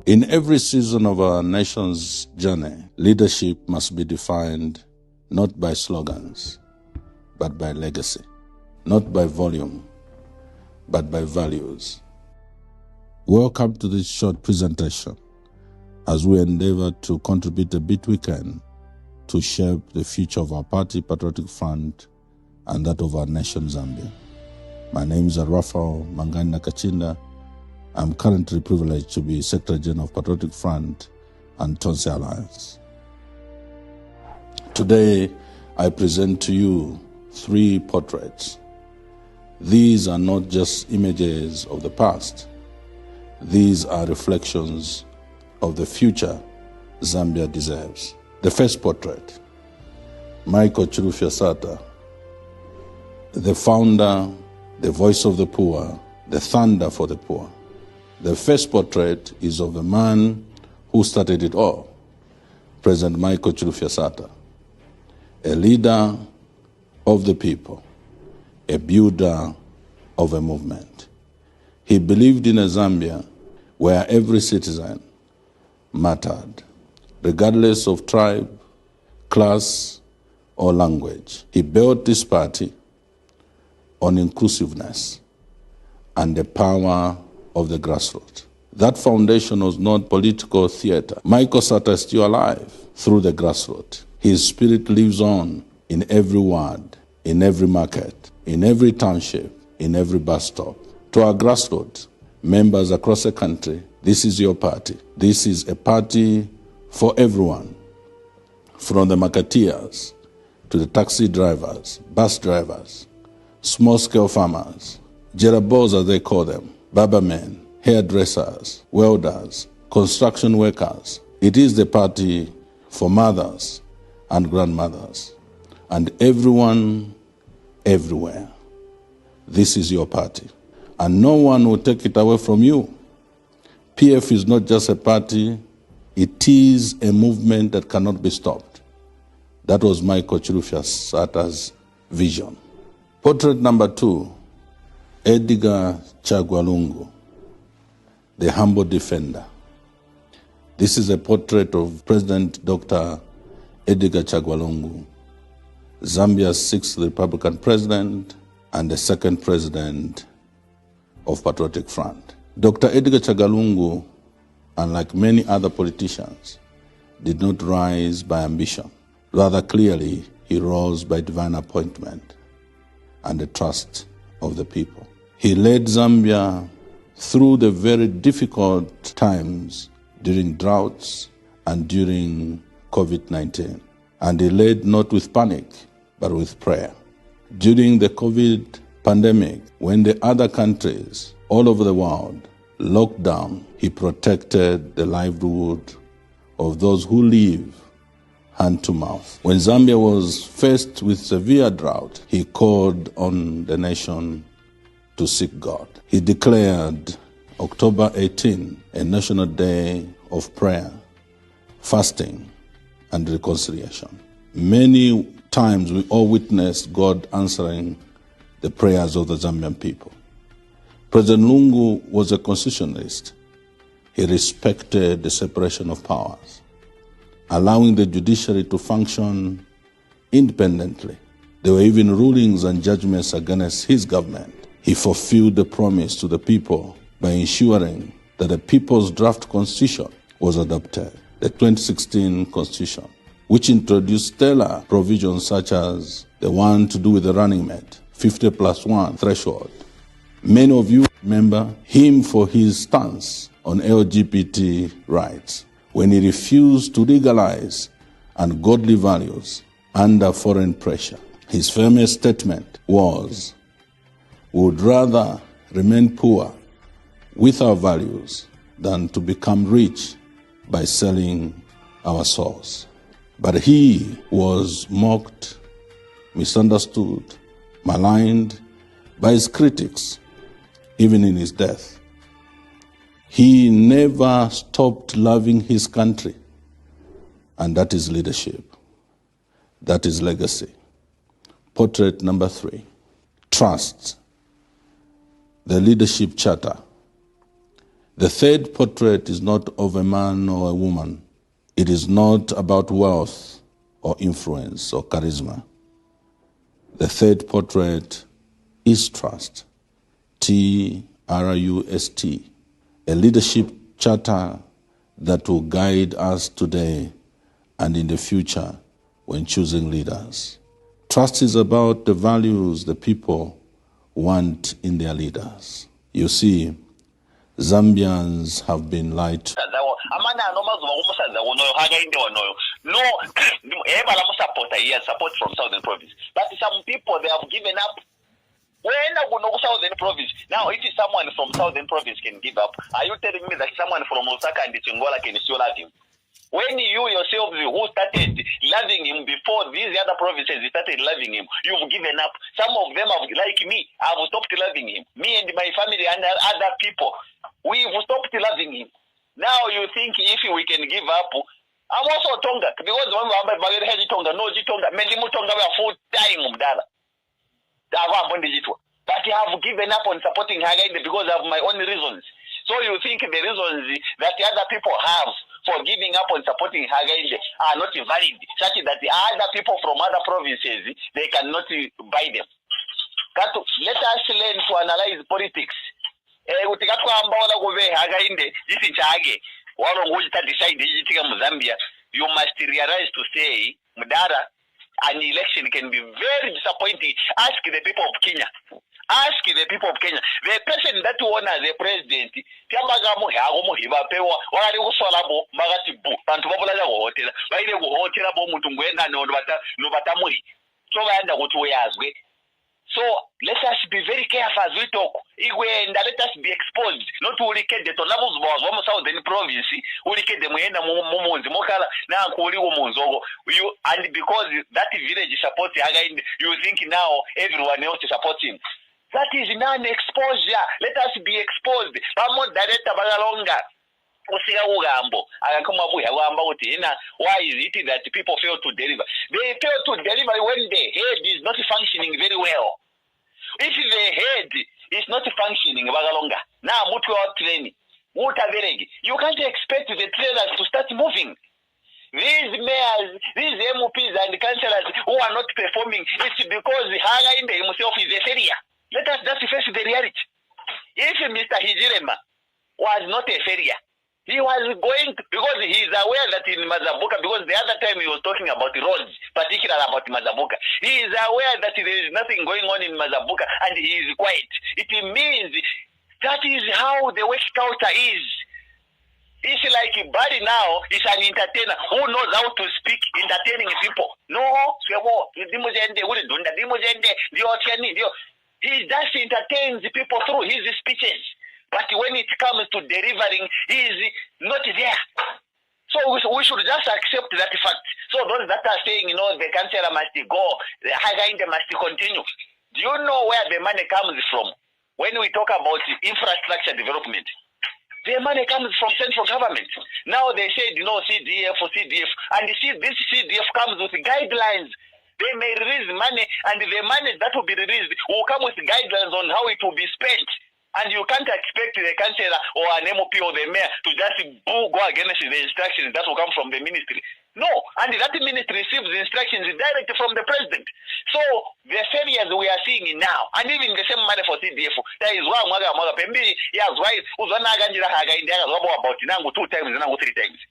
In every season of our nation's journey, leadership must be defined not by slogans, but by legacy, not by volume, but by values. Welcome to this short presentation as we endeavor to contribute a bit we can to shape the future of our party, Patriotic Front, and that of our nation, Zambia. My name is Raphael Mangani Nakachinda. I'm currently privileged to be Secretary General of Patriotic Front and Tonse Alliance. Today, I present to you 3 portraits. These are not just images of the past. These are reflections of the future Zambia deserves. The first portrait, Michael Chilufya Sata, the founder, the voice of the poor, the thunder for the poor. The first portrait is of the man who started it all, President Michael Chilufya Sata, a leader of the people, a builder of a movement. He believed in a Zambia where every citizen mattered, regardless of tribe, class, or language. He built this party on inclusiveness and the power of the grassroots. That foundation was not political theater. Michael Sata is still alive through the grassroots. His spirit lives on in every ward, in every market, in every township, in every bus stop. To our grassroots members across the country, this is your party. This is a party for everyone, from the marketeers to the taxi drivers, bus drivers, small-scale farmers, jerabos as they call them, barbermen, hairdressers, welders, construction workers. It is the party for mothers and grandmothers and everyone, everywhere. This is your party, and no one will take it away from you. PF is not just a party, it is a movement that cannot be stopped. That was Michael Chilufya Sata's vision. Portrait number 2, Edgar Chagwa, the humble defender. This is a portrait of President Dr. Edgar Chagwa, Zambia's 6th Republican president and the 2nd president of Patriotic Front. Dr. Edgar Chagwa, unlike many other politicians, did not rise by ambition. Rather clearly, he rose by divine appointment and the trust of the people. He led Zambia through the very difficult times during droughts and during COVID-19. And he led not with panic, but with prayer. During the COVID pandemic, when the other countries all over the world locked down, he protected the livelihood of those who live hand to mouth. When Zambia was faced with severe drought, he called on the nation to seek God. He declared October 18 a national day of prayer, fasting, and reconciliation. Many times we all witnessed God answering the prayers of the Zambian people. President Lungu was a constitutionalist. He respected the separation of powers, allowing the judiciary to function independently. There were even rulings and judgments against his government. He fulfilled the promise to the people by ensuring that the people's draft constitution was adopted, the 2016 constitution, which introduced stellar provisions such as the one to do with the running mate, 50+1 threshold. Many of you remember him for his stance on LGBT rights, when he refused to legalize ungodly values under foreign pressure. His famous statement was, "We would rather remain poor with our values than to become rich by selling our souls." But he was mocked, misunderstood, maligned by his critics, even in his death. He never stopped loving his country, and that is leadership. That is legacy. Portrait number 3, trust, the leadership charter. The third portrait is not of a man or a woman. It is not about wealth or influence or charisma. The third portrait is trust, T-R-U-S-T, a leadership charter that will guide us today and in the future when choosing leaders. Trust is about the values the people want in their leaders. You see, Zambians have been lied to. No, support from Southern Province. But some people, they have given up. When I go to Southern Province, now if someone from Southern Province can give up, are you telling me that someone from Osaka and Chingola can still love him? When you yourself who started loving him before these other provinces started loving him, you've given up. Some of them have, like me, have stopped loving him. Me and my family and other people, we've stopped loving him. Now you think if we can give up, I'm also Tonga, because when we have Tonga, no Tonga, many Tonga were full time Mdala. But I have given up on supporting Hagainde because of my own reasons. So you think the reasons that the other people have for giving up on supporting Hagainde are not valid, such that the other people from other provinces, they cannot buy them. Let us learn to analyze politics. You must realize to say, Mdara, an election can be very disappointing. Ask the people of Kenya. Ask the people of Kenya. The person that won as a president, so let us be very careful as we talk. And let us be exposed. Not to wicked the levels of Southern Province, wicked the Muena Momons, Mokala, now Kuli Womonzogo. And because that village supports Hagainde, you think now everyone else is supporting. That is non-exposure. Let us be exposed. Why is it that people fail to deliver? They fail to deliver when the head is not functioning very well. If the head is not functioning, now training, you can't expect the trailers to start moving. These mayors, these MPs and councillors who are not performing, it's because Hagainde himself is a failure. Let us just face the reality. If Mr. Hijirema was not a failure, he was going, because he is aware that in Mazabuka, because the other time he was talking about the roads, particularly about Mazabuka, he is aware that there is nothing going on in Mazabuka and he is quiet. It means that is how the work culture is. It's like Bari now is an entertainer who knows how to speak, entertaining people. No, he just entertains people through his speeches. But when it comes to delivering, he is not there. So we should just accept that fact. So those that are saying, the councillor must go, the Hagainde must continue. Do you know where the money comes from? When we talk about infrastructure development, the money comes from central government. Now they said, CDF or CDF. And you see, this CDF comes with guidelines. They may release money, and the money that will be released will come with guidelines on how it will be spent. And you can't expect the councillor or an MOP or the mayor to just go against the instructions that will come from the ministry. No, and that ministry receives the instructions directly from the president. So the failures we are seeing now, and even the same money for CDF, there is one about 2 times, 3 times.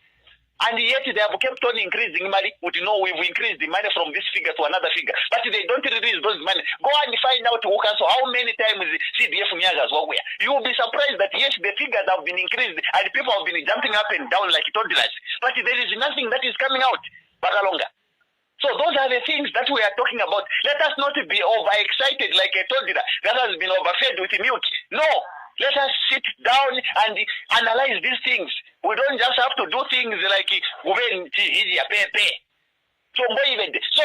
And yet they have kept on increasing money. We've increased the money from this figure to another figure. But they don't release those money. Go and find out so how many times CDF Nyagas were where. You will be surprised that yes, the figures have been increased and people have been jumping up and down like toddlers. But there is nothing that is coming out. Bagalonga. So those are the things that we are talking about. Let us not be overexcited like a toddler that has been overfed with milk. No, let us sit down and analyze these things. We don't just have to do things like so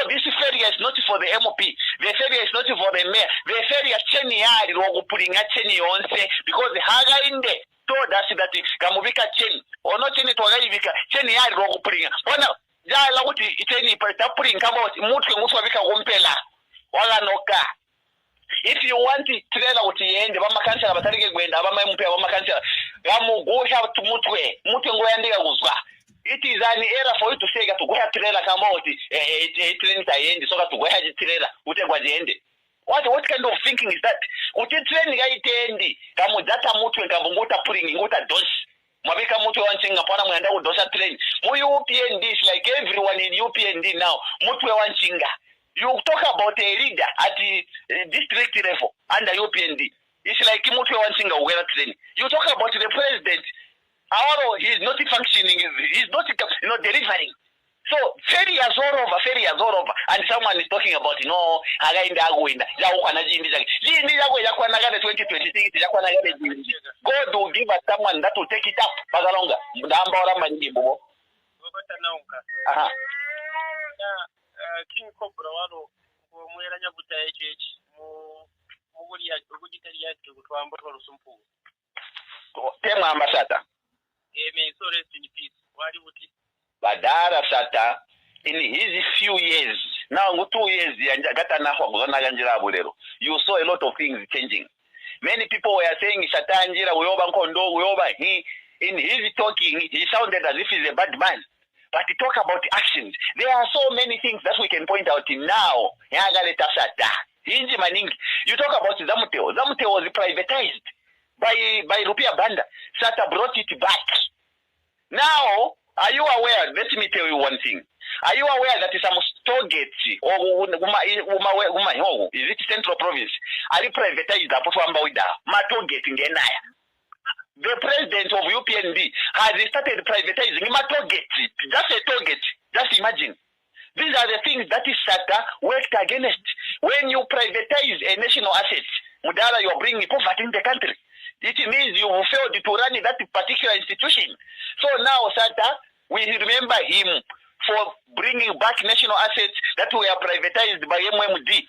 this failure is not for the MOP. The failure is not for the mayor. The failure because the Hagainde told us that Kamuvika Chen or not in it or Chen yard jala kuti iteni tapuri kama mtu abika kumpela wala noka. If you want trailer kuti yende bamakansala batarike gwenda abamayimpya bamakansala bamugusha mutwe ngoyandika kuzwa. It is an error for you to say that to go ahead trailer kama kuti train tayende so that to go ahead trailer utegwa jende. What kind of thinking is that? Uti train gaitendi kama data mutwe ngabunguta puringi nguta dosi. Mabika mutu wanchinga pana mwenda kudosa train. Mu UPND is like everyone in UPND now. Mutu wanchinga. You talk about a leader at the district level under UPND. It's like mutu wanchinga uwela train. You talk about the president. He is not functioning. He is not delivering. So failures all over. And someone is talking about againda agwenda. Yakwana jindi jake. Jindi yako yakwana gade 2026 yakwana gade jindi. God will give us someone that will take it up. Bagalonga. Ndamba ora manji bobo. Bobata naunka. Aha. King Cobra wano mwera nyabuta echechi mu guli ya guditali yake kutwamba rusumpu. Tema ambassador. So rest in peace. Wali buti. Badara Sata, in his few years, now 2 years, you saw a lot of things changing. Many people were saying Satanjira, in his talking, he sounded as if he's a bad man. But he talk about actions. There are so many things that we can point out now. You talk about Zamuteo. Zamuteo was privatized by Rupia Banda. Sata brought it back. Now, are you aware? Let me tell you one thing. Are you aware that some Stogate or is it Central Province? Are you privatized? The president of UPND has started privatizing Matogate. Just a target. Just imagine. These are the things that is SATA worked against. When you privatize a national asset, Mudala, you are bringing poverty in the country. It means you failed to run that particular institution. So now, SATA, we remember him for bringing back national assets that were privatized by MMD.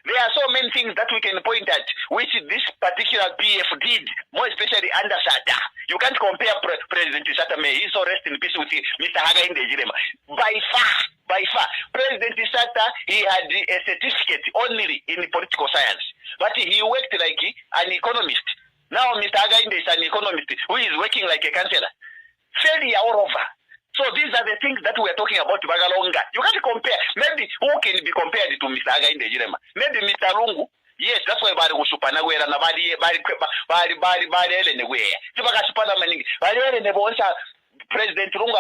There are so many things that we can point at, which this particular PF did, more especially under SATA. You can't compare President Sata May. He's so rest in peace with Mr. Hagainde Jirema. By far, President Sata, he had a certificate only in political science, but he worked like an economist. Now Mr. Hagainde is an economist who is working like a counselor. Failure all over. So these are the things that we are talking about Bagalonga. You can't compare. Maybe who can be compared to Mr. Hagainde Jirema? Maybe Mr. Lungu. Yes, that's why bari kushupana gwera na bari elenegwe. Tibaka shupana maningi. Bari elenebonsa President Lungu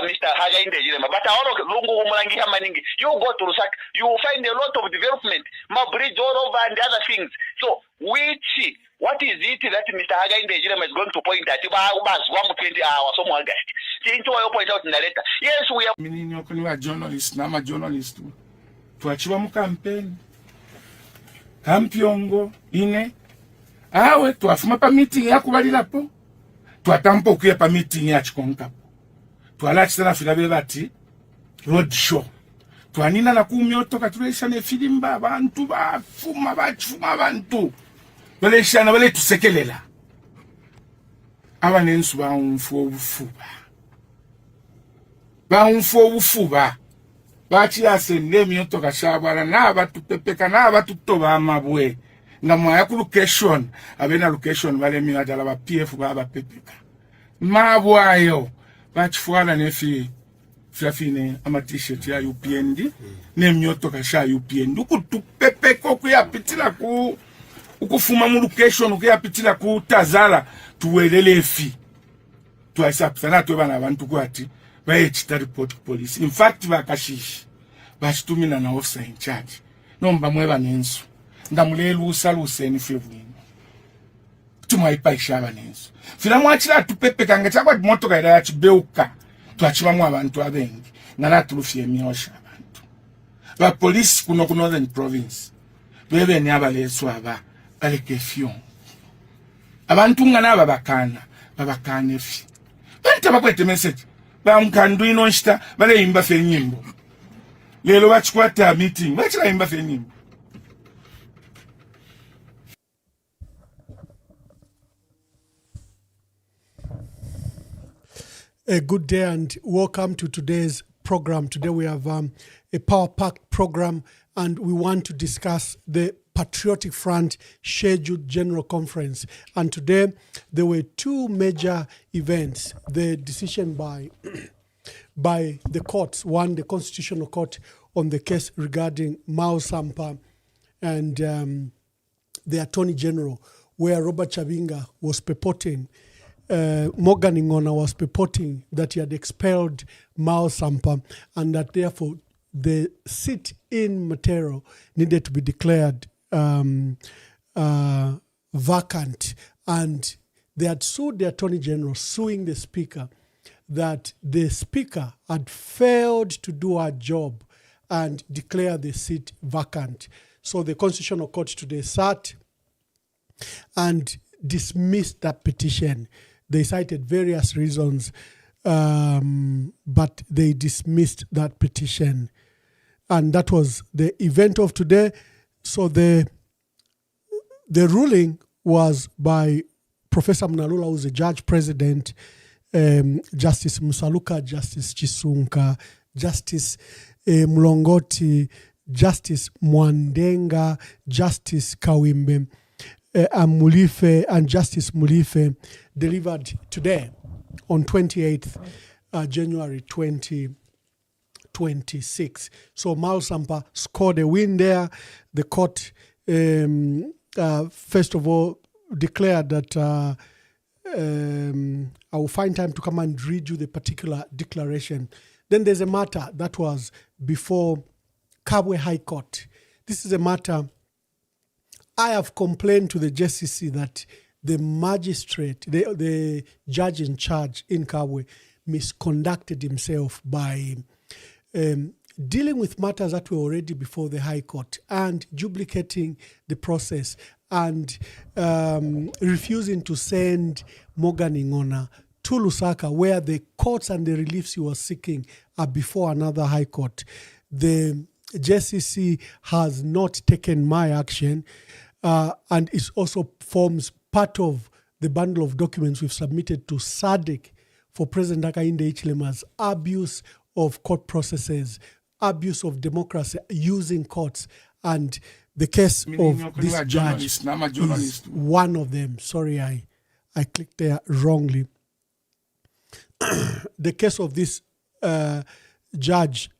Mr. Hagainde Jirema. But all of Lungu umulangi maningi. You go to Rusak, you will find a lot of development. Ma bridge all over and the other things. So what is it that Mr. Hagainde Jirema is going to point at? 20 hours, some August. Point out in the letter. Yes, we are. Minini okuniwa journalist, nama journalist. Tuachiwa mu campaign. Kampiongo ine. Awe tuafuma pa meeting ya kubalilapo. Tuatampo ukuye pa meeting ya chikonka. Tualachitana filabe bati road show. Tuanina na kumyoto katulesha ne filimba abantu bafuma bachuma abantu. Balesha na bale tusekelela. Abanensu baumfu obufuba. Baumfu obufuba. Bachi asende myoto kashabala na abatupepeka na abatutoba amabwe. Na mwaya ku location, abena location bale miwajala ba PF ba pepeka. Mabwayo bachifuala nefi fine ama t-shirt ya UPND ne myoto kasha UPND ukutupepeka okuyapitila ku ukufuma mu location okuyapitila ku tazala tuwelele fi tuasapsana twebana abantu kwati bayechita report police. In fact bakashishi bashitumina na officer in charge nomba mweba nenso ndamulelu usaluse fevu tumaipaisha abanenso fila mwachira tupepeka ngachakwa moto kaida yachibeuka twachibamwa abantu abengi nala tulufye myosha abantu ba police kuno Northern Province bebe ni abaleswa aba baleke fion abantu ngana babakana efi banta bakwete message bamkandu ino nshita bale imba fe nyimbo lelo bachikwata meeting bachira imba fe nyimbo. A good day and welcome to today's program. Today we have a power-packed program and we want to discuss the Patriotic Front scheduled General Conference. And today there were two major events. The decision by the courts, one, the Constitutional Court on the case regarding Mao Sampa and the Attorney General, where Robert Chabinga was purporting Morgan Ngona was purporting that he had expelled Mao Sampa and that therefore the seat in Matero needed to be declared vacant. And they had sued the Attorney General, suing the Speaker, that the Speaker had failed to do her job and declare the seat vacant. So the Constitutional Court today sat and dismissed that petition. They cited various reasons, but they dismissed that petition. And that was the event of today. So the ruling was by Professor Mnalula, who's the judge president, Justice Musaluka, Justice Chisunka, Justice Mlongoti, Justice Mwandenga, Justice Kawimbe, Mulife, and Justice Mulife, delivered today on 28th January 2026. So Mao Sampa scored a win there. The court, first of all, declared that I will find time to come and read you the particular declaration. Then there's a matter that was before Kabwe High Court. This is a matter I have complained to the JCC that the magistrate, the judge in charge in Kabwe, misconducted himself by dealing with matters that were already before the High Court and duplicating the process and refusing to send Morgan Ngona to Lusaka, where the courts and the reliefs he was seeking are before another High Court. The JCC has not taken my action, and it also forms part of the bundle of documents we've submitted to SADC for President Hakainde Hichilema's abuse of court processes, abuse of democracy using courts, and the case of this judge is one of them. Sorry, I clicked there wrongly. The case of this judge,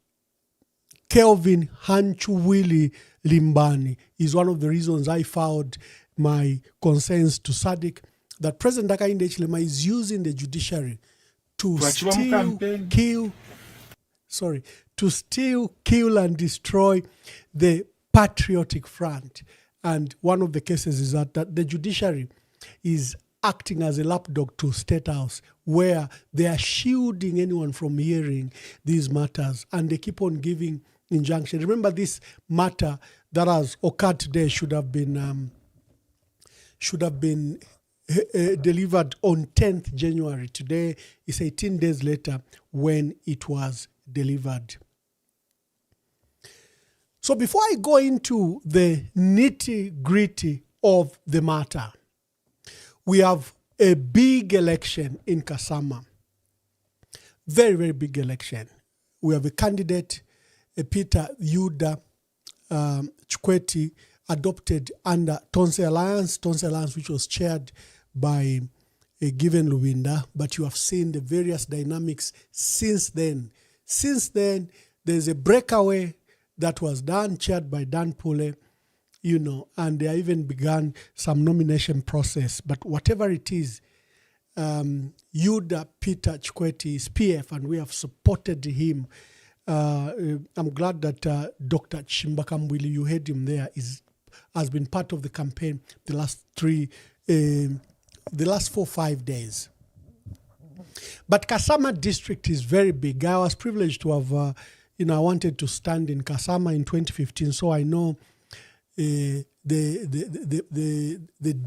Kelvin Hanchuwili Limbani, is one of the reasons I filed my concerns to SADC that President Hakainde Hichilema is using the judiciary to steal, kill, and destroy the Patriotic Front. And one of the cases is that the judiciary is acting as a lapdog to State House, where they are shielding anyone from hearing these matters, and they keep on giving injunctions. Remember, this matter that has occurred today should have been delivered on 10th January. Today is 18 days later when it was delivered. So before I go into the nitty-gritty of the matter, we have a big election in Kasama. Very, very big election. We have a candidate, Peter Yuda Chikwete, adopted under Tonse Alliance, which was chaired by a given Luwinda, but you have seen the various dynamics since then. Since then, there's a breakaway that was done, chaired by Dan Pule, and they even began some nomination process. But whatever it is, Yuda Peter Chikwete is PF, and we have supported him. I'm glad that Dr. Chimbakambwili, you heard him there, has been part of the campaign the last 4-5 days. But Kasama district is very big. I was privileged to have, I wanted to stand in Kasama in 2015, so I know the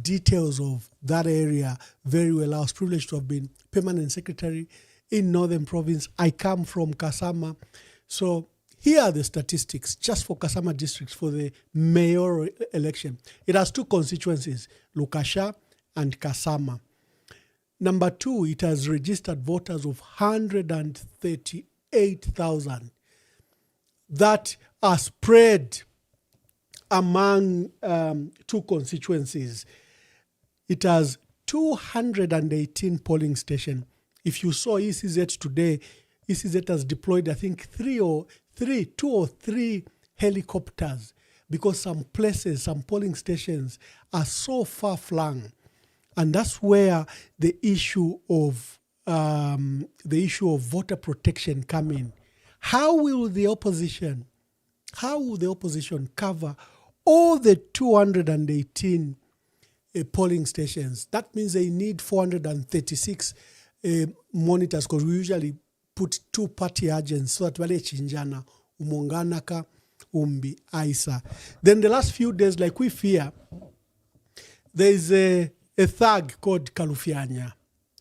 details of that area very well. I was privileged to have been permanent secretary in Northern Province. I come from Kasama. So here are the statistics just for Kasama district for the mayoral election. It has 2 constituencies, Lukasha and Kasama. Number 2, it has registered voters of 138,000 that are spread among 2 constituencies. It has 218 polling stations. If you saw ECZ today, ECZ has deployed, I think, 2 or 3 helicopters, because some places, some polling stations are so far flung. And that's where the issue of voter protection come in. How will the opposition cover all the 218 polling stations? That means they need 436 monitors, because we usually put 2 party agents so that wale chinjana umonganaka umbi aisa. Then the last few days, like we fear, there is a thug called Kalufianya.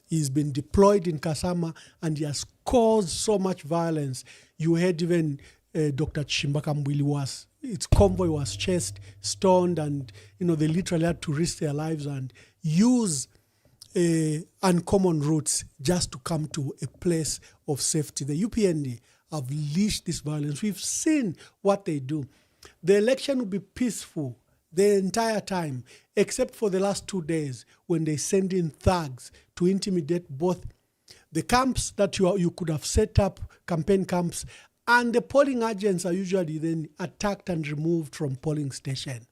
He's been deployed in Kasama and he has caused so much violence. You heard even Dr. Chimbaka Mbwili its convoy was chased, stoned, and they literally had to risk their lives and use uncommon routes just to come to a place of safety. The UPND have leashed this violence. We've seen what they do. The election will be peaceful the entire time, except for the last 2 days when they send in thugs to intimidate both the camps that you could have set up, campaign camps, and the polling agents are usually then attacked and removed from polling station.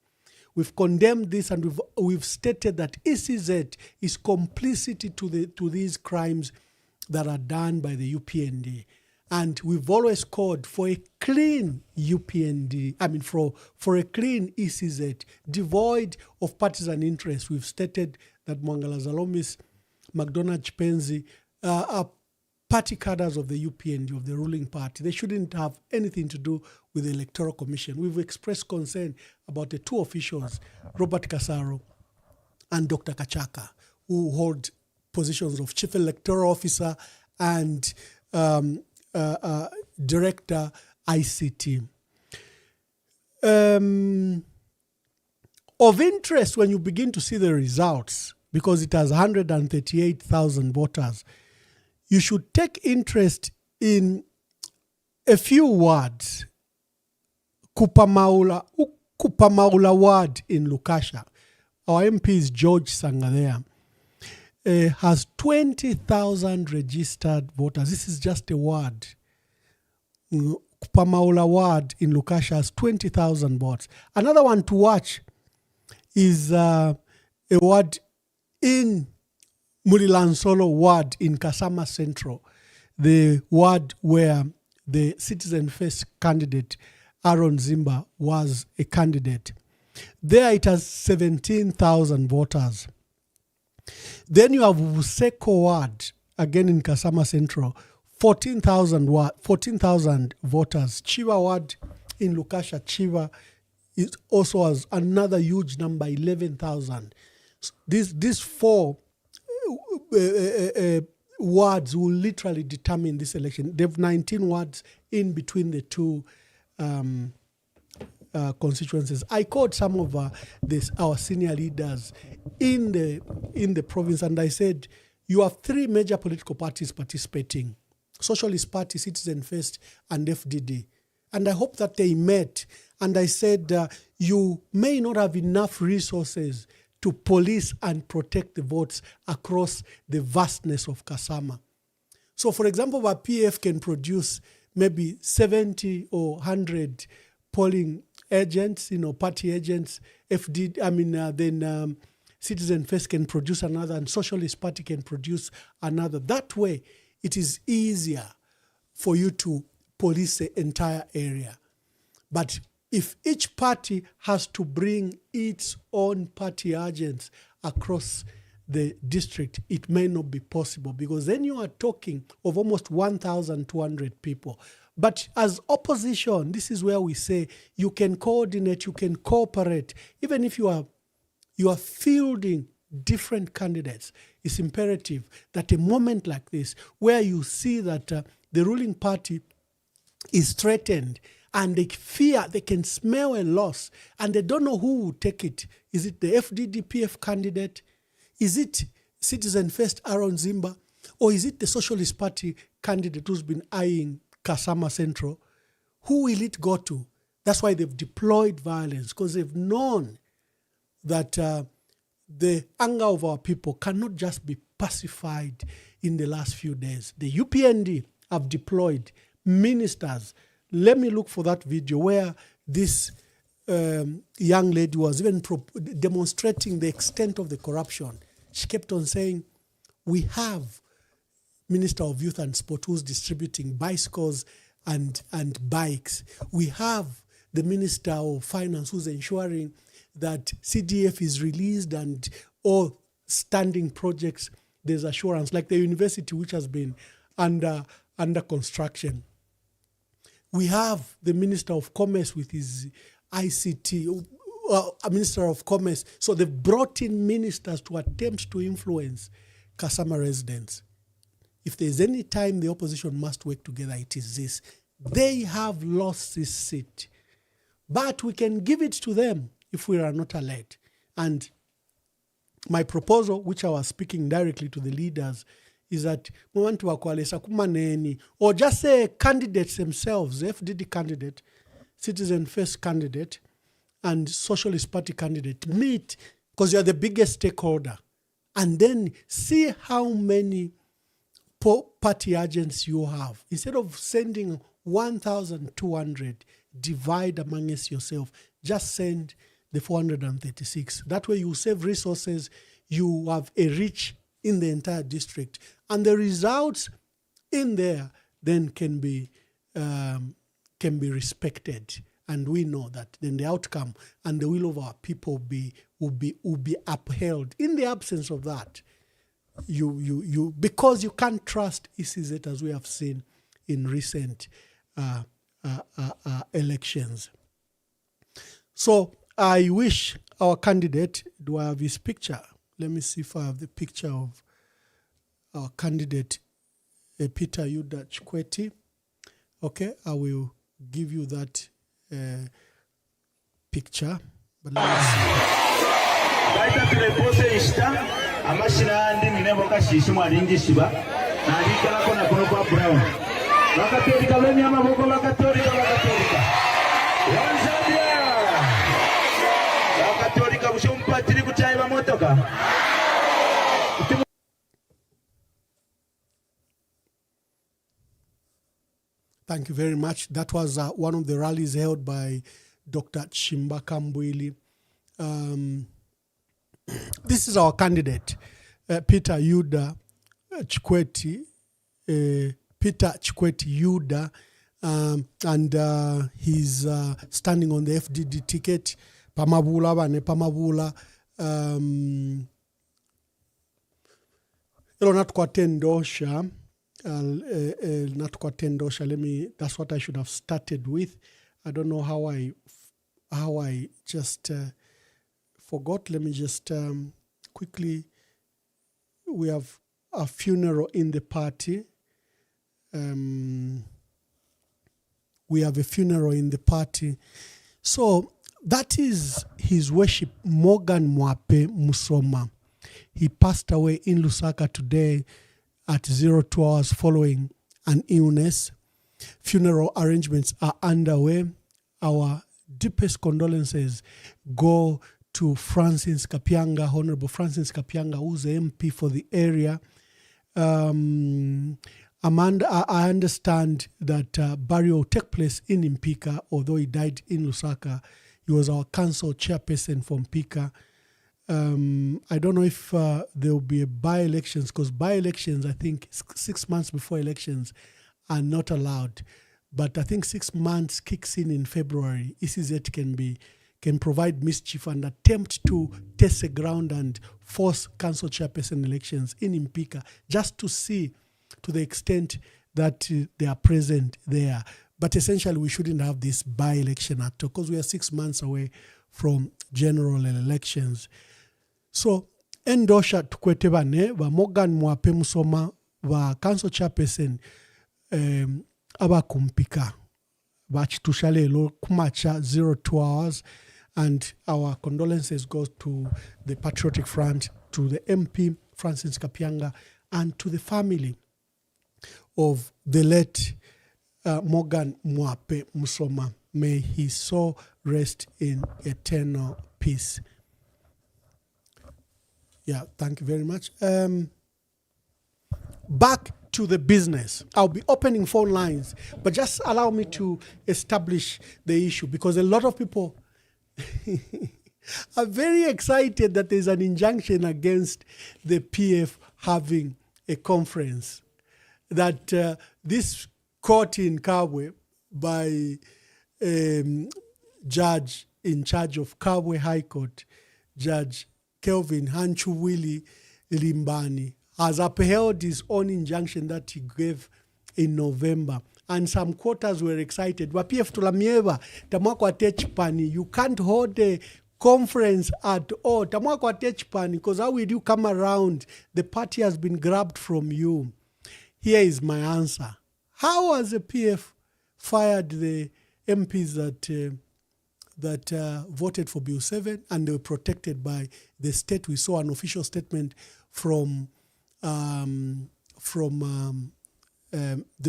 We've condemned this, and we've stated that ECZ is complicity to these crimes that are done by the UPND. And we've always called for a clean UPND, for a clean ECZ, devoid of partisan interest. We've stated that Mwangala Zalomis, McDonald Chipenzi are party cadres of the UPND, of the ruling party. They shouldn't have anything to do with the Electoral Commission. We've expressed concern about the 2 officials, Robert Kasaro and Dr. Kachaka, who hold positions of Chief Electoral Officer and Director ICT. Of interest when you begin to see the results, because it has 138,000 voters, you should take interest in a few words. Kupamaula ward in Lukasha. Our MP is George Sangadea. Has 20,000 registered voters. This is just a ward. Kupamaula ward in Lukasha has 20,000 votes. Another one to watch is a ward in Mulilansolo ward in Kasama Central, the ward where the Citizen First candidate Aaron Zimba was a candidate. There it has 17,000 voters. Then you have Useko ward, again in Kasama Central, 14,000 voters. Chiva ward in Lukasha, Chiva, it also has another huge number, 11,000. These 4 wards will literally determine this election. They have 19 wards in between the 2 constituencies. I called some of our senior leaders in the province, and I said, you have 3 major political parties participating: Socialist Party, Citizen First, and FDD. And I hope that they met. And I said, you may not have enough resources to police and protect the votes across the vastness of Kasama. So, for example, our PF can produce maybe 70 or 100 polling agents, party agents. Then Citizen First can produce another, and Socialist Party can produce another. That way, it is easier for you to police the entire area. But if each party has to bring its own party agents across the district, it may not be possible, because then you are talking of almost 1,200 people. But as opposition, this is where we say you can coordinate, you can cooperate. Even if you are fielding different candidates, it's imperative that a moment like this, where you see that the ruling party is threatened and they fear, they can smell a loss and they don't know who will take it. Is it the FDDPF candidate? Is it Citizen First Aaron Zimba? Or is it the Socialist Party candidate who's been eyeing Kasama Central? Who will it go to? That's why they've deployed violence, because they've known that the anger of our people cannot just be pacified in the last few days. The UPND have deployed ministers. Let me look for that video where this young lady was even demonstrating the extent of the corruption. She kept on saying, we have Minister of Youth and Sport who's distributing bicycles and bikes. We have the Minister of Finance who's ensuring that CDF is released and all standing projects, there's assurance, like the university which has been under construction. We have the Minister of Commerce with his ICT, a Minister of Commerce. So they've brought in ministers to attempt to influence Kasama residents. If there's any time the opposition must work together, it is this. They have lost this seat. But we can give it to them if we are not alert. And my proposal, which I was speaking directly to the leaders, is that we want to or just say candidates themselves, FDD candidate, Citizen First candidate, and Socialist Party candidate meet, because you're the biggest stakeholder, and then see how many party agents you have. Instead of sending 1,200, divide amongst yourself. Just send the 436. That way you save resources. You have a reach in the entire district. And the results in there then can be respected. And we know that then the outcome and the will of our people will be upheld. In the absence of that, you because you can't trust ECZ, as we have seen in recent elections. So I wish our candidate, do I have his picture? Let me see if I have the picture of our candidate, Peter Yuda Chikweti. Okay, I will give you that picture. But let me see. Amashirandi ninevoka shishi mwaringishibwa narikala kona kuno kwa brown vakatolika vemi amavoko vakatolika wanzambia vakatolika kushomupatiri kuchaiva motoka. Thank you very much. That was one of the rallies held by Dr. Chimbaka Mbwili. This is our candidate, Peter Yuda Chikweti, Peter Chikweti Yuda, and he's standing on the FDD ticket. Pamabula, Bane Pamabula, not Kwatendosha, that's what I should have started with. I don't know how I just forgot. Let me just quickly. We have a funeral in the party. We have a funeral in the party. So that is His Worship Morgan Mwape Musoma. He passed away in Lusaka today at 02 hours following an illness. Funeral arrangements are underway. Our deepest condolences go to Francis Kapianga, Honorable Francis Kapianga, who's the MP for the area. Amanda, I understand that burial took place in Mpika, although he died in Lusaka. He was our council chairperson from Mpika. I don't know if there will be a by-elections, because by-elections, I think 6 months before elections are not allowed. But I think 6 months kicks in February. ECZ can provide mischief and attempt to test the ground and force council chairperson elections in Mpika, just to see to the extent that they are present there. But essentially, we shouldn't have this by-election at all because we are 6 months away from general elections. So, endosha tukwete bane ba Morgan Mwape Musoma ba council chairperson abakumpika bachitusha lelo kumacha 02 hours, and our condolences goes to the Patriotic Front, to the MP Francis Kapianga, and to the family of the late Morgan Mwape Musoma. May his soul rest in eternal peace. Yeah, thank you very much. Back to the business. I'll be opening phone lines, but just allow me to establish the issue, because a lot of people are very excited that there's an injunction against the PF having a conference. That this court in Kabwe by judge in charge of Kabwe High Court, Judge Kelvin Hanchuwili Limbani, has upheld his own injunction that he gave in November. And some quarters were excited. PF tulamieva tamwako atechpani. You can't hold a conference at all. Tamwako atechpani, because how will you come around? The party has been grabbed from you. Here is my answer. How has the PF fired the MPs that voted for Bill 7 and they were protected by the state? We saw an official statement from the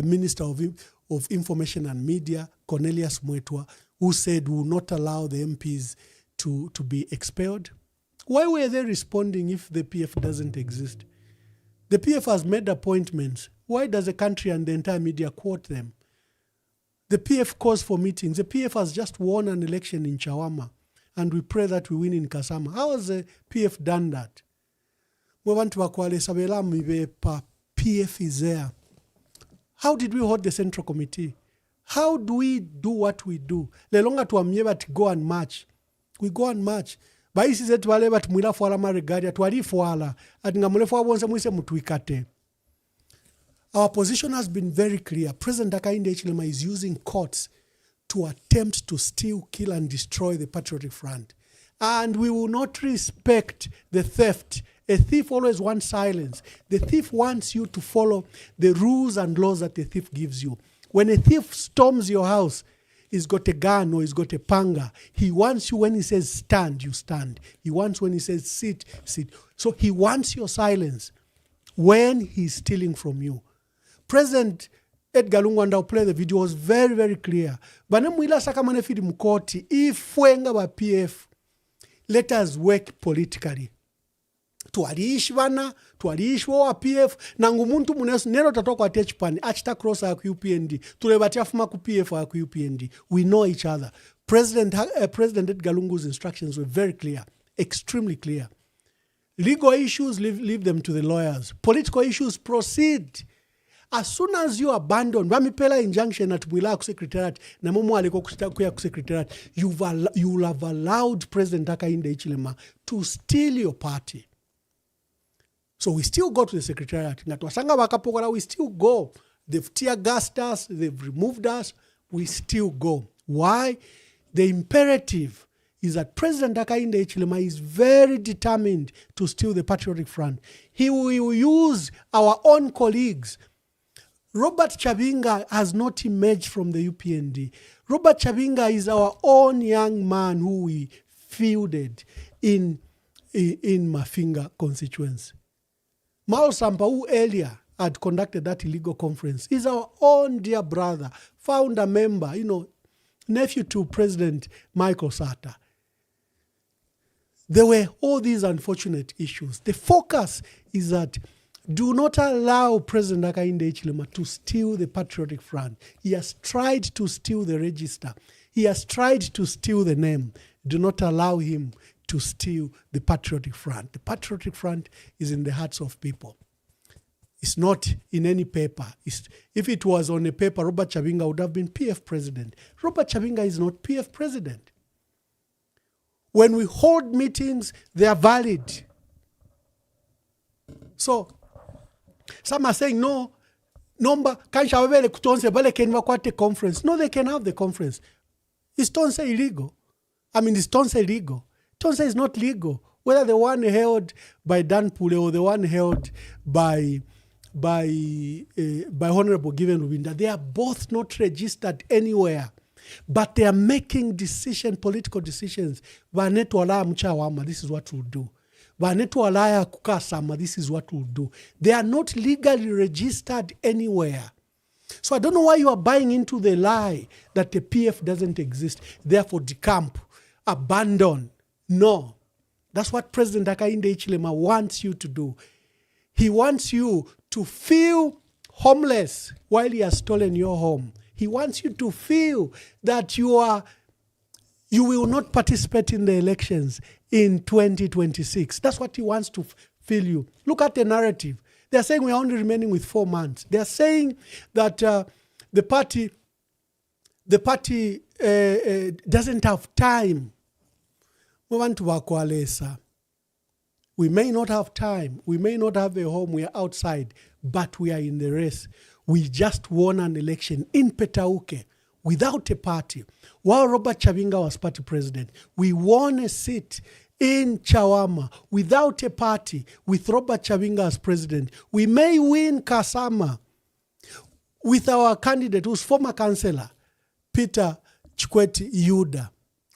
Minister of Information and Media, Cornelius Mwetwa, who said we will not allow the MPs to be expelled. Why were they responding if the PF doesn't exist? The PF has made appointments. Why does the country and the entire media quote them? The PF calls for meetings. The PF has just won an election in Chawama, and we pray that we win in Kasama. How has the PF done that? PF is there. How did we hold the Central Committee? How do we do what we do? Le longa tuamye to go and march. We go and march. Baisi zetu wale bat mwila fuala maregaria tuwali fuala. Atingamule fuwa bonse mwise mutuikate. Our position has been very clear. President Hakainde Hichilema is using courts to attempt to steal, kill, and destroy the Patriotic Front. And we will not respect the theft. A thief always wants silence. The thief wants you to follow the rules and laws that the thief gives you. When a thief storms your house, he's got a gun or he's got a panga. He wants you, when he says stand, you stand. He wants when he says sit, sit. So he wants your silence when he's stealing from you. President Edgar Lungu, I'll play the video, was very, very clear. Banemwila sakamane fidi mukoti, if wenga ba PF, let us work politically. Tuwaliishi bana, tuwaliishi wa PF, na ngumuntu munesu, nero tatoko atechpani, achita cross ya UPND, tulebatia fuma ku PF ya UPND. We know each other. President Edgar Lungu's instructions were very clear, extremely clear. Legal issues, leave them to the lawyers. Political issues, proceed. As soon as you abandon, Ramipela injunction at Mwila Secretariat, na mumu aliko kuya Secretariat, you will have allowed President Hakainde Hichilema to steal your party. So we still go to the Secretariat. We still go. They've tear gassed us, they've removed us, we still go. Why? The imperative is that President Hakainde Hichilema is very determined to steal the Patriotic Front. He will use our own colleagues. Robert Chabinga has not emerged from the UPND. Robert Chabinga is our own young man who we fielded in Mafinga constituency. Mao Sampa, who earlier had conducted that illegal conference, is our own dear brother, founder member, nephew to President Michael Sata. There were all these unfortunate issues. The focus is that do not allow President Hakainde Hichilema to steal the Patriotic Front. He has tried to steal the register. He has tried to steal the name. Do not allow him to steal the Patriotic Front. The Patriotic Front is in the hearts of people. It's not in any paper. If it was on a paper, Robert Chabinga would have been PF president. Robert Chabinga is not PF president. When we hold meetings, they are valid. So, some are saying, no, Nomba kansha wabele kutonse bale can wakwate conference. No, they can have the conference. Is Tonse illegal? I mean, is Tonse legal? Tonse is not legal. Whether the one held by Dan Pule or the one held by Honorable Given Rubinda, they are both not registered anywhere. But they are making political decisions. Vanetu alaya mchawama, this is what we'll do. Vanetu alaya kukasama, this is what we'll do. They are not legally registered anywhere. So I don't know why you are buying into the lie that the PF doesn't exist. Therefore, decamp, abandon. No. That's what President Hakainde Hichilema wants you to do. He wants you to feel homeless while he has stolen your home. He wants you to feel that you will not participate in the elections in 2026. That's what he wants to feel you. Look at the narrative. They're saying we're only remaining with 4 months. They're saying that the party doesn't have time. We want to work. We may not have time. We may not have a home. We are outside, but we are in the race. We just won an election in Petauke without a party. While Robert Chavinga was party president, we won a seat in Chawama without a party with Robert Chavinga as president. We may win Kasama with our candidate who's former councillor, Peter Chikweti Yuda,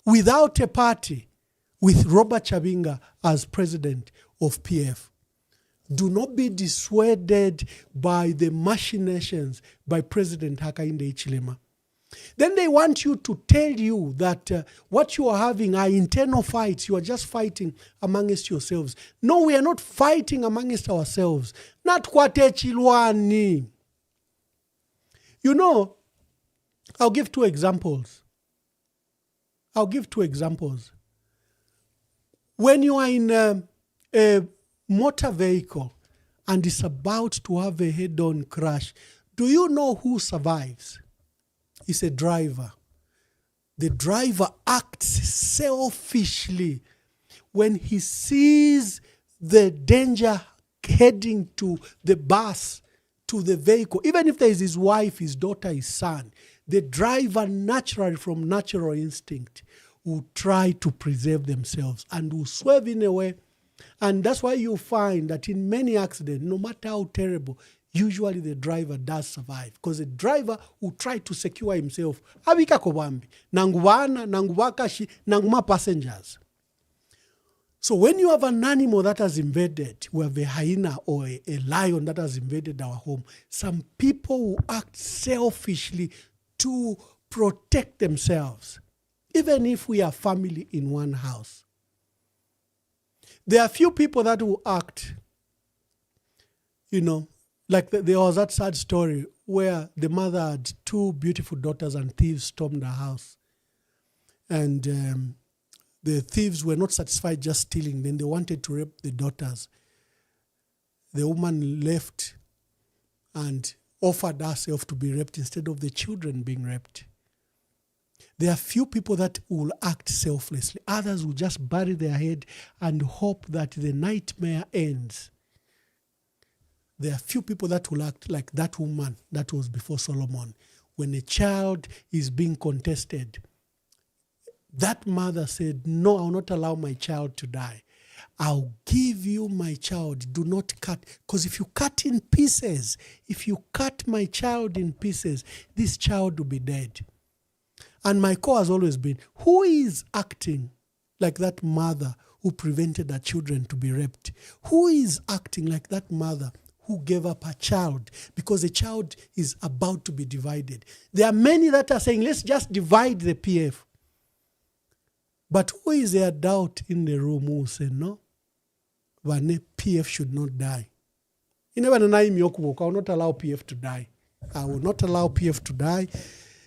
without a party with Robert Chavinga as president of PF. Do not be dissuaded by the machinations by President Hakainde Hichilema. Then they want you to tell you that what you are having are internal fights. You are just fighting amongst yourselves. No, we are not fighting amongst ourselves. Not kwate chilwani. You know, I'll give two examples. When you are in a motor vehicle and is about to have a head-on crash, do you know who survives? It's a driver. The driver acts selfishly when he sees the danger heading to the bus, to the vehicle. Even if there is his wife, his daughter, his son, the driver naturally, from natural instinct, will try to preserve themselves and will swerve in a way. And that's why you find that in many accidents, no matter how terrible, usually the driver does survive, because the driver will try to secure himself. Abika kobambi, nangubana, nangubakashi, nanguma passengers. So when you have an animal that has invaded, we have a hyena or a lion that has invaded our home, some people will act selfishly to protect themselves, even if we are family in one house. There are few people that will act, like there was that sad story where the mother had 2 beautiful daughters and thieves stormed the house. And the thieves were not satisfied just stealing. Then they wanted to rape the daughters. The woman left and offered herself to be raped instead of the children being raped. There are few people that will act selflessly. Others will just bury their head and hope that the nightmare ends. There are few people that will act like that woman that was before Solomon. When a child is being contested, that mother said, no, I will not allow my child to die. I'll give you my child. Do not cut. Because if you cut in pieces, if you cut my child in pieces, this child will be dead. And my call has always been, who is acting like that mother who prevented her children to be raped? Who is acting like that mother who gave up her child because the child is about to be divided? There are many that are saying, let's just divide the PF. But who is the adult in the room who say, no, PF should not die? I will not allow PF to die. I will not allow PF to die.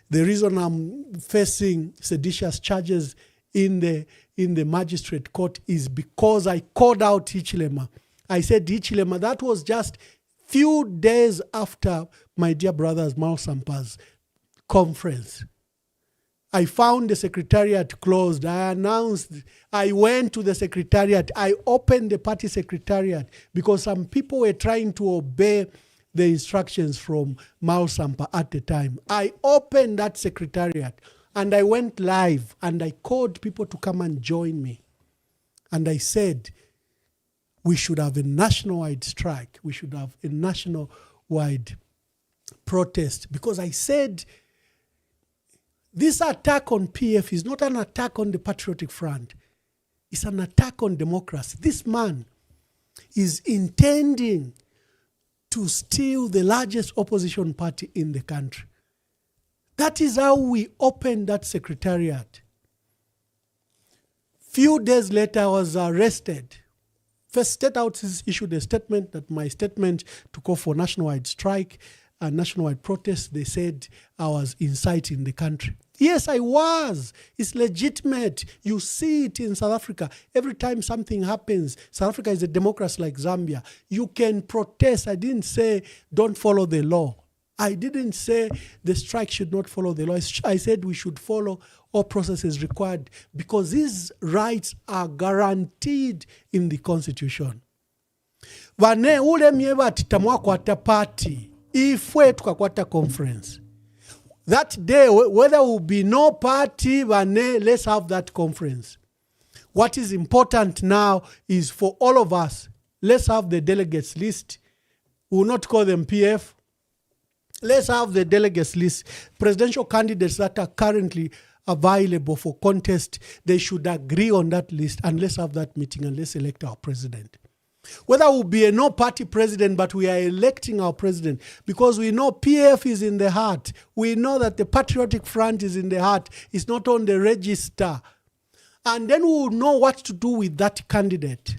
The reason I'm facing seditious charges in the magistrate court is because I called out Hichilema. I said, Hichilema, that was just few days after my dear brother's Malsampa's conference. I found the secretariat closed. I went to the secretariat. I opened the party secretariat because some people were trying to obey the instructions from Mao Sampa at the time. I opened that secretariat and I went live and I called people to come and join me. And I said, we should have a nationwide strike. We should have a nationwide protest. Because I said, this attack on PF is not an attack on the Patriotic Front. It's an attack on democracy. This man is intending to steal the largest opposition party in the country. That is how we opened that secretariat. Few days later, I was arrested. First State House issued a statement that my statement to call for nationwide strike and nationwide protest, they said I was inciting the country. Yes, I was. It's legitimate. You see it in South Africa. Every time something happens, South Africa is a democracy like Zambia. You can protest. I didn't say don't follow the law. I didn't say the strike should not follow the law. I said we should follow all processes required because these rights are guaranteed in the Constitution. Vane ule mieba titamwa kwata party, ifwe tukakwata conference. That day, whether will be no party, vane, let's have that conference. What is important now is for all of us, let's have the delegates list. We will not call them PF. Let's have the delegates list. Presidential candidates that are currently available for contest, they should agree on that list and let's have that meeting and let's elect our president. Whether we'll be a no-party president, but we are electing our president because we know PF is in the heart. We know that the Patriotic Front is in the heart. It's not on the register. And then we will know what to do with that candidate.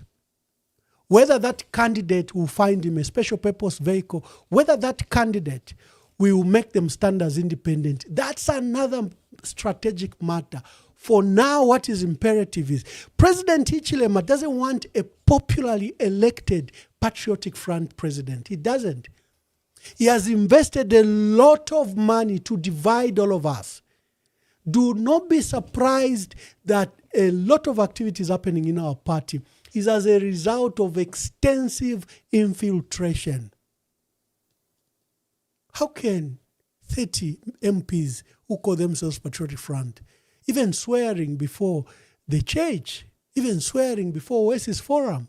Whether that candidate will find him a special purpose vehicle, whether that candidate will make them stand as independent. That's another strategic matter. For now, what is imperative is President Hichilema doesn't want a popularly elected Patriotic Front president. He doesn't. He has invested a lot of money to divide all of us. Do not be surprised that a lot of activities happening in our party is as a result of extensive infiltration. How can 30 MPs who call themselves Patriotic Front, even swearing before the church, even swearing before Oasis Forum,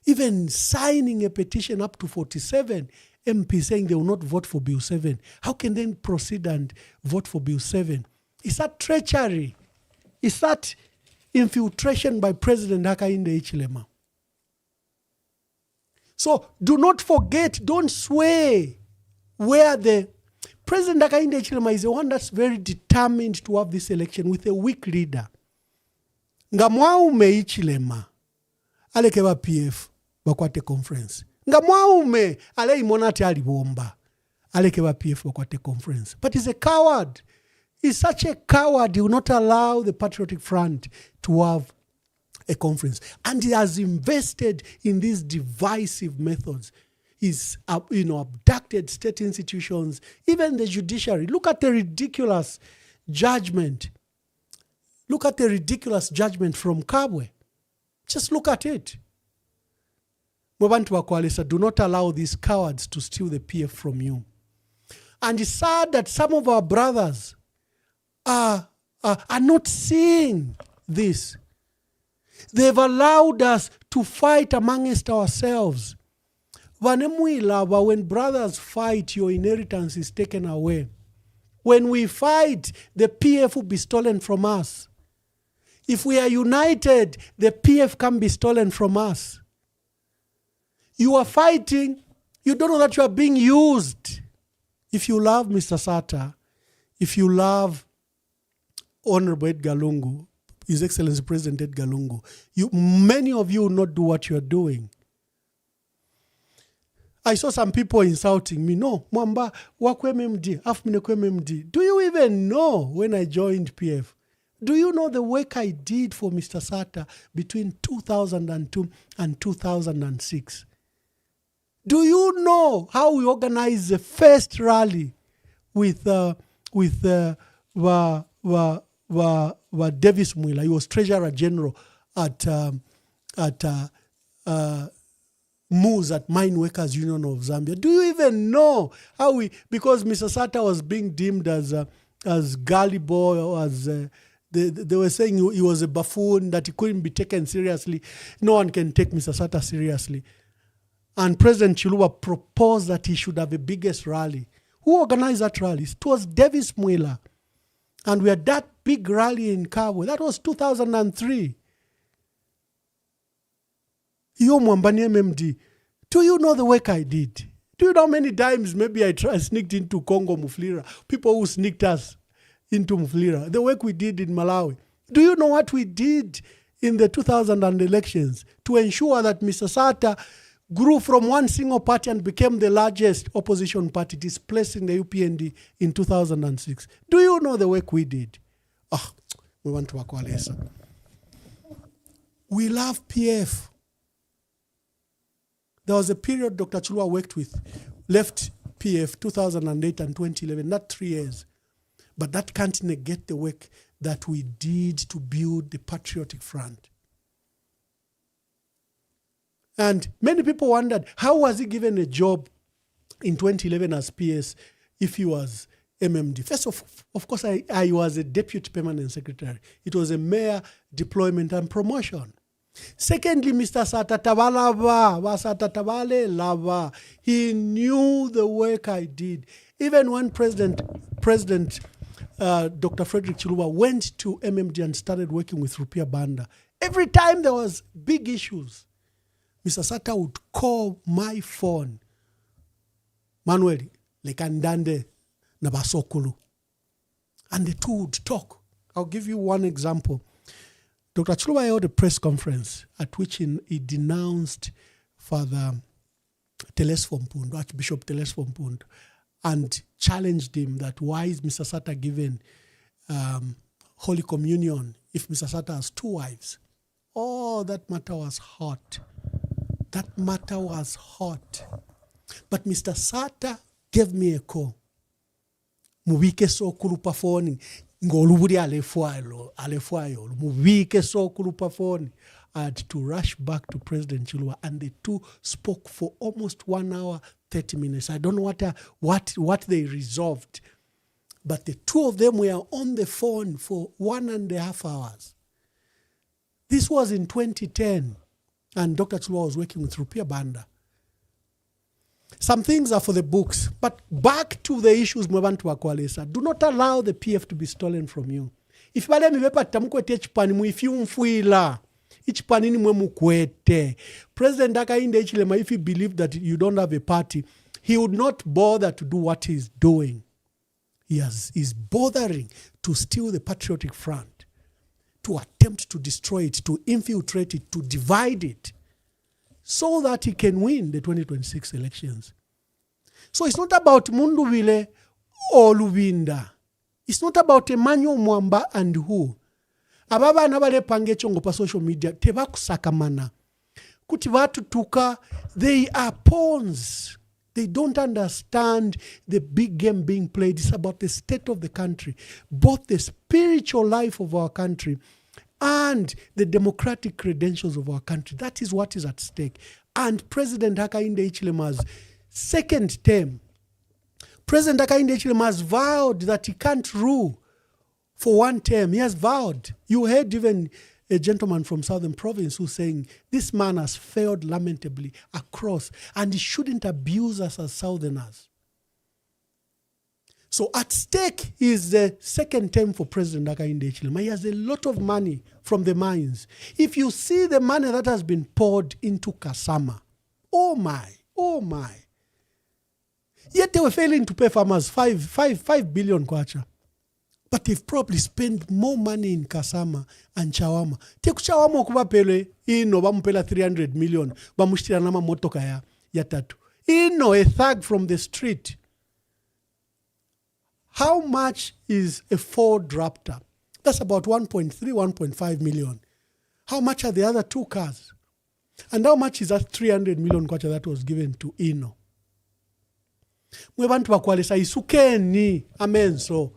even signing a petition up to 47 MPs saying they will not vote for Bill 7, how can they proceed and vote for Bill 7? Is that treachery? Is that infiltration by President Hakainde Hichilema? So do not forget, don't sway where the President Hakainde Hichilema is the one that's very determined to have this election with a weak leader. Ngamwaume Hichilema alekeba PF bakwate conference. Ngamwaume ale imonate alibomba alekeba PF bakwate conference. But he's a coward. He's such a coward, he will not allow the Patriotic Front to have a conference. And he has invested in these divisive methods. He's abducted state institutions, even the judiciary. Look at the ridiculous judgment. Look at the ridiculous judgment from Kabwe. Just look at it. Mwabantu wa Kwalisa, do not allow these cowards to steal the PF from you. And it's sad that some of our brothers are not seeing this. They've allowed us to fight amongst ourselves. When brothers fight, your inheritance is taken away. When we fight, the PF will be stolen from us. If we are united, the PF can be stolen from us. You are fighting, you don't know that you are being used. If you love Mr. Sata, if you love Honorable Edgar Lungu, His Excellency President Edgar Lungu, many of you will not do what you are doing. I saw some people insulting me. No, Mwamba, wakwe MMD, afminekwe MMD. Do you even know when I joined PF? Do you know the work I did for Mr. Sata between 2002 and 2006? Do you know how we organized the first rally with Davis Mwila? He was Treasurer General at moves at Mine Workers Union of Zambia. Do you even know how because Mr. Sata was being deemed as gullible, or as they were saying he was a buffoon, that he couldn't be taken seriously. No one can take Mr. Sata seriously. And President Chiluba proposed that he should have the biggest rally. Who organized that rally? It was Davis Mwila. And we had that big rally in Kabwe. That was 2003. Yo Mwambani MMD, do you know the work I did? Do you know how many times maybe I sneaked into Congo Mufulira? People who sneaked us into Mufulira. The work we did in Malawi. Do you know what we did in the 2000 elections to ensure that Mr. Sata grew from one single party and became the largest opposition party, displacing the UPND in 2006? Do you know the work we did? We want to Wakwalesa. We love PF. There was a period Dr. Chilwa worked with, left PF 2008 and 2011, not 3 years. But that can't negate the work that we did to build the Patriotic Front. And many people wondered, how was he given a job in 2011 as PS if he was MMD? First, of course, I was a deputy permanent secretary. It was a mere deployment and promotion. Secondly, Mr. Sata Tabale Lava, he knew the work I did. Even when President Dr. Frederick Chiluba went to MMD and started working with Rupia Banda, every time there was big issues, Mr. Sata would call my phone, Manuel, Lekandande, Nabasokulu, and the two would talk. I'll give you one example. Dr. Chiluba held a press conference at which he denounced Father Telesfo Mpundu, Archbishop Telesfo Mpundu, and challenged him that why is Mr. Sata given Holy Communion if Mr. Sata has 2 wives? Oh, that matter was hot. That matter was hot. But Mr. Sata gave me a call. Mubike so kulupa phone. Ngolubudi alefuayo. Mubike so kulupa phone. I had to rush back to President Chiluba, and the two spoke for almost 1 hour, 30 minutes. I don't know what they resolved, but the two of them were on the phone for 1.5 hours. This was in 2010, and Dr. Chiluba was working with Rupia Banda. Some things are for the books, but back to the issues Mwebantu Wakwalesa. Do not allow the PF to be stolen from you. If bale mivepa tamukwete chipani muifyumfuila, ichipanini mwe mukwete. President Hakainde Hichilema, if he believed that you don't have a party, he would not bother to do what he's doing. He's bothering to steal the Patriotic Front, to attempt to destroy it, to infiltrate it, to divide it, so that he can win the 2026 elections. So it's not about Munduvile or Luvinda. It's not about Emmanuel Mwamba and who. Ababa nabale pangechongo pa social media teba kusakamana. Kuti watu tuka, they are pawns. They don't understand the big game being played. It's about the state of the country, both the spiritual life of our country and the democratic credentials of our country. That is what is at stake. And President Hakainde Hichilema's second term, President Hakainde Hichilema has vowed that he can't rule for 1 term. He has vowed. You heard even a gentleman from Southern Province who's saying, this man has failed lamentably across, and he shouldn't abuse us as Southerners. So at stake is the second term for President Hakainde Hichilema. He has a lot of money from the mines. If you see the money that has been poured into Kasama, oh my. Yet they were failing to pay farmers 5 billion kwacha. But they've probably spent more money in Kasama and Chawama. Teku Chawama kuba pele, ino bamupela 300 million, bamushtira nama motoka ya tatu. Ino, a thug from the street. How much is a Ford Raptor? That's about 1.3, 1.5 million. How much are the other 2 cars? And how much is that 300 million kwacha that was given to Ino? Mwebantu Wakwalesa isukeni, amen. So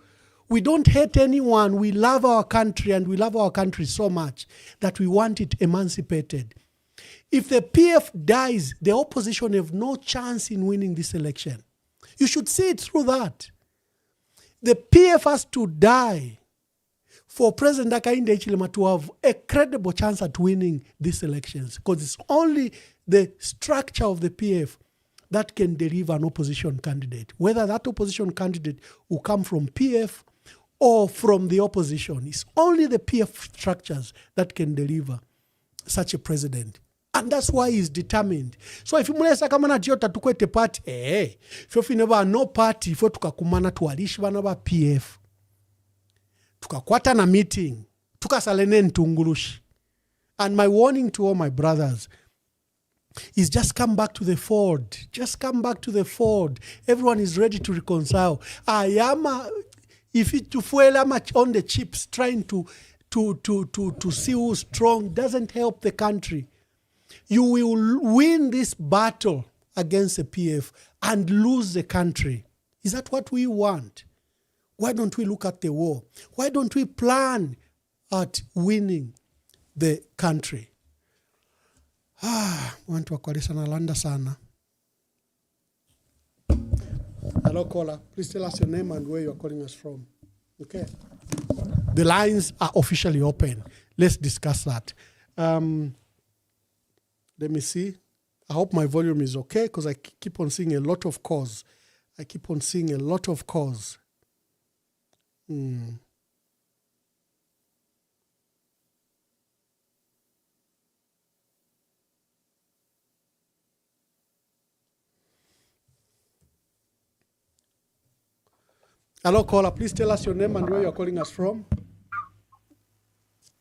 we don't hate anyone. We love our country, and we love our country so much that we want it emancipated. If the PF dies, the opposition have no chance in winning this election. You should see it through that. The PF has to die for President Hakainde Hichilema to have a credible chance at winning these elections, because it's only the structure of the PF that can deliver an opposition candidate. Whether that opposition candidate will come from PF or from the opposition, it's only the PF structures that can deliver such a president. And that's why he's determined. So if you mulesa kama na jota tukwete party, if you never no party, if you tukakumana tuwalishi bana ba PF, tukakwata na meeting, tukasalene ntungulushi. And my warning to all my brothers is just come back to the fold. Just come back to the fold. Everyone is ready to reconcile. If it to fuel much on the chips, trying to see who's strong doesn't help the country. You will win this battle against the PF and lose the country. Is that what we want? Why don't we look at the war? Why don't we plan at winning the country? Want to wakwalisa na landa sana. Hello, caller. Please tell us your name and where you are calling us from. Okay. The lines are officially open. Let's discuss that. Let me see. I hope my volume is okay, because I keep on seeing a lot of calls. Hello, caller. Please tell us your name and where you are calling us from.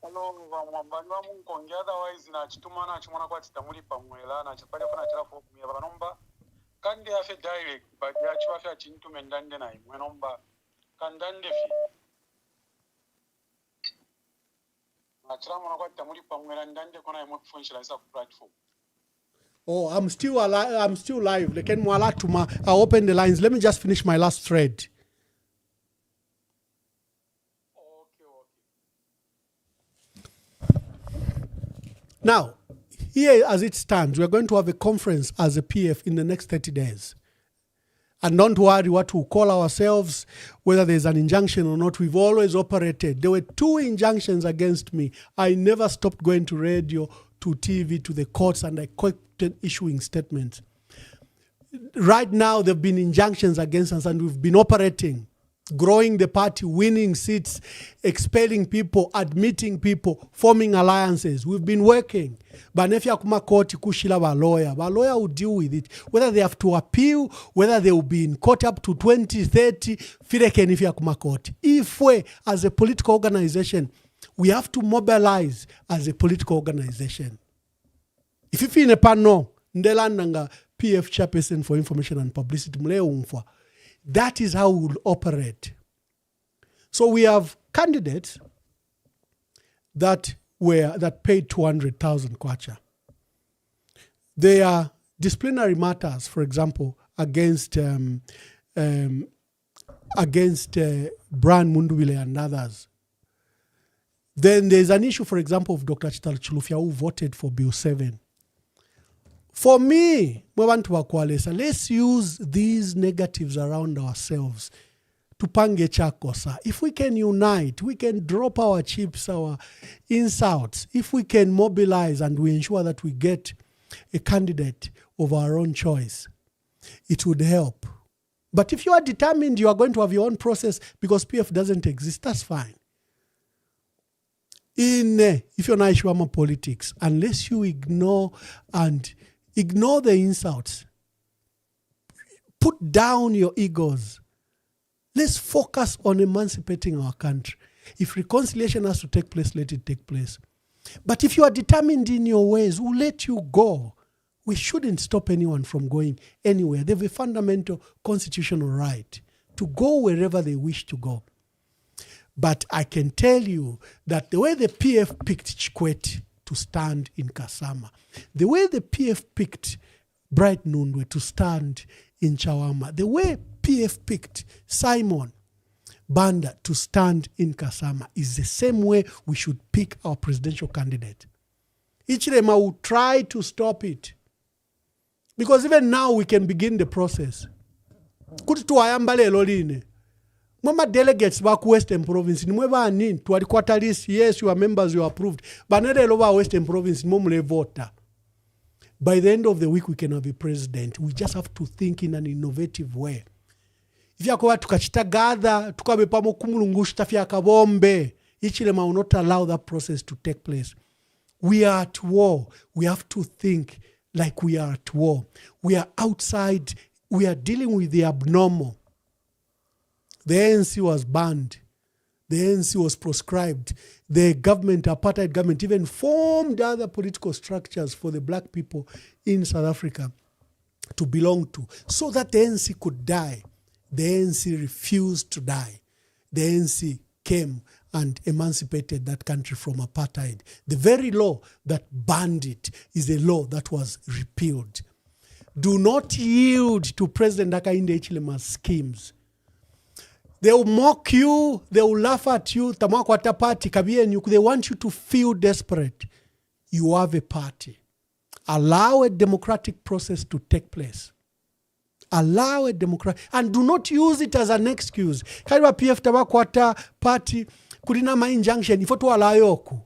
Hello, Mwamba Munkonge. Otherwise, na chituma na chimwana kwa titamuli pamwela na chipale kuna chilafu kumia banomba. Kande afe direct, but ya chiwa fe chintume ndande na imwe nomba. Kandande fi. Na chilamwana kwa titamuli pamwela ndande kuna imwe kufunshila isa platform. Oh, I'm still live. Leken mwala tuma. I'll open the lines. Let me just finish my last thread. Now, here as it stands, we are going to have a conference as a PF in the next 30 days. And don't worry what we'll call ourselves, whether there's an injunction or not. We've always operated. There were 2 injunctions against me. I never stopped going to radio, to TV, to the courts, and I kept issuing statements. Right now, there have been injunctions against us, and we've been operating, growing the party, winning seats, expelling people, admitting people, forming alliances. We've been working. But if you kuma court kushila ba lawyer will deal with it. Whether they have to appeal, whether they will be in court up to 2030, fireken if you kuma court. If we, as a political organization, we have to mobilize as a political organization. If you feel no, ndelandanga PF chairperson for information and publicity, that is how we will operate. So we have candidates that paid 200,000 kwacha. There are disciplinary matters, for example, against Brian Mundubile and others. Then there's an issue, for example, of Dr. Chital Chilufya, who voted for Bill 7. For me, let's use these negatives around ourselves to pange chakosa. If we can unite, we can drop our chips, our insults. If we can mobilize and we ensure that we get a candidate of our own choice, it would help. But if you are determined you are going to have your own process because PF doesn't exist, that's fine. If you're not sure about politics, unless you ignore the insults, put down your egos. Let's focus on emancipating our country. If reconciliation has to take place, let it take place. But if you are determined in your ways, we'll let you go. We shouldn't stop anyone from going anywhere. They have a fundamental constitutional right to go wherever they wish to go. But I can tell you that the way the PF picked Chikwete to stand in Kasama, the way the PF picked Bright Nundwe to stand in Chawama, the way PF picked Simon Banda to stand in Kasama is the same way we should pick our presidential candidate. Ichilema will try to stop it. Because even now we can begin the process. Kuti tuwayamba lelo line. Mama delegates back Western Province, nimwe bani twali quarterlist, yes, your members you approved. Banere over Western Province, mumule voter. By the end of the week, we can have a president. We just have to think in an innovative way. If you are tukachita gather, tukabe pamo kumulungushi tafia kabombe, Ichilema will not allow that process to take place. We are at war. We have to think like we are at war. We are outside. We are dealing with the abnormal. The ANC was banned. The ANC was proscribed. The government, apartheid government, even formed other political structures for the black people in South Africa to belong to, so that the ANC could die. The ANC refused to die. The ANC came and emancipated that country from apartheid. The very law that banned it is a law that was repealed. Do not yield to President Hakainde Hichilema's schemes. They will mock you, they will laugh at you, they want you to feel desperate. You have a party. Allow a democratic process to take place. Allow a democratic, and do not use it as an excuse. Kaiwa PF tabakwata party kulina ma injunction ifo to alayoku.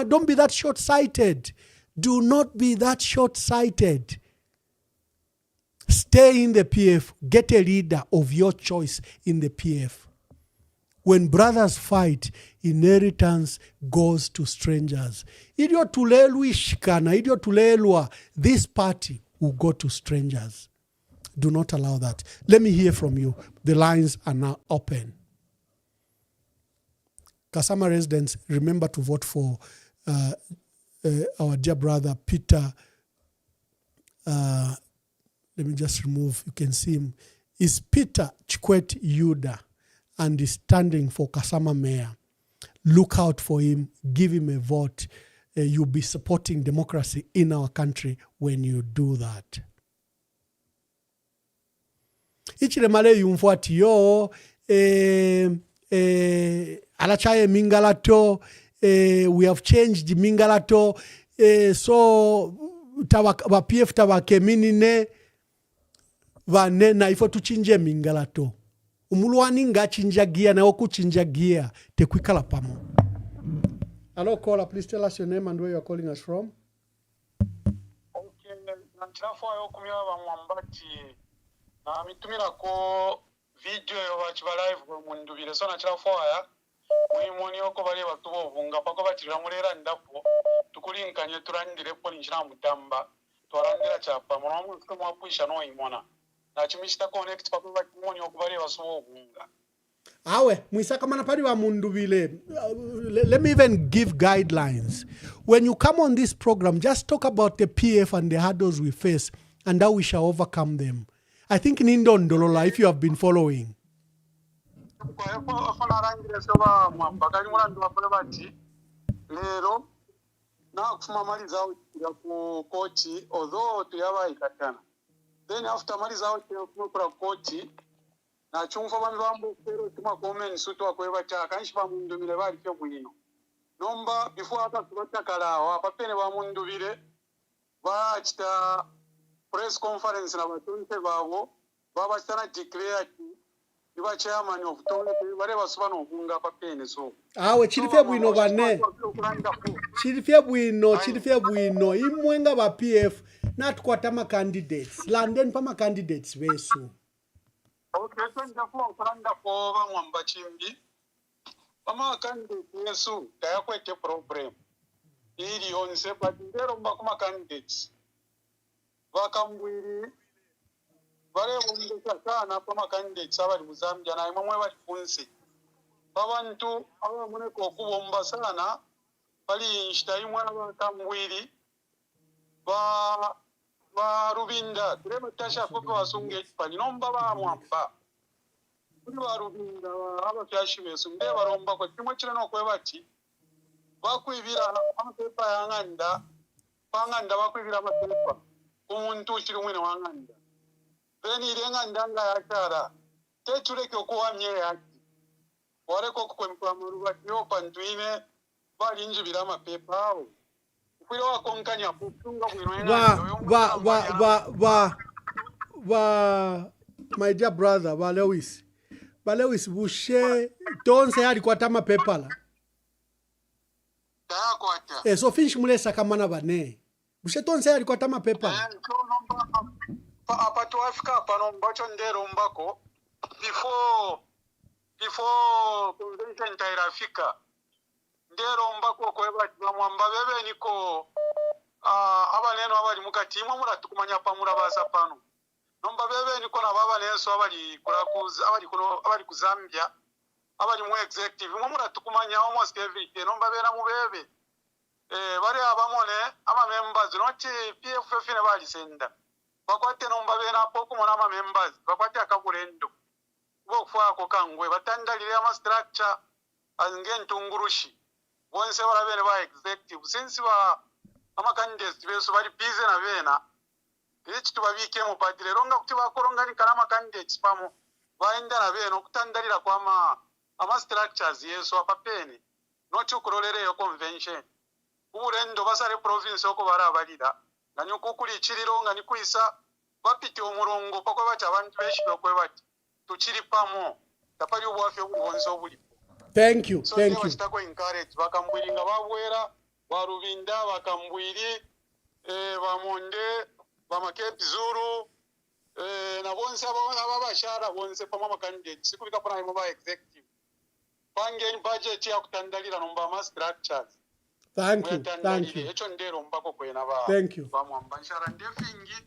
Don't be that short-sighted. Do not be that short-sighted. Stay in the PF. Get a leader of your choice in the PF. When brothers fight, inheritance goes to strangers. Idio tulelu ishikana, idio tulelwa, this party will go to strangers. Do not allow that. Let me hear from you. The lines are now open. Kasama residents, remember to vote for our dear brother Peter. Let me just remove, you can see him. Is Peter Chikwet Yuda, and is standing for Kasama Mayor. Look out for him, give him a vote. You'll be supporting democracy in our country when you do that. Ichiremale yumfuati yo, alachaye mingalato, we have changed mingalato, so tawa PF tawa keminine, vane na ifo tuchinje mingalato. Umuluani nga chinjagia na oku chinjagia tekwikala pamo. Hello caller, please tell us your name and where you are calling us from. Okay, nanchirafu ayo kumiwa wa mwambati na mitumira ko video yo bachiba live mundu bile so nanchirafu aya muimoni oko bali batubo bunga pako batira mulera ndapo tukulinkanye turandire ko ninjira mutamba twarandira chapa munomu tuko mwapuisha no imona. Connect Awe, let me even give guidelines. When you come on this program, just talk about the PF and the hurdles we face and how we shall overcome them. I think in Indondolola, if you have been following. Then after maliza out kwa koti na chumfa bambo pero tuma comment sutu akweba cha kanshi ba mundu bile bali cyo bwino nomba before ata kubata kalawa papene ba mundu bile ba chita press conference na batunte babo baba chana declare iba chairman of town bale basubana okunga papene so awe chilifye bwino bane chilifye bwino imwenga ba PF not kwatama candidates landen pama candidates besu. Okay, so ndafu kuranda ko bamwamba chimbi pama candidates yesu tayakwete problem ili onse badindero mbakuma candidates bakambwiri bare bundeka sana pama candidates abali muzambia na imwe bali funsi babantu aba muneko kubomba sana bali inshita imwe abakambwiri ba rubinda turema tasha ko basunge pani nomba ba mwamba kuri ba rubinda aba fyashi besu mbe baromba ko kimwe kire no kwebati bakwibira amapepa yanganda panganda bakwibira amapepa umuntu kiri mwene wanganda beni irenga ndanga yakara tetureke okuwamye yaki wareko ko kwempamuru batyo pandwine bali njibira amapepa awo Kwilo wakonkanya kutunga bwino my dear brother, ba Lewis. Ba Lewis, bushe, tonse alikuwa tama pepala. So finish mule sakamana bane. Bushe tonse alikuwa tama pepala. Apa tu Afrika pano mbacho ndero mbako before convention tairafika ndero mbako kweba Mwamba bebe niko abaleno abali mukati imwe muratukumanya pamura basa pano nomba bebe niko na baba nenso abali kurakuza abali kuzambia abali mu executive imwe muratukumanya almost every day nomba bera mu bebe bari abamone ama members not PFF ne bali senda bakwate nomba bera poko mona ama members bakwate akaburendo bokfa ko kangwe batandalire ama structure angentungurushi bonse barabene ba executive since ba ama candidates beso bari busy na bena echi tubabike mu party ronga kuti bakoronga ni kana candidates pamo baenda na bena okutandalira kwa ama structures yeso apapene not ukurolere yo convention urendo basare province oko barabalira nanyo kukuli chirironga ni kuisa bapite omurongo pako bacha abantu beshibyo kwebati tuchiri pamo tapali obwafe obwonzo buli. Thank you. So thank you. Chitako encourage bakambwiringa babwera barubinda bakambwiri bamonde bamakepi zuru na bonse ababashara bonse pama makandidate sikubika pana mu ba executive pange budget ya kutandalira nomba ma structures. Thank you. Thank you. Echo ndero mbako kwena ba. Thank you. Ba Mwamba nshara ndefingi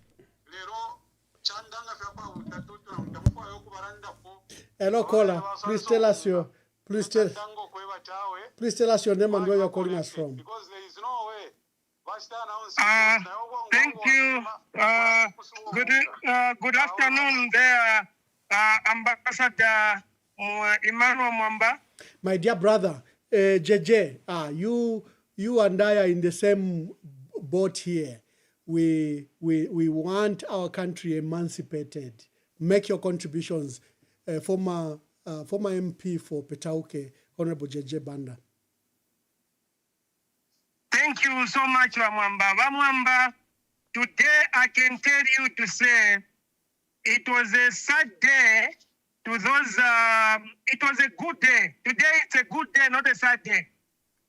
lero chandanga fya kwa utatutu na mtamufa yo kubaranda po. Hello caller, please tell us your Please tell us your name and where you're calling us from. Because there is no way. Thank you. Good afternoon there, Ambassador Emmanuel Mwamba. My dear brother, JJ, you and I are in the same boat here. We want our country emancipated. Make your contributions. Former MP for Petauke, Honorable JJ Banda. Thank you so much, Mwamba. Mwamba, today I can tell you to say it was a sad day to those, it was a good day. Today it's a good day, not a sad day.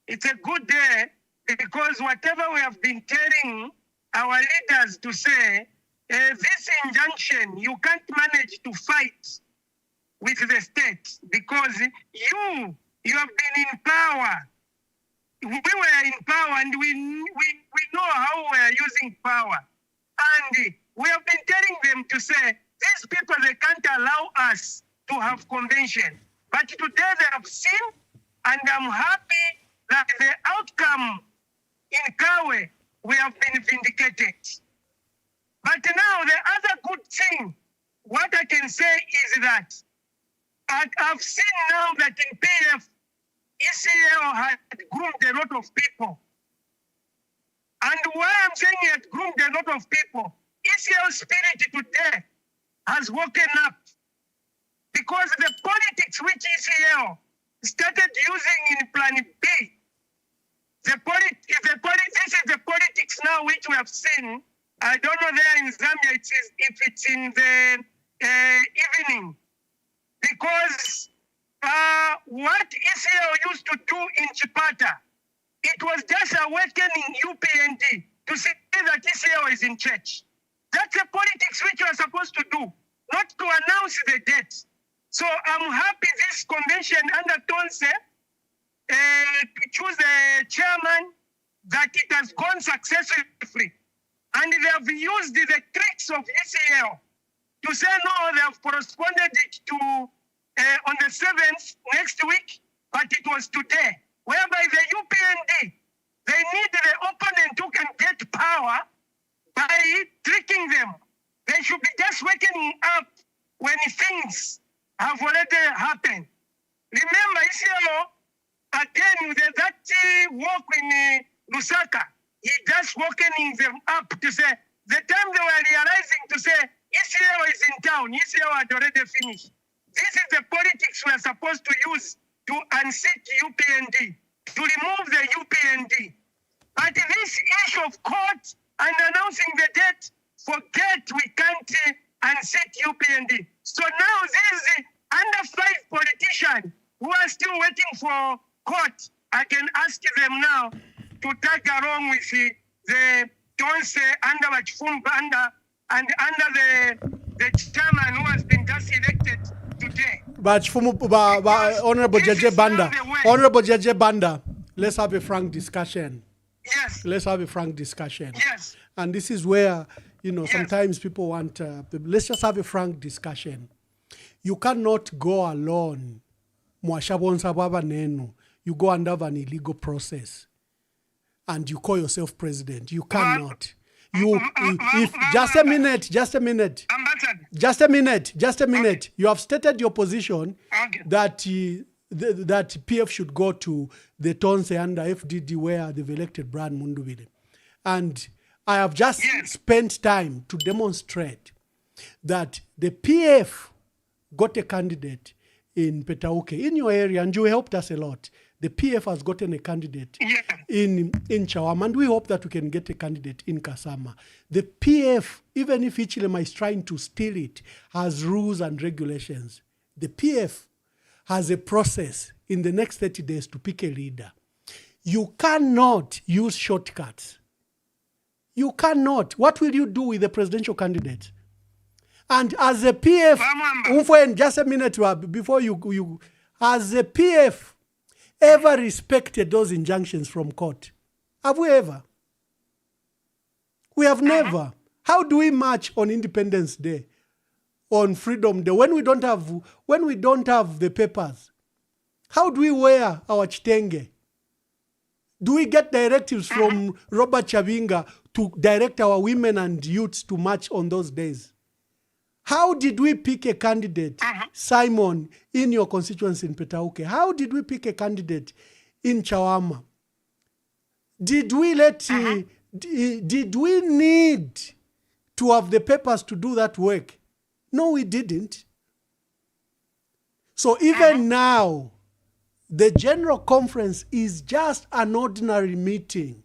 It's a good day because whatever we have been telling our leaders to say, this injunction, you can't manage to fight with the state because you have been in power. We were in power and we know how we are using power. And we have been telling them to say, these people, they can't allow us to have convention. But today they have seen, and I'm happy that the outcome in Kawe, we have been vindicated. But now the other good thing, what I can say is that I've seen now that in PF, ECL had groomed a lot of people. And why I'm saying it had groomed a lot of people, ECL spirit today has woken up. Because the politics which ECL started using in Plan B, this is the politics now which we have seen. I don't know there in Zambia if it's in the evening. Because what ECL used to do in Chipata, it was just awakening UPND to see that ECL is in church. That's the politics which you are supposed to do, not to announce the date. So I'm happy this convention under Tonse to choose a chairman, that it has gone successfully. And they have used the tricks of ECL to say no, they have corresponded it to on the 7th next week, but it was today, whereby the UPND, they need the opponent who can get power by tricking them. They should be just waking up when things have already happened. Remember, ECL, again, that walk in Lusaka, he just waking them up to say, the time they were realizing to say, ECL is in town, ECL had already finished. This is the politics we are supposed to use to unseat UPND, to remove the UPND. But this issue of court and announcing the date, forget we can't unseat UPND. So now these under 5 politicians who are still waiting for court, I can ask them now to tag along with the Tonse under Wachifumba and under the chairman who has been just elected today. But Honorable Jeje Banda, let's have a frank discussion. Yes. Let's have a frank discussion. Yes. And this is where, Yes. sometimes people want, let's just have a frank discussion. You cannot go alone. You go under an illegal process and you call yourself president. You cannot. Just a minute. You have stated your position that that PF should go to the Tonse under FDD where they've elected Brian Mundubile. And I have just spent time to demonstrate that the PF got a candidate in Petauke, in your area, and you helped us a lot. The PF has gotten a candidate in Chawama, and we hope that we can get a candidate in Kasama. The PF, even if Ichilema is trying to steal it, has rules and regulations. The PF has a process in the next 30 days to pick a leader. You cannot use shortcuts. You cannot. What will you do with the presidential candidate? And as a PF, just a minute before you has a PF ever respected those injunctions from court? Have we ever? We have never. How do we march on Independence Day, on Freedom Day, when we don't have the papers? How do we wear our chitenge? Do we get directives from Robert Chavinga to direct our women and youths to march on those days? How did we pick a candidate, Simon, in your constituency in Petauke? How did we pick a candidate in Chawama? Did we did we need to have the papers to do that work? No, we didn't. So even now, the General Conference is just an ordinary meeting.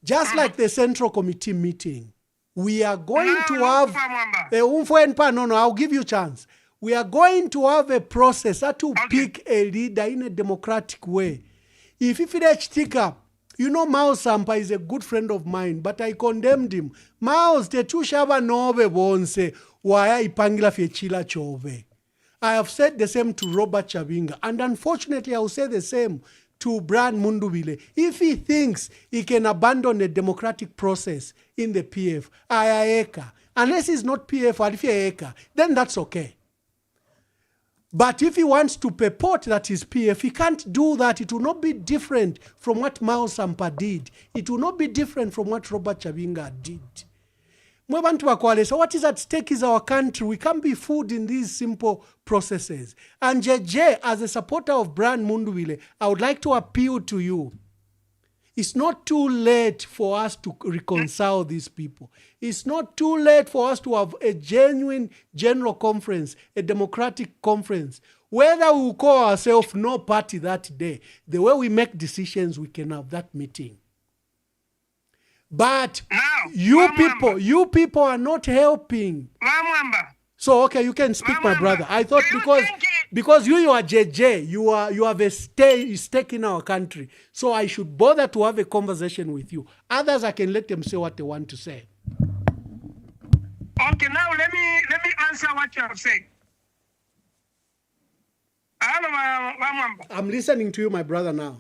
Just like the Central Committee meeting. We are going to have I'll give you a chance. We are going to have a process that will pick a leader in a democratic way. If Tika, Mao Sampa is a good friend of mine, but I condemned him. Mao's the tushaba nove bonse waya ipangila fechila chove. I have said the same to Robert Chavinga, and unfortunately I will say the same to Brian Mundubile. If he thinks he can abandon the democratic process in the PF, unless he's not PF, then that's okay. But if he wants to purport that he's PF, he can't do that. It will not be different from what Mao Sampa did. It will not be different from what Robert Chavinga did. So what is at stake is our country. We can't be fooled in these simple processes. And JJ, as a supporter of Brian Mundubile, I would like to appeal to you. It's not too late for us to reconcile these people. It's not too late for us to have a genuine general conference, a democratic conference. Whether we call ourselves no party that day, the way we make decisions, we can have that meeting. But you people are not helping. So okay, you can speak, my brother. I thought because you are JJ, you have a stake in our country. So I should bother to have a conversation with you. Others, I can let them say what they want to say. Okay, now let me answer what you have said. I'm listening to you, my brother, now.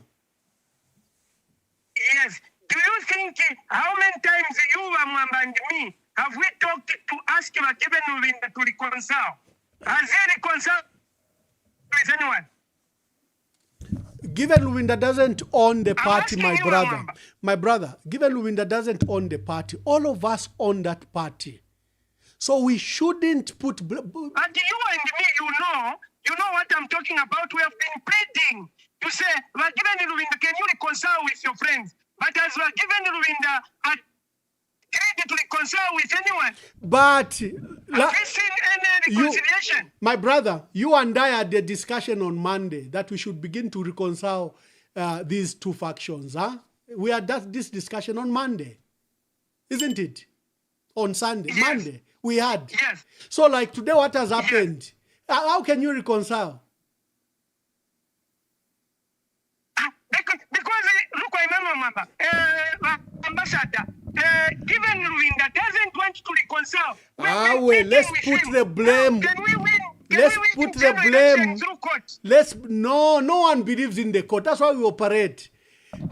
Yes. Do you think how many times you, Mwamba, and me have we talked to ask him given Lulinda to reconcile? Has he reconciled with anyone? Given Lulinda doesn't own the party, my brother. My brother, given Lulinda doesn't own the party, all of us own that party. So we shouldn't put... But you and me, you know what I'm talking about. We have been pleading to say, given Lulinda, can you reconcile with your friends? But as we are given Lulinda, agreed to reconcile with anyone. But have you seen any reconciliation? My brother, you and I had a discussion on Monday that we should begin to reconcile these two factions. Huh? We had this discussion on Monday, isn't it? On Sunday, Yes. Monday, we had. Yes. So like today, what has happened? How can you reconcile? Because look, I remember, Ambassador, given Ruinda doesn't want to reconcile. Let's put the blame. Can we win? Let's put the blame. Through court? No one believes in the court. That's why we operate.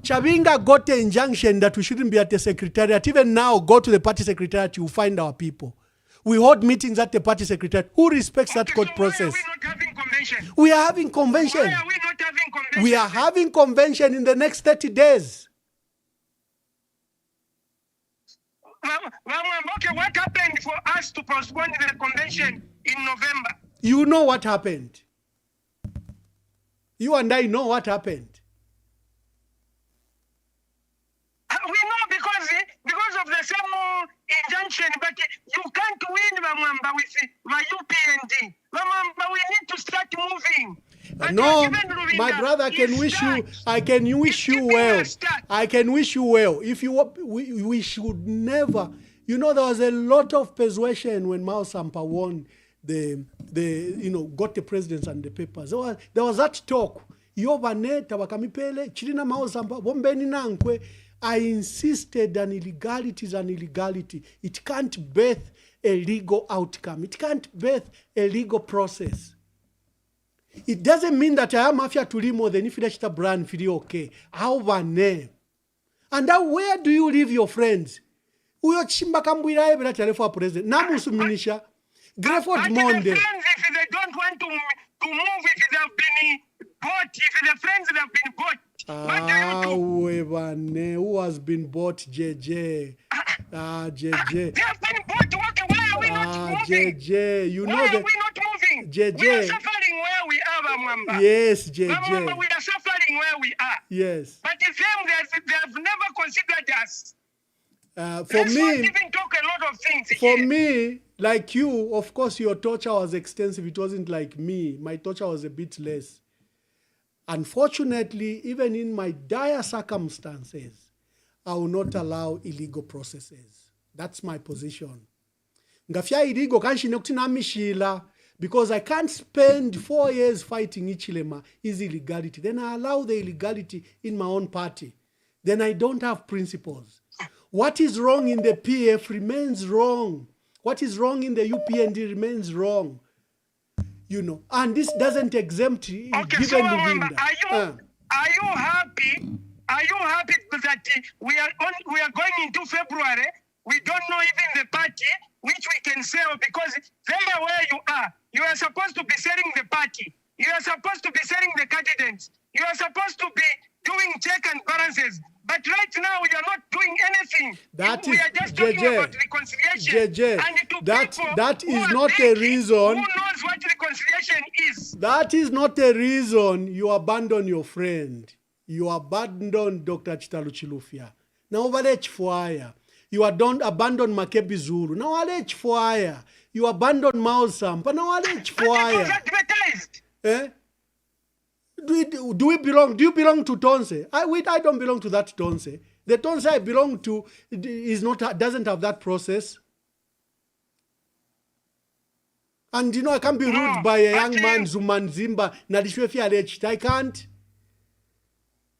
Chabinga got an injunction that we shouldn't be at the secretariat. Even now, go to the party secretariat, you find our people. We hold meetings at the party secretariat. Who respects that court process? Why are we not having convention? We are having convention. Why are we not having convention? We are having convention in the next 30 days. Okay, what happened for us to postpone the convention in November? You know what happened. You and I know what happened. We know because of the same injunction, but you can't win Mwamba with UPND. Mwamba, we need to start moving. But No, my brother, I can wish you well. I can wish you well. If you, we should never. You know, there was a lot of persuasion when Mao Sampa won got the presidents and the papers. There was that talk. Yovaneta wakamipele chilina Mao Sampa bombeni nankwe. I insisted an illegality is an illegality. It can't birth a legal outcome. It can't birth a legal process. It doesn't mean that I am mafia to limo than if you brand feel okay. How name? And now where do you leave your friends? Uyo chimba kambwira ebe na telephone president. Namusu minisha. Grefford Monde. If they don't want to move, if they have been bought, if the friends that have been bought, what do you do? Who has been bought, JJ? JJ. They have been bought. Okay, why are we not moving? JJ, you know why that. Are we not moving? JJ. We are suffering where we are, Mwamba. Yes, JJ. Mwamba, we are suffering where we are. Yes. But if they have never considered us. For Let's me, not even talk a lot of things for here. me, like you, of course, your torture was extensive. It wasn't like me. My torture was a bit less. Unfortunately, even in my dire circumstances, I will not allow illegal processes. That's my position. Ngafia illegal kanshi because I can't spend 4 years fighting Ichilema is illegality. Then I allow the illegality in my own party. Then I don't have principles. What is wrong in the PF remains wrong. What is wrong in the UPND remains wrong. You know, and this doesn't exempt okay, given so Luvinda. Are you happy? Are you happy that we are going into February? We don't know even the party which we can sell because there where you are supposed to be selling the party. You are supposed to be selling the candidates. You are supposed to be doing check and balances. But right now we are not doing anything. We are just talking about reconciliation. And that is not a reason. Who knows what reconciliation is? That is not a reason you abandon your friend. You abandon Dr. Chitalu Chilufya. Now over Chifwaya. You abandon Makebi Zulu. Now over Chifwaya. You abandon Mao Sampa. Now over Chifwaya. But it was advertised. Eh? Do we belong? Do you belong to Tonse? I don't belong to that Tonse. The Tonse I belong to doesn't have that process. And you know, I can't be ruled by a young man, Zuman Zimba, Nadishwefi alleged. I can't.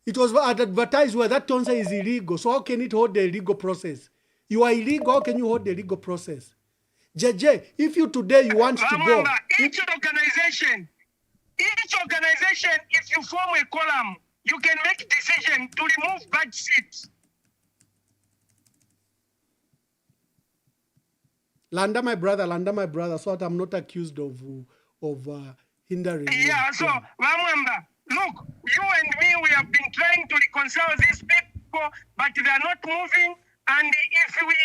It was advertised where that Tonse is illegal. So how can it hold the legal process? You are illegal, how can you hold the legal process? JJ, if you today you want to go. Each organization, if you form a column, you can make decision to remove bad seats. Landa my brother, so that I'm not accused of hindering. Yeah, so, Mwamba, look, you and me, we have been trying to reconcile these people, but they are not moving. And if we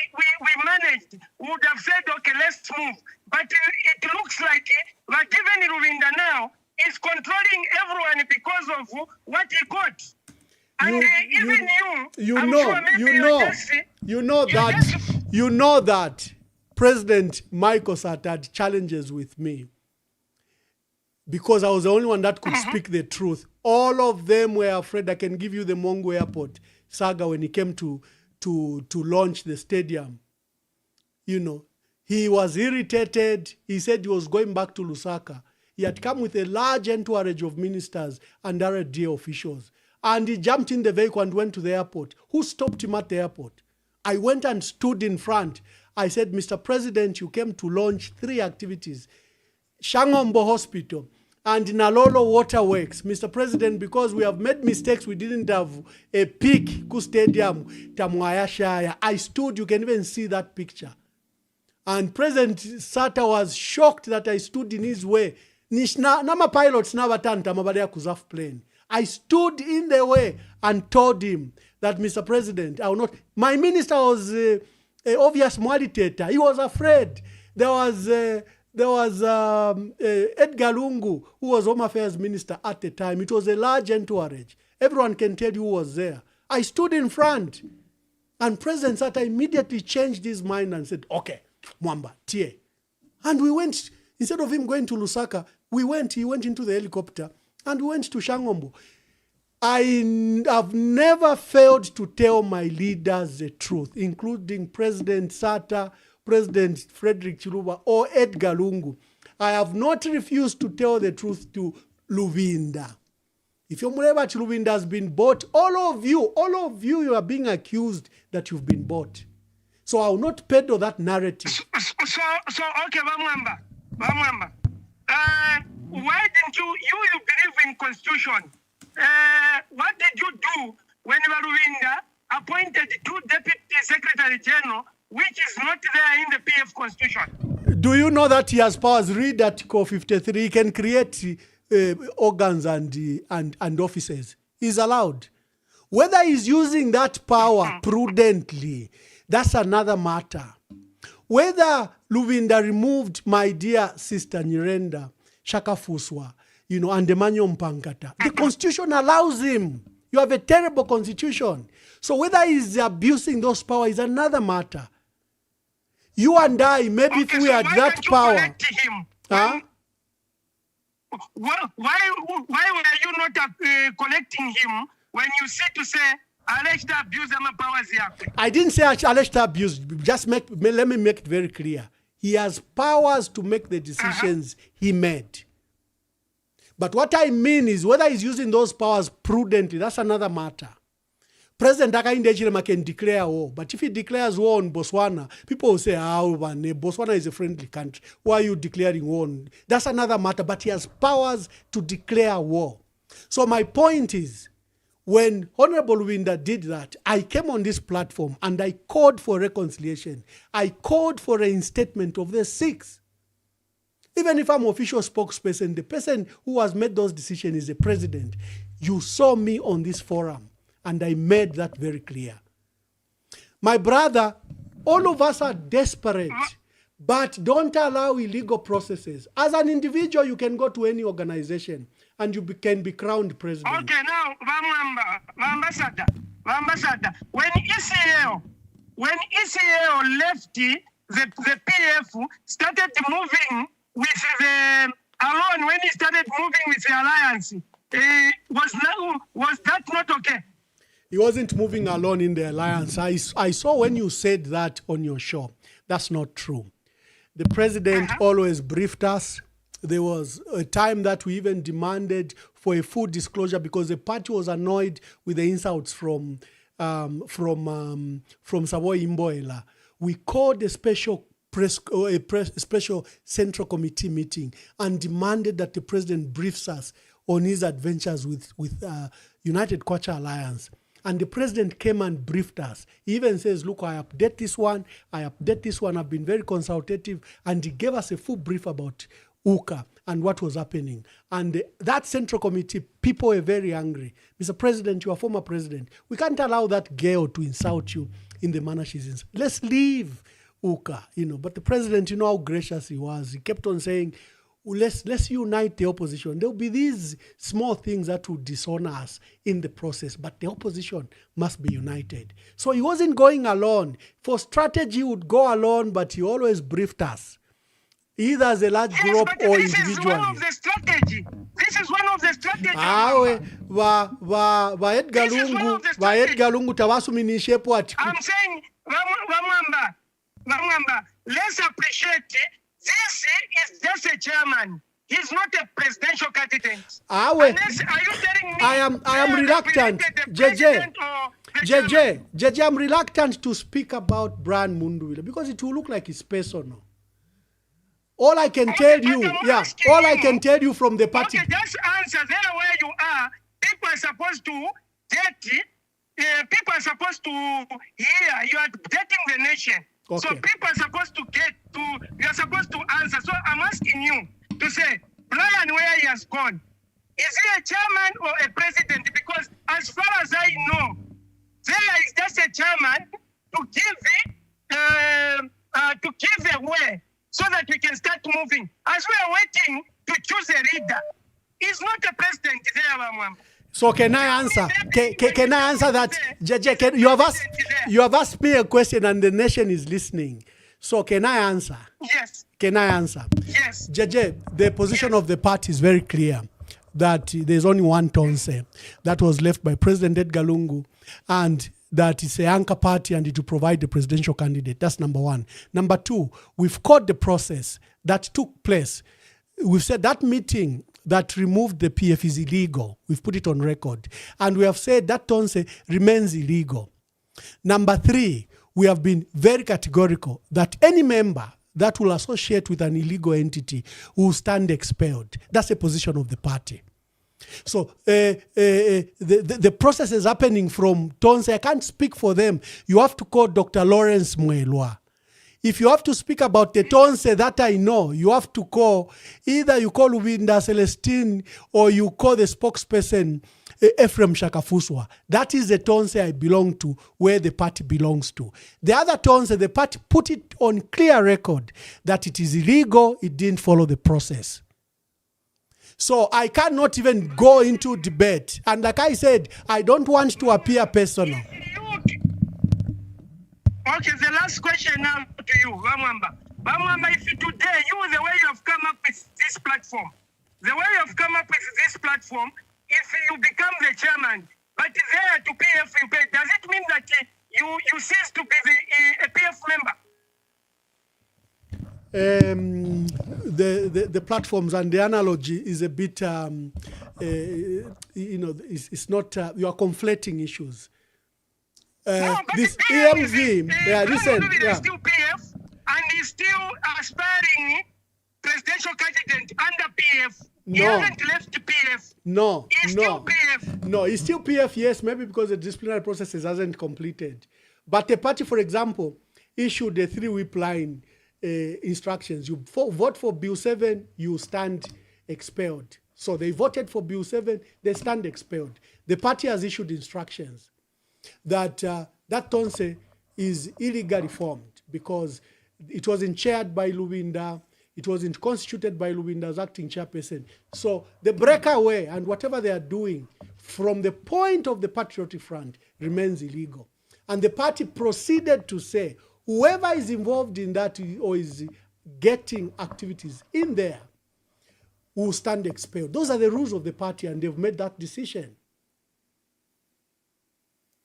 managed, we would have said, okay, let's move. But it looks like given Ruvinda now, is controlling everyone because of what he got. And you know that President Michael Sat had challenges with me. because I was the only one that could speak the truth. All of them were afraid. I can give you the Mongo Airport saga when he came to launch the stadium. You know, he was irritated. He said he was going back to Lusaka. He had come with a large entourage of ministers and RDA officials. And he jumped in the vehicle and went to the airport. Who stopped him at the airport? I went and stood in front. I said, Mr. President, you came to launch 3 activities. Shangombo Hospital and Nalolo Waterworks. Mr. President, because we have made mistakes, we didn't have a peak ku stadium, Tamwaya Shire. I stood, you can even see that picture. And President Sata was shocked that I stood in his way. Nama pilots never turned Tamabadea Kuzaf plane. I stood in the way and told him that, Mr. President, I will not. My minister was an obvious meditator. He was afraid. There was Edgar Lungu, who was Home Affairs Minister at the time. It was a large entourage. Everyone can tell you who was there. I stood in front. And President Sata immediately changed his mind and said, okay, Mwamba, tie. And we went, instead of him going to Lusaka, he went into the helicopter and we went to Shangombo. I have never failed to tell my leaders the truth, including President Sata, President Frederick Chiluba, or Edgar Lungu. I have not refused to tell the truth to Luvinda. If your Muleba Chiluvinda has been bought, all of you, you are being accused that you've been bought. So I will not peddle that narrative. So okay, Bamwamba. Why didn't you believe in Constitution? What did you do when Luvinda appointed 2 Deputy Secretary General, which is not there in the PF Constitution? Do you know that he has powers? Read Article 53. He can create organs and offices. He's allowed. Whether he's using that power prudently, that's another matter. Whether Luvinda removed my dear sister Nyirenda Shakafuswa, and Emmanuel Mpankata, the Constitution allows him. You have a terrible Constitution. So whether he's abusing those powers is another matter. You and I, maybe if we had that power. Huh? Why were you not collecting him when you said to say alleged abuse and powers? I didn't say alleged abuse. Just let me make it very clear. He has powers to make the decisions he made. But what I mean is whether he's using those powers prudently, that's another matter. President Hakainde Hichilema can declare war, but if he declares war on Botswana, people will say, Botswana is a friendly country. Why are you declaring war? That's another matter, but he has powers to declare war. So my point is, when Honorable Luvinda did that, I came on this platform and I called for reconciliation. I called for a reinstatement of the 6. Even if I'm official spokesperson, the person who has made those decisions is the president. You saw me on this forum, and I made that very clear. My brother, all of us are desperate, but don't allow illegal processes. As an individual, you can go to any organization, and you can be crowned president. Okay, now, Ambassador, when ECL left the PF, started moving with the alone, when he started moving with the alliance, was that not okay? He wasn't moving alone in the alliance. I saw when you said that on your show. That's not true. The president always briefed us. There was a time that we even demanded for a full disclosure because the party was annoyed with the insults from Savoy Imboela. We called a special special central committee meeting and demanded that the president briefs us on his adventures with United Kwacha Alliance. And the president came and briefed us. He even says, look, I update this one. I've been very consultative. And he gave us a full brief about UKA and what was happening. And that central committee, people were very angry. Mr. President, you are former president. We can't allow that girl to insult you in the manner she's in. Let's leave UKA, But the president, how gracious he was. He kept on saying, let's unite the opposition. There will be these small things that will dishonor us in the process, but the opposition must be united. So he wasn't going alone. For strategy, he would go alone, but he always briefed us, either as a large group or individually. This is one of the strategy. strategy. This is one of the strategies. Awe va Edgar Lungu tawasuminishepo ati. I'm saying Mwamba, let's appreciate it. This is just a chairman. He's not a presidential candidate. Awe. Unless, are you telling me I am reluctant. JJ, I'm reluctant to speak about Brian Mundwile because it will look like it's personal. All I can tell you from the party. Okay, just answer there where you are. People are supposed to get it. People are supposed to hear. You are getting the nation. Okay. So people are supposed to you are supposed to answer. So I'm asking you to say, Brian, where he has gone, is he a chairman or a president? Because as far as I know, there is just a chairman to give the way so that we can start moving. As we are waiting to choose a leader, he's not a president there, Mwamba. So can I answer? Can I answer that? JJ, you have asked me a question and the nation is listening. So can I answer? Yes. Can I answer? Yes. JJ, the position of the party is very clear that there's only one Tonse that was left by President Edgar Lungu, and that is a anchor party and it will provide the presidential candidate. That's number one. Number two, we've caught the process that took place. We've said that meeting that removed the PF is illegal. We've put it on record. And we have said that Tonse remains illegal. Number three, we have been very categorical that any member that will associate with an illegal entity will stand expelled. That's the position of the party. So the process is happening from Tonse. I can't speak for them. You have to call Dr. Lawrence Mwelwa. If you have to speak about the Tonse that I know, you have to call, either you call Lubinda Celestine or you call the spokesperson Ephraim Shakafuswa. That is the Tonse I belong to, where the party belongs to. The other Tonse, the party put it on clear record that it is illegal, it didn't follow the process. So I cannot even go into debate. And like I said, I don't want to appear personal. Okay, the last question now to you, Mwamba. Mwamba, if today, the way you have come up with this platform, if you become the chairman, but there to PF you pay, does it mean that you cease to be a PF member? The platforms and the analogy is a bit, it's not, you are conflating issues. This EMV, listen, is still PF and he's still aspiring presidential candidate under PF. He hasn't left PF. No, he's still PF. No, he's still PF, yes, maybe because the disciplinary process hasn't completed. But the party, for example, issued a 3-whip line instructions. You vote for Bill 7, you stand expelled. So they voted for Bill 7, they stand expelled. The party has issued instructions that that Tonse is illegally formed because it wasn't chaired by Lubinda, it wasn't constituted by Lubinda as acting chairperson. So the breakaway and whatever they are doing from the point of the Patriotic Front remains illegal. And the party proceeded to say, whoever is involved in that or is getting activities in there will stand expelled. Those are the rules of the party and they've made that decision.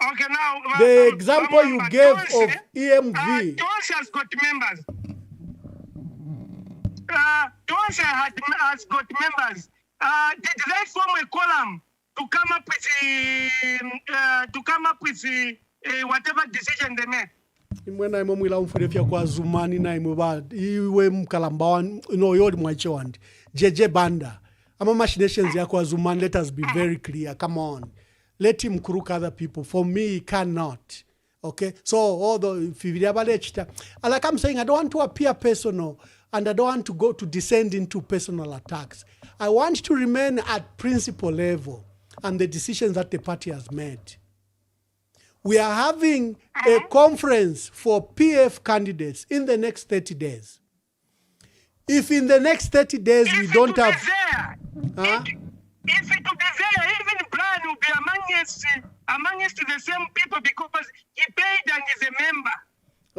Okay, now the example you gave of EMV. Tonse has got members. Tonse has got members. Did they form a column to come up with whatever decision they made? Imwena imomwila umfurefia kwa zumani na imuba iwe mkalamba no yodi mwache wandi JJ Banda ama machinations ya kwa zumani. Let us be very clear. Come on, let him crook other people. For me, he cannot. Okay, so although like I'm saying, I don't want to appear personal and I don't want to go to descend into personal attacks. I want to remain at principle level and the decisions that the party has made. We are having a conference for PF candidates in the next 30 days. If in the next 30 days we don't have... If it will be there, even Brian will be amongst the same people because he paid and is a member.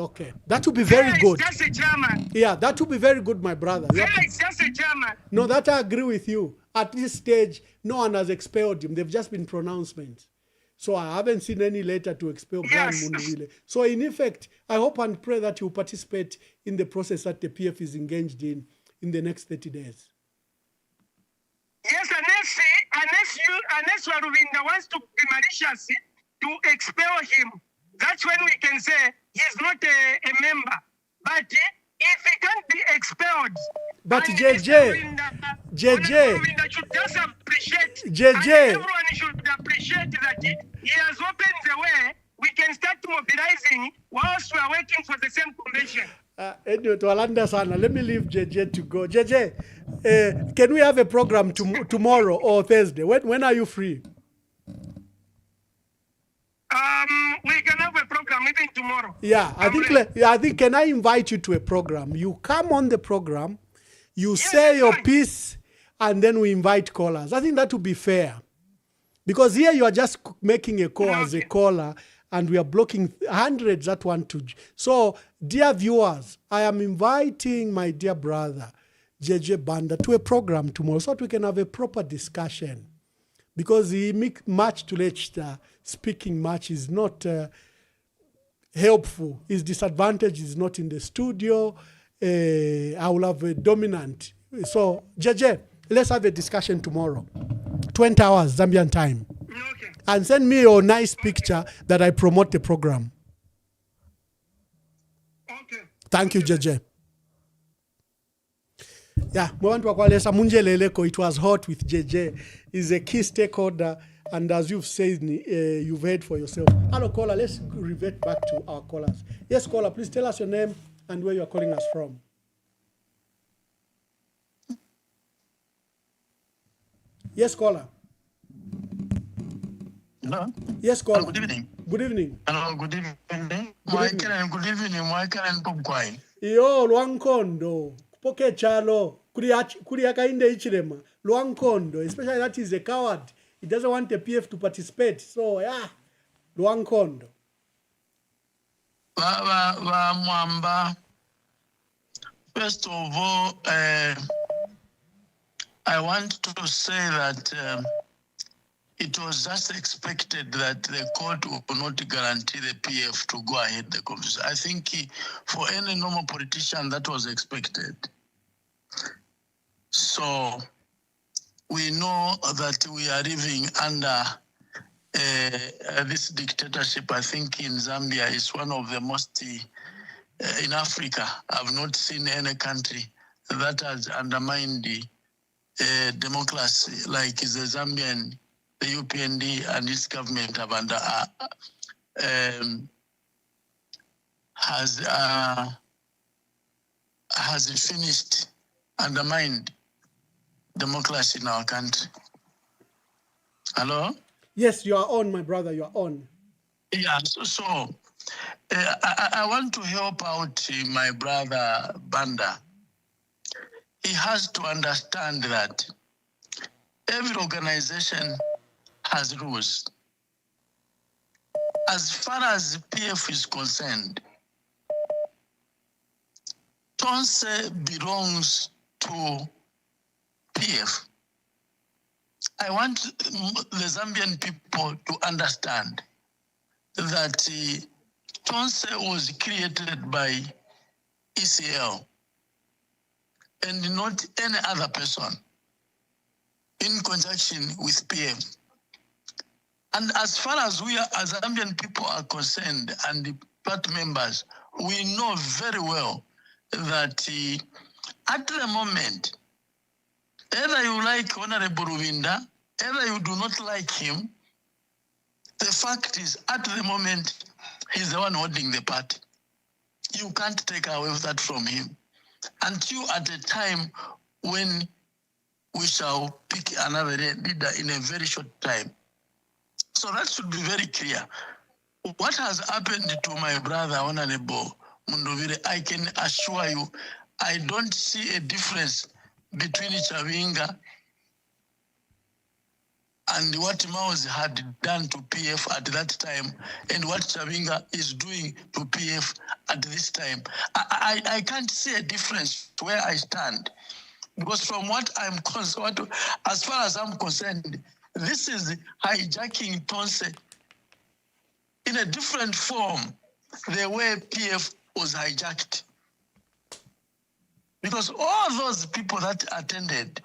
Okay, that would be very good. Just a chairman. Yeah, that would be very good, my brother. It's just a chairman. No, that I agree with you. At this stage, no one has expelled him. They've just been pronouncements. So I haven't seen any letter to expel Brian Munduvile. So in effect, I hope and pray that you participate in the process that the PF is engaged in the next 30 days. Yes, unless Waruvinda wants to be malicious to expel him, that's when we can say he's not a member. But if he can't be expelled, but JJ should just appreciate, everyone should appreciate that he has opened the way. We can start mobilizing whilst we are waiting for the same convention. Let me leave JJ to go. JJ, can we have a program tomorrow or Thursday? When are you free? We can have a program even tomorrow. Yeah, I think can I invite you to a program? You come on the program, you say your piece, and then we invite callers. I think that would be fair. Because here you are just making a call as a caller, and we are blocking hundreds that want to. So, dear viewers, I am inviting my dear brother, JJ Banda, to a program tomorrow so that we can have a proper discussion. Because the match to Leicester speaking match is not helpful. His disadvantage is not in the studio. I will have a dominant. So, JJ, let's have a discussion tomorrow. 20 hours, Zambian time. Okay. And send me your nice picture that I promote the program. Okay. Thank you, JJ. Yeah, it was hot with JJ. He's a key stakeholder, and as you've said, you've heard for yourself. Hello, caller. Let's revert back to our callers. Yes, caller, please tell us your name and where you're calling us from. Yes, caller. Hello. Yes, caller. Good evening. Good evening. Hello, good evening. Good evening. Why can I pop quiet? Yo, Luankondo. Poke chalo. Kuri akainde ichirema. Luankondo. Especially that is a coward. He doesn't want the PF to participate. So, yeah. Luankondo. Mwamba. First of all, I want to say that it was just expected that the court will not guarantee the PF to go ahead the conference. I think for any normal politician that was expected. So we know that we are living under this dictatorship. I think in Zambia is one of the most in Africa. I've not seen any country that has undermined democracy like the Zambian, the UPND and its government have has finished undermined democracy in our country. Hello? Yes, you are on, my brother. You are on. Yeah. So I want to help out my brother Banda. He has to understand that every organization has rules. As far as PF is concerned, Tonse belongs to PF. I want the Zambian people to understand that Tonse was created by ECL and not any other person in conjunction with PF. And as far as we as Zambian people are concerned and the party members, we know very well that at the moment, either you like Honorable Ruvinda, either you do not like him, the fact is at the moment, he's the one holding the party. You can't take away that from him until at the time when we shall pick another leader in a very short time. So that should be very clear. What has happened to my brother, Honorable Munduvire, I can assure you, I don't see a difference between Chavinga and what Mao's had done to PF at that time and what Chavinga is doing to PF at this time. I can't see a difference to where I stand. Because from what I'm concerned, as far as I'm concerned, this is hijacking Tonse in a different form, the way PF was hijacked. Because all those people that attended,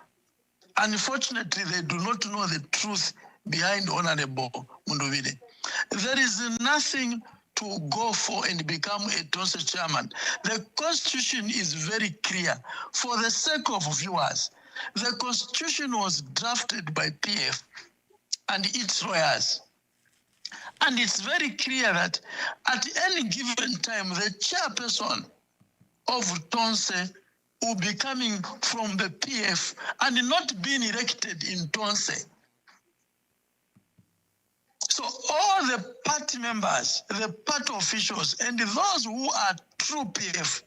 unfortunately, they do not know the truth behind Honorable Munduvide. There is nothing to go for and become a Tonse chairman. The Constitution is very clear. For the sake of viewers, the Constitution was drafted by PF and its lawyers. And it's very clear that at any given time, the chairperson of Tonse will be coming from the PF and not being elected in Tonse. So all the party members, the party officials, and those who are true PF,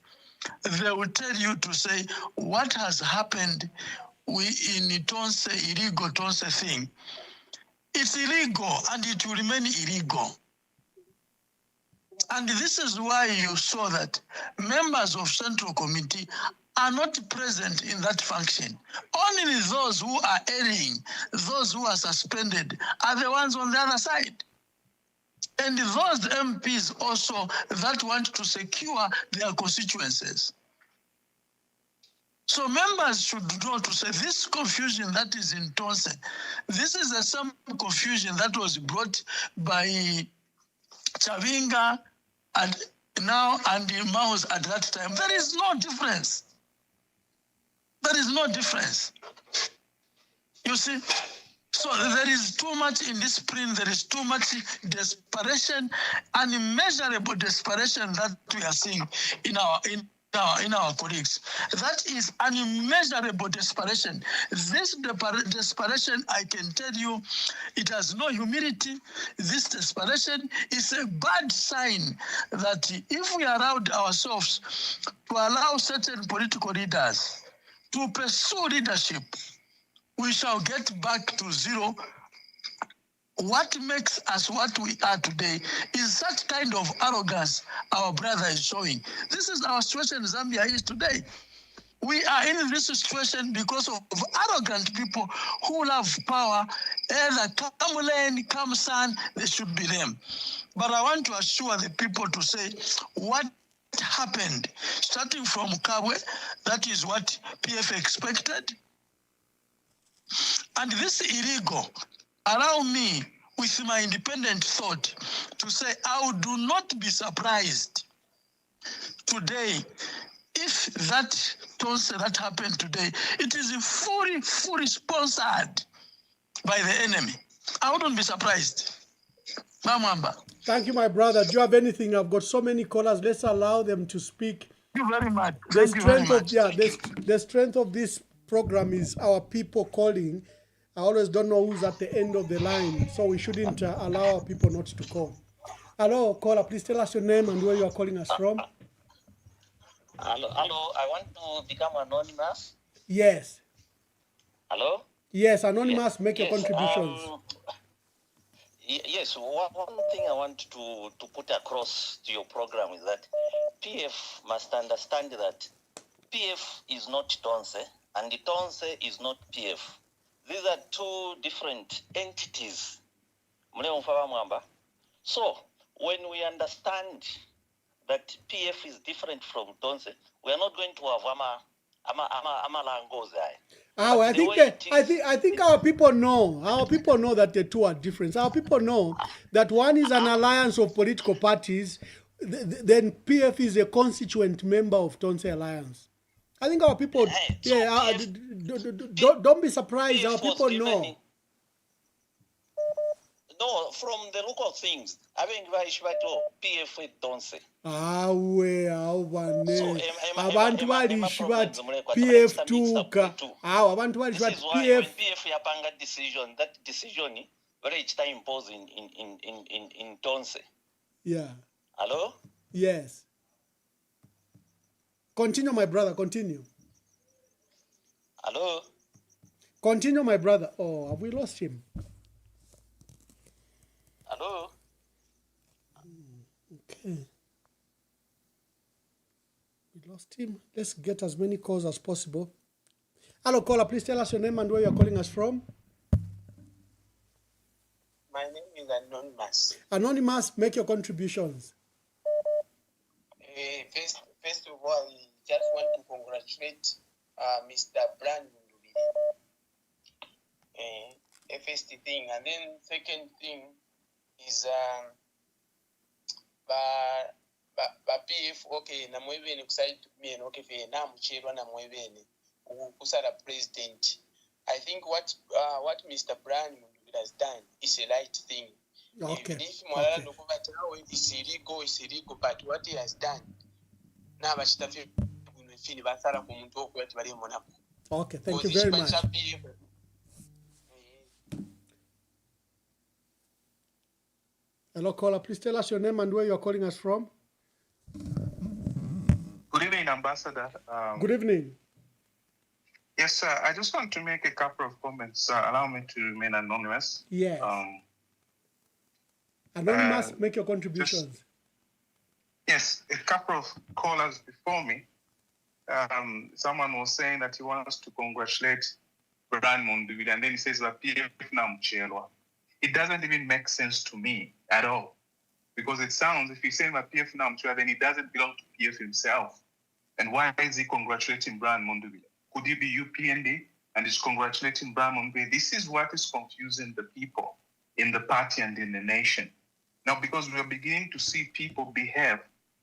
they will tell you to say what has happened in the Tonse, illegal Tonse thing. It's illegal and it will remain illegal. And this is why you saw that members of Central Committee are not present in that function. Only those who are erring, those who are suspended, are the ones on the other side. And those MPs also that want to secure their constituencies. So members should know to say this confusion that is in Tonse, this is the same confusion that was brought by Chavinga and now and Maus at that time. There is no difference. There is no difference. You see? So there is too much indiscipline, there is too much desperation, unmeasurable desperation that we are seeing in our colleagues. That is unmeasurable desperation. This desperation, I can tell you, it has no humility. This desperation is a bad sign that if we allowed ourselves to allow certain political leaders to pursue leadership, we shall get back to zero. What makes us what we are today is such kind of arrogance our brother is showing. This is our situation Zambia is today. We are in this situation because of arrogant people who love power. Either come rain, come sun, they should be them. But I want to assure the people to say what happened, starting from Kabwe, that is what PF expected. And this illegal, allow me with my independent thought to say I do not be surprised today if that Tonse that happened today, it is fully sponsored by the enemy. I wouldn't be surprised. Mwamba. Thank you, my brother. Do you have anything? I've got so many callers. Let's allow them to speak. Thank you very much. The strength of this program is our people calling. I always don't know who's at the end of the line, so we shouldn't allow our people not to call. Hello, caller, please tell us your name and where you are calling us from. Hello, I want to become anonymous. Yes. Hello? Yes, anonymous, make your contributions. Yes, one thing I want to put across to your program is that PF must understand that PF is not Tonse and Tonse is not PF. These are two different entities. So, when we understand that PF is different from Tonse, we are not going to have I think our people know. Our people know that the two are different. Our people know that one is an alliance of political parties, then PF is a constituent member of Tonse Alliance. I think our people, don't be surprised. Our people know. No, from the look of things, I think PF with Tonse. Abantu balishibati PF tuka. Abantu balishibati PF. PF yapanga decision. That decision very each time imposed in Tonse. Yeah. Hello? Yes. Continue, my brother. Continue. Hello? Continue, my brother. Oh, have we lost him? lost him. Let's get as many calls as possible. Hello, caller. Please tell us your name and where you're calling us from. My name is Anonymous. Anonymous, make your contributions. First of all, I just want to congratulate Mr. Brand Mundubile. The first thing, and then second thing is PF okay na mwebene kusite mien okay fe na mchirwa na mwebene kusala president. I think what Mr. Brand Mundubile has done is a right thing. Okay. If Mwalala Nukubata is illegal, but what he has done now okay, thank you very much. Hello, caller. Please tell us your name and where you're calling us from. Good evening, Ambassador. Good evening. Yes, sir. I just want to make a couple of comments. Allow me to remain anonymous. Yes. Anonymous, make your contributions. Yes, a couple of callers before me. Someone was saying that he wants to congratulate Brand Mundubile, and then he says that PF Namchelwa. It doesn't even make sense to me at all. Because it sounds, if he's saying that PF Namchelwa, then he doesn't belong to PF himself. And why is he congratulating Brand Mundubile? Could he be UPND and is congratulating Brand Mundubile? This is what is confusing the people in the party and in the nation. Now, because we are beginning to see people behave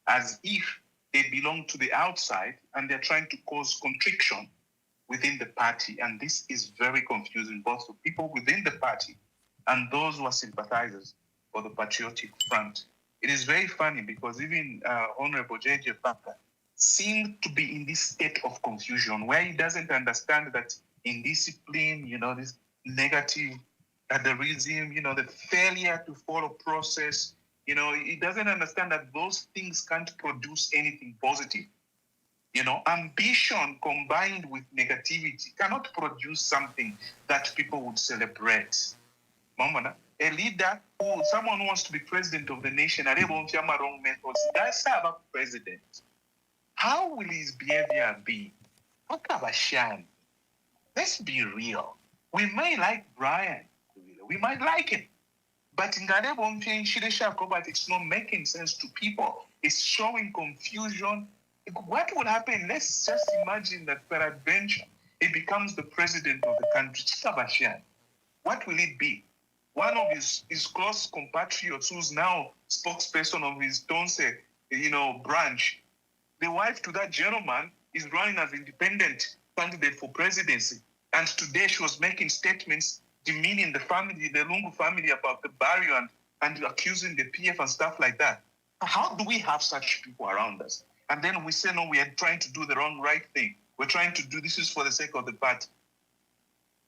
as if they belong to the outside and they're trying to cause constriction within the party. And this is very confusing, both for people within the party and those who are sympathizers for the Patriotic Front. It is very funny because even Honorable J.J. Papa seemed to be in this state of confusion where he doesn't understand that indiscipline, this negative adherism, the failure to follow process, he doesn't understand that those things can't produce anything positive. Ambition combined with negativity cannot produce something that people would celebrate. Mamana, a leader someone who wants to be president of the nation, wrong methods, that's about president. How will his behavior be? Let's be real. We may like Brian. We might like him. But it's not making sense to people. It's showing confusion. What would happen? Let's just imagine that peradventure he becomes the president of the country. What will it be? One of his close compatriots who's now spokesperson of his Tonse, branch, the wife to that gentleman is running as independent candidate for presidency. And today she was making statements demeaning the family, the Lungu family about the barrier and accusing the PF and stuff like that. How do we have such people around us? And then we say, no, we are trying to do the right thing. We're trying to do this is for the sake of the party.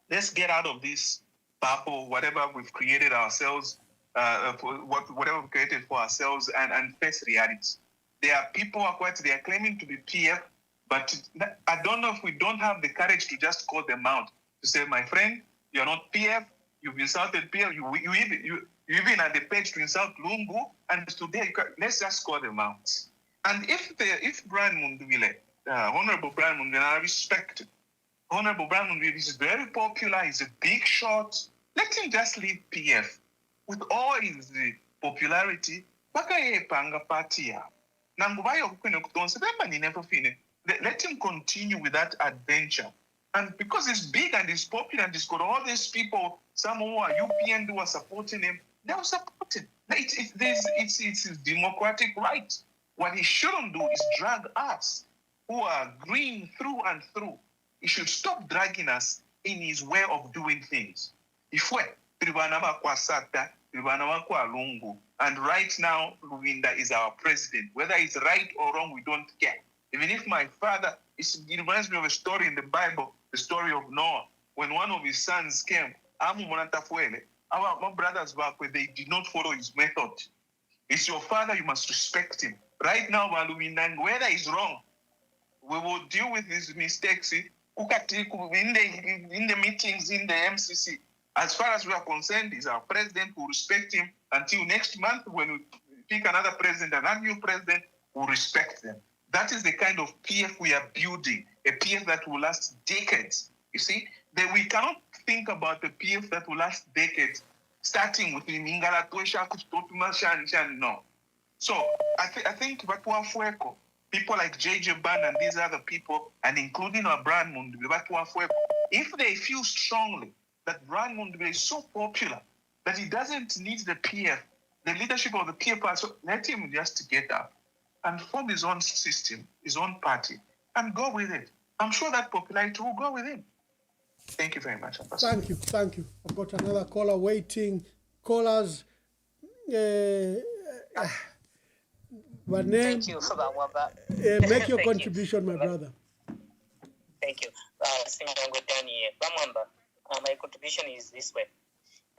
Let's get out of this purple, whatever we've created ourselves, whatever we've created for ourselves and face reality. There are people they are claiming to be PF, but I don't know if we don't have the courage to just call them out to say, my friend, you're not PF, you've insulted PF, you even had the page to insult Lungu, and today let's just call them out. And if Brand Mundubile, Honorable Brand Mundubile, I respect it. Honorable Brand Mundubile is very popular, he's a big shot. Let him just leave PF with all his popularity. Let him continue with that adventure. And because he's big and he's popular and he's got all these people, some who are UPN who are supporting him, they'll support him. It's his democratic right. What he shouldn't do is drag us who are green through and through. He should stop dragging us in his way of doing things. And right now, Luwinda is our president. Whether it's right or wrong, we don't care. Even if my father, it reminds me of a story in the Bible, the story of Noah. When one of his sons came, our brothers back where they did not follow his method. It's your father, you must respect him. Right now, whether he's wrong, we will deal with his mistakes in the meetings, in the MCC. As far as we are concerned, he's our president, we'll respect him until next month when we pick another president, another new president, we'll respect them. That is the kind of PF we are building, a PF that will last decades. You see, that we cannot think about the PF that will last decades, starting with the Mingala Tosha, no. So I think people like JJ Ban and these other people, and including our Brian Mundube, if they feel strongly that Brian Mundube is so popular that he doesn't need the PF, the leadership of the PF, so let him just get up and form his own system, his own party, and go with it. I'm sure that popularity will go with him. Thank you very much. Thank you. I've got another caller waiting. Callers, my name. Thank you, Mwamba. Make your contribution, my brother. Thank you. My contribution is this way.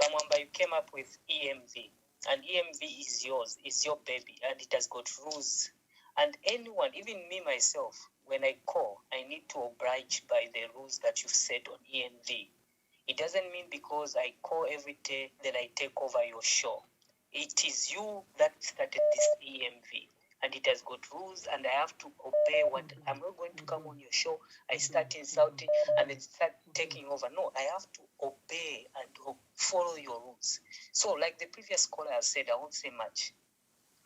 Mwamba, you came up with EMV, and EMV is yours. It's your baby, and it has got rules. And anyone, even me myself, when I call, I need to oblige by the rules that you've set on EMV. It doesn't mean because I call every day that I take over your show. It is you that started this EMV, and it has got rules, and I have to obey what. I'm not going to come on your show, I start insulting, and then start taking over. No, I have to obey and follow your rules. So, like the previous caller has said, I won't say much.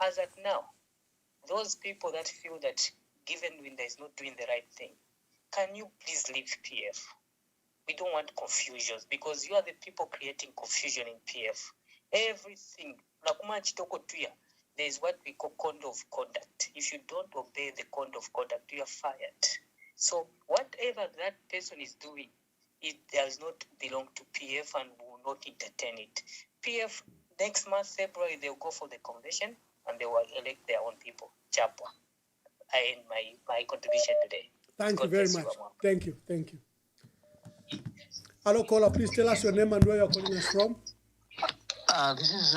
As at now, those people that feel that given Winda is not doing the right thing, can you please leave PF? We don't want confusions, because you are the people creating confusion in PF. Everything, there is what we call code of conduct. If you don't obey the code of conduct, you are fired. So whatever that person is doing, it does not belong to PF, and we will not entertain it. PF, next month, February, they'll go for the convention and they will elect their own people. Chapwa. I end my contribution today. Thank God you very bless much. You, Thank you. Hello, caller. Please tell us your name and where you're calling us from. This is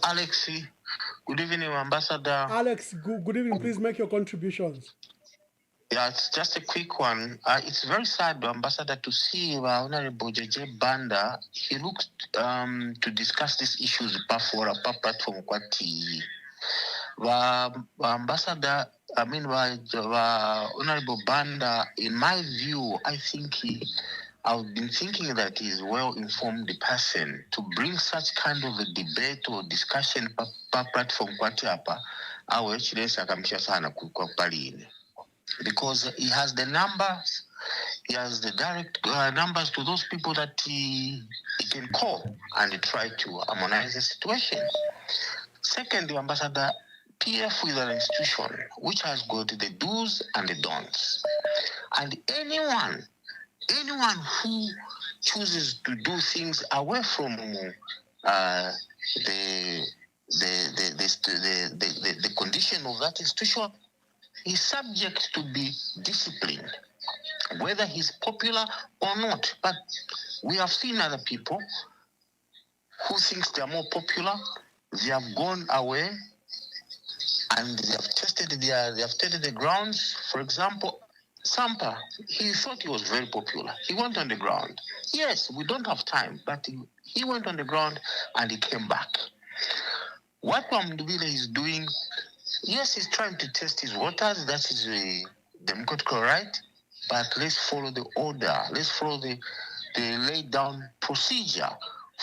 Alex. Good evening, Ambassador. Alex, good evening. Please make your contributions. Yeah, it's just a quick one. It's very sad, Ambassador, to see Honorable JJ Banda. He looked to discuss these issues before a platform. Ambassador, Honorable Banda, in my view, I think I've been thinking that he's a well-informed person to bring such kind of a debate or discussion platform because he has the numbers, he has the direct numbers to those people that he can call and try to harmonize the situation. Secondly, Ambassador, PF is an institution which has got the do's and the don'ts. And anyone who chooses to do things away from the condition of that institution is subject to be disciplined, whether he's popular or not. But we have seen other people who think they are more popular. They have gone away and they have tested the grounds. For example, Sampa, he thought he was very popular. He went on the ground. Yes, we don't have time, but he went on the ground and he came back. What Mwamba is doing, yes, he's trying to test his waters. That is a democratic right. But let's follow the order. Let's follow the laid down procedure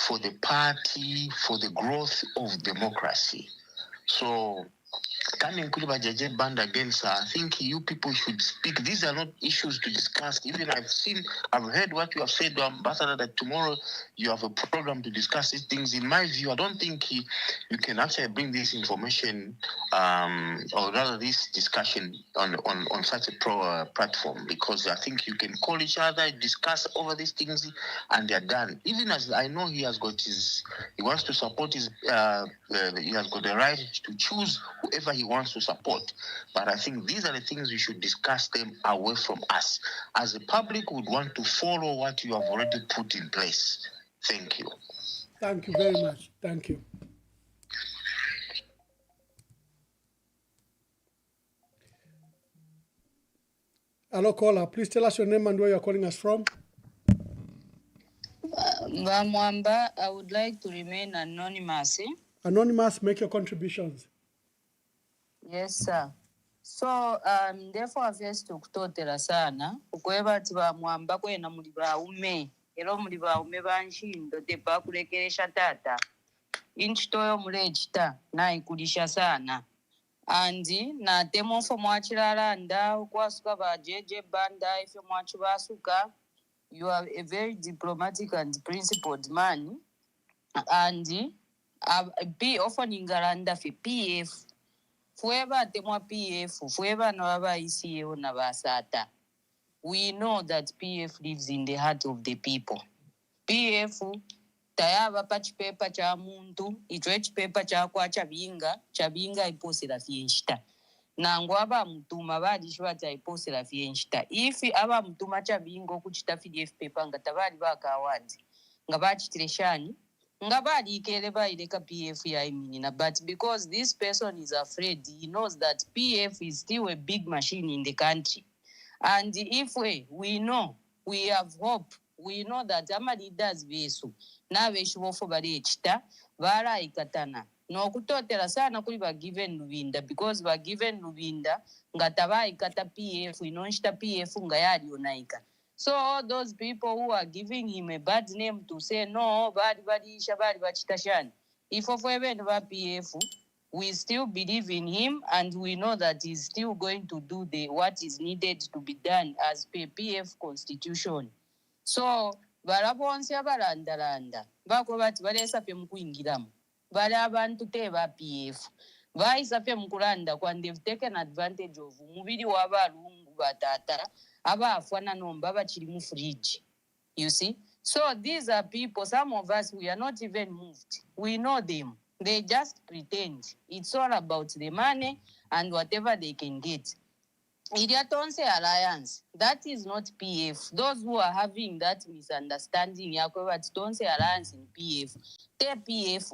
for the party, for the growth of democracy. So, coming to JJ Band again, sir, I think you people should speak. These are not issues to discuss. Even I've heard what you have said, Ambassador, that tomorrow you have a program to discuss these things. In my view, I don't think you can actually bring this information, or rather this discussion on such a platform, because I think you can call each other, discuss over these things, and they're done. Even as I know he wants to support he has got the right to choose whoever he wants to support. But I think these are the things we should discuss them away from us. As the public would want to follow what you have already put in place. Thank you. Thank you very much. Thank you. Hello, caller. Please tell us your name and where you're calling us from. Mwamba, I would like to remain anonymous. Anonymous, make your contributions. Yes, sir. So therefore first tukutotera sana ukweba tiba mwamba kwena muli baume era muli baume banshindo tepa kulekeresha tata inchitoyo mulechita naikulisha sana andi na temofo mwachiraranda ukwasuka ba jeje banda ife mwachibasuka. You are a very diplomatic and principled man andi be often ingaranda fi PF fueba temwa PF fueba na baba ICO na basata. We know that PF lives in the heart of the people. PF tayaba pachipepa cha muntu ichwe chipepa cha kwa chabinga iposera fienshita nangu aba mutuma badishwa ta iposera fienshita ifi aba mutuma chabingo kuchita PDF paper ngatabali bakawadi ngabachitireshani ngabali ikeleba ileka PF ya iminina, but because this person is afraid, he knows that PF is still a big machine in the country. And if we know, we have hope, we know that ama leaders besu na beshuofo bali chita bara ikatana no kutotera sana kuli ba given Lubinda, because ba given Lubinda ngataba ikata PF inonshita PF ngayali onaika. So all those people who are giving him a bad name to say no bad shabari bachitashani, if of PF, we still believe in him and we know that he's still going to do what is needed to be done as per PF constitution. So barabonse abalandaranda bako bati balesa pe mukuingiramu bali abantu te ba PF baisa pe mukulanda when they've taken advantage of mubiri w'abalungu batata abafwana nomba bachiri mu fridge. You see, so these are people, some of us, we are not even moved, we know them, they just pretend. It's all about the money and whatever they can get. Iliatonse Alliance, that is not PF. Those who are having that misunderstanding, Tonse Alliance in PF, they're PF.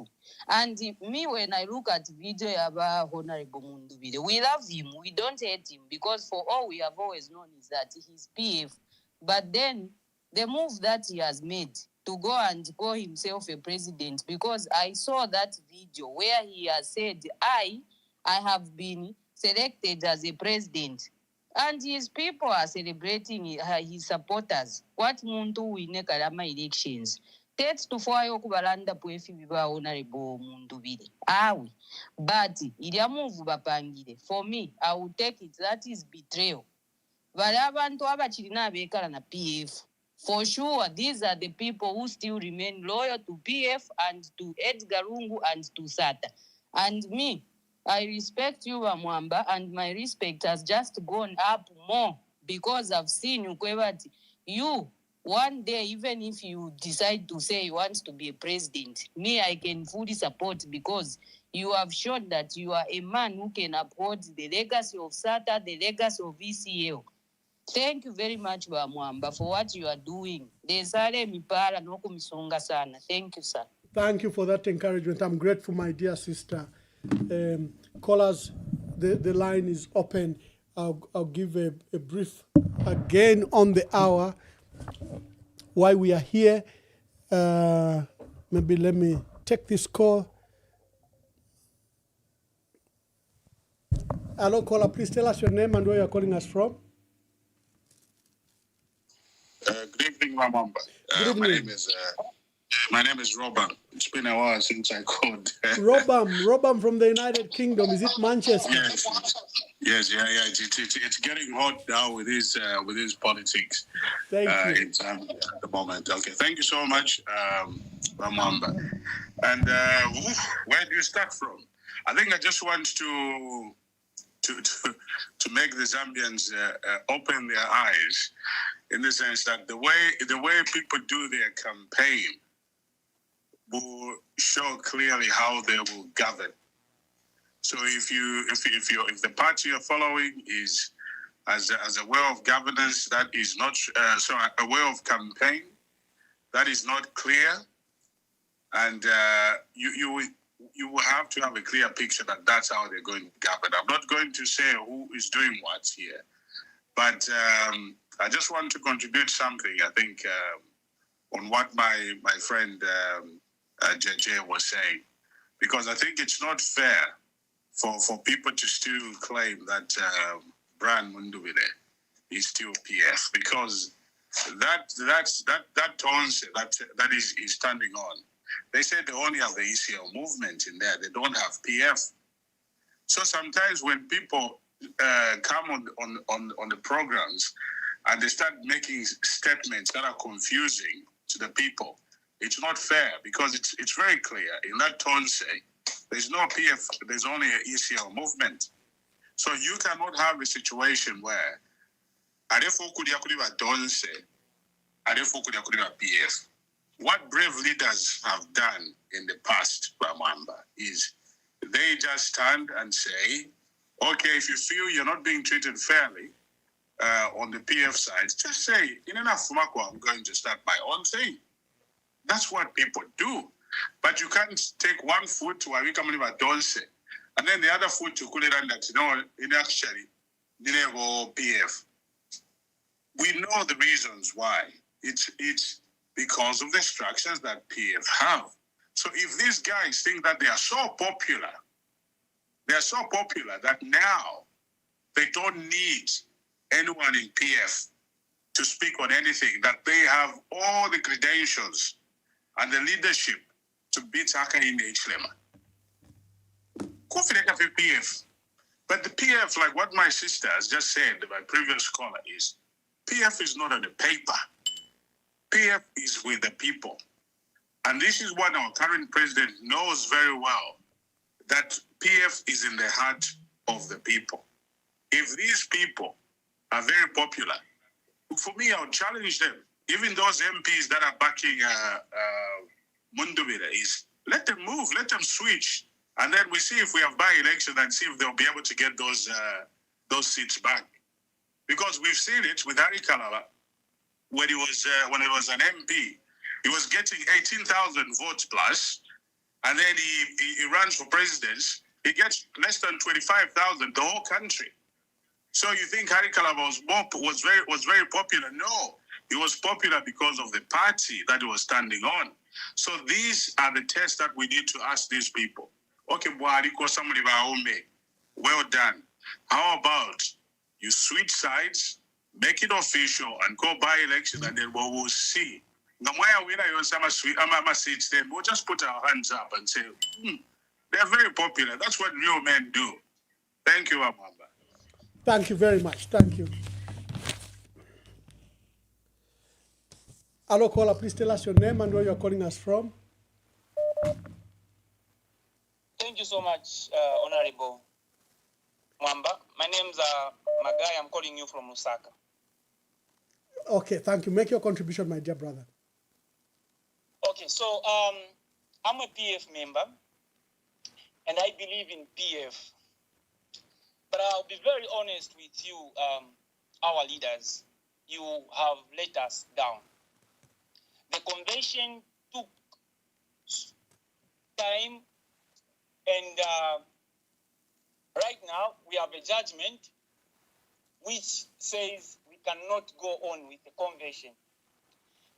And me, when I look at video about Honorable Mundubile, we love him, we don't hate him, because for all we have always known is that he's PF. But then the move that he has made to go and call himself a president, because I saw that video where he has said, I have been selected as a president. And his people are celebrating his supporters. What muntu wine kalama elections? Tets to foyo kubalanda pwefi biba honorable mundu bile. Awi. But ilia move bapangile. For me, I will take it. That is betrayal. Bale abantu abachirina bekala na PF. For sure, these are the people who still remain loyal to PF and to Edgar Lungu and to SATA. And me, I respect you, Mwamba, and my respect has just gone up more because I've seen you one day, even if you decide to say you want to be a president, me, I can fully support, because you have shown that you are a man who can uphold the legacy of SATA, the legacy of ECL. Thank you very much, Mwamba, for what you are doing. Thank you, sir. Thank you for that encouragement. I'm grateful, my dear sister. Callers, the line is open. I'll give a brief again on the hour why we are here. Maybe let me take this call. Hello, caller. Please tell us your name and where you're calling us from. Good evening, Mwamba. Good evening. My name is Robam. It's been a while since I called. Robam from the United Kingdom. Is it Manchester? Yes. It's getting hot now with his politics. Thank you. At the moment. Okay. Thank you so much, Mwamba. And where do you start from? I think I just want to make the Zambians open their eyes, in the sense that the way people do their campaign will show clearly how they will govern. So if the party you're following is as a way of governance that is not a way of campaign that is not clear, and you will have to have a clear picture that that's how they're going to govern. I'm not going to say who is doing what here, but I just want to contribute something, I think, on what my friend JJ was saying, because I think it's not fair for people to still claim that Brian Mundubile is still PF, because that tones that is standing on. They said they only have the ECL movement in there. They don't have PF. So sometimes when people come on the programs and they start making statements that are confusing to the people, it's not fair, because it's very clear in that Tonse, there's no PF, there's only an ECL movement. So you cannot have a situation where PF. What brave leaders have done in the past, Mwamba, is they just stand and say, okay, if you feel you're not being treated fairly on the PF side, just say, in enough, I'm going to start my own thing. That's what people do. But you can't take one foot to Donse and then the other foot to Kuliran that, in actually, PF. We know the reasons why. It's because of the structures that PF have. So if these guys think that they are so popular that now they don't need anyone in PF to speak on anything, that they have all the credentials and the leadership to beat Haka in Hlema. PF. But the PF, like what my sister has just said, my previous caller, is PF is not on the paper. PF is with the people. And this is what our current president knows very well, that PF is in the heart of the people. If these people are very popular, for me, I would challenge them. Even those MPs that are backing Mundubile, is let them move, let them switch. And then we see if we have by-election and see if they'll be able to get those seats back. Because we've seen it with Harry Kalala when he was an MP. He was getting 18,000 votes plus, and then he runs for president. He gets less than 25,000 the whole country. So you think Harry Kalala was very popular? No, he was popular because of the party that he was standing on. So these are the tests that we need to ask these people. Okay, well done. How about you switch sides, make it official, and go by election, and then we will see. Seats, then we'll just put our hands up and say, they're very popular. That's what real men do. Thank you, Mwamba. Thank you very much. Thank you. Hello, caller. Please tell us your name and where you're calling us from. Thank you so much, Honorable Mwamba. My name's Magai. I'm calling you from Lusaka. Okay, thank you. Make your contribution, my dear brother. Okay, so I'm a PF member, and I believe in PF. But I'll be very honest with you, our leaders. You have let us down. The convention took time, and right now we have a judgment which says we cannot go on with the convention.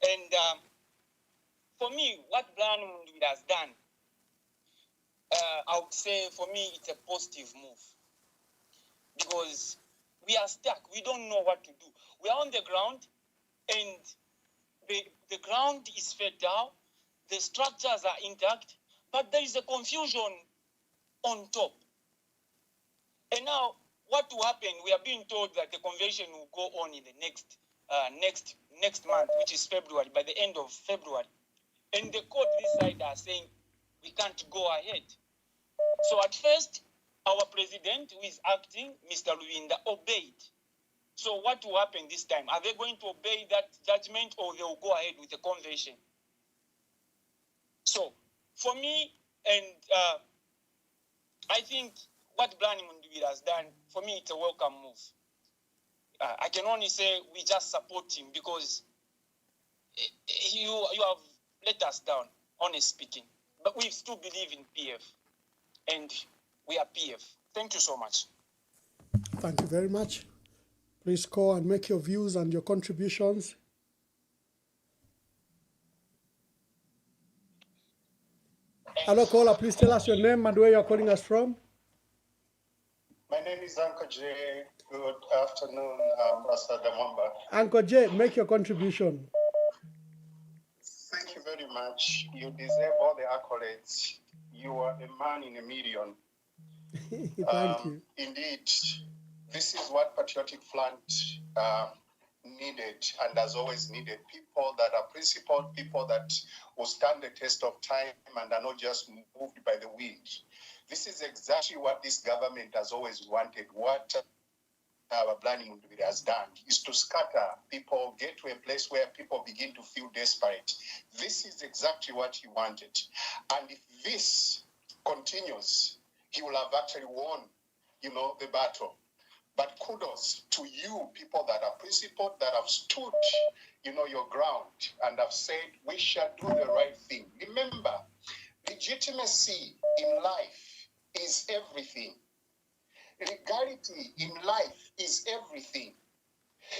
And for me, what Brian Mundubile has done, I would say for me it's a positive move, because we are stuck. We don't know what to do. We are on the ground, and the ground is fertile, the structures are intact, but there is a confusion on top. And now, what will happen? We are being told that the convention will go on in the next month, which is February, by the end of February. And the court this side are saying we can't go ahead. So at first, our president, who is acting, Mr. Luinda, obeyed. So what will happen this time? Are they going to obey that judgment, or they will go ahead with the convention? So for me, and I think what Brian Mundubile has done, for me, it's a welcome move. I can only say we just support him, because you have let us down, honestly speaking. But we still believe in PF, and we are PF. Thank you so much. Thank you very much. Please call and make your views and your contributions. Hello, caller. Please tell us your name and where you're calling us from. is Uncle Jay. Good afternoon, Ambassador Mwamba. Uncle Jay, make your contribution. Thank you very much. You deserve all the accolades. You are a man in a million. Thank you. Indeed, this is what Patriotic Front needed and has always needed. People that are principled, people that will stand the test of time and are not just moved by the wind. This is exactly what this government has always wanted. What Blani Mundubire has done is to scatter people, get to a place where people begin to feel desperate. This is exactly what he wanted. And if this continues, he will have actually won, the battle. But kudos to you, people that are principled, that have stood, your ground and have said, we shall do the right thing. Remember, legitimacy in life is everything. Legality in life is everything.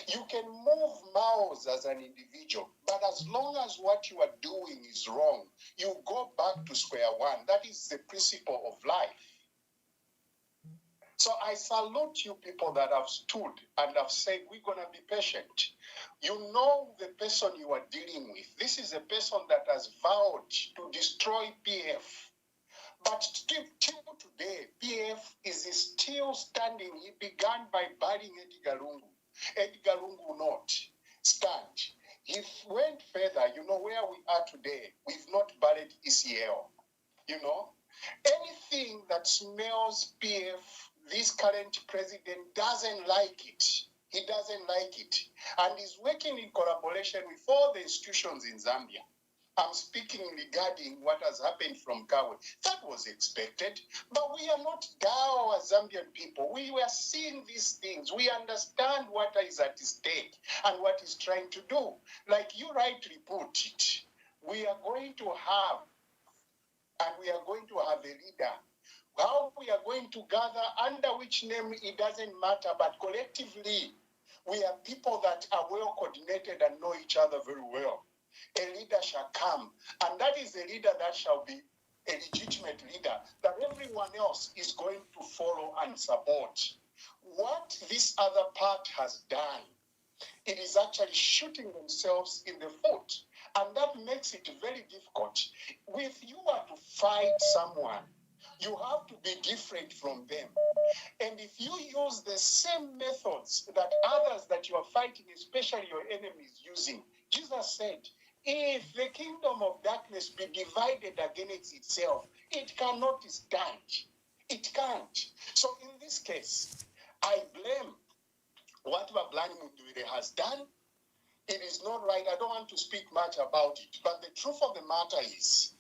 You can move miles as an individual, but as long as what you are doing is wrong, you go back to square one. That is the principle of life. So I salute you people that have stood and have said, we're going to be patient. You know the person you are dealing with. This is a person that has vowed to destroy PF. But till today, PF is still standing. He began by burying Edgar Lungu. Edgar Lungu will not stand. He went further, where we are today. We've not buried ECL. Anything that smells PF, this current president doesn't like it. He doesn't like it. And he's working in collaboration with all the institutions in Zambia. I'm speaking regarding what has happened from Kawe. That was expected, but we are not down as Zambian people. We were seeing these things. We understand what is at stake and what he's trying to do. Like you rightly put it, we are going to have a leader. How we are going to gather, under which name, it doesn't matter, but collectively, we are people that are well coordinated and know each other very well. A leader shall come, and that is a leader that shall be a legitimate leader that everyone else is going to follow and support. What this other part has done, it is actually shooting themselves in the foot, and that makes it very difficult. If you are to fight someone, you have to be different from them. And if you use the same methods that others that you are fighting, especially your enemies, using, Jesus said, if the kingdom of darkness be divided against itself, it cannot stand. It can't. So in this case, I blame what Blani Mundubire has done. It is not right. I don't want to speak much about it. But the truth of the matter is,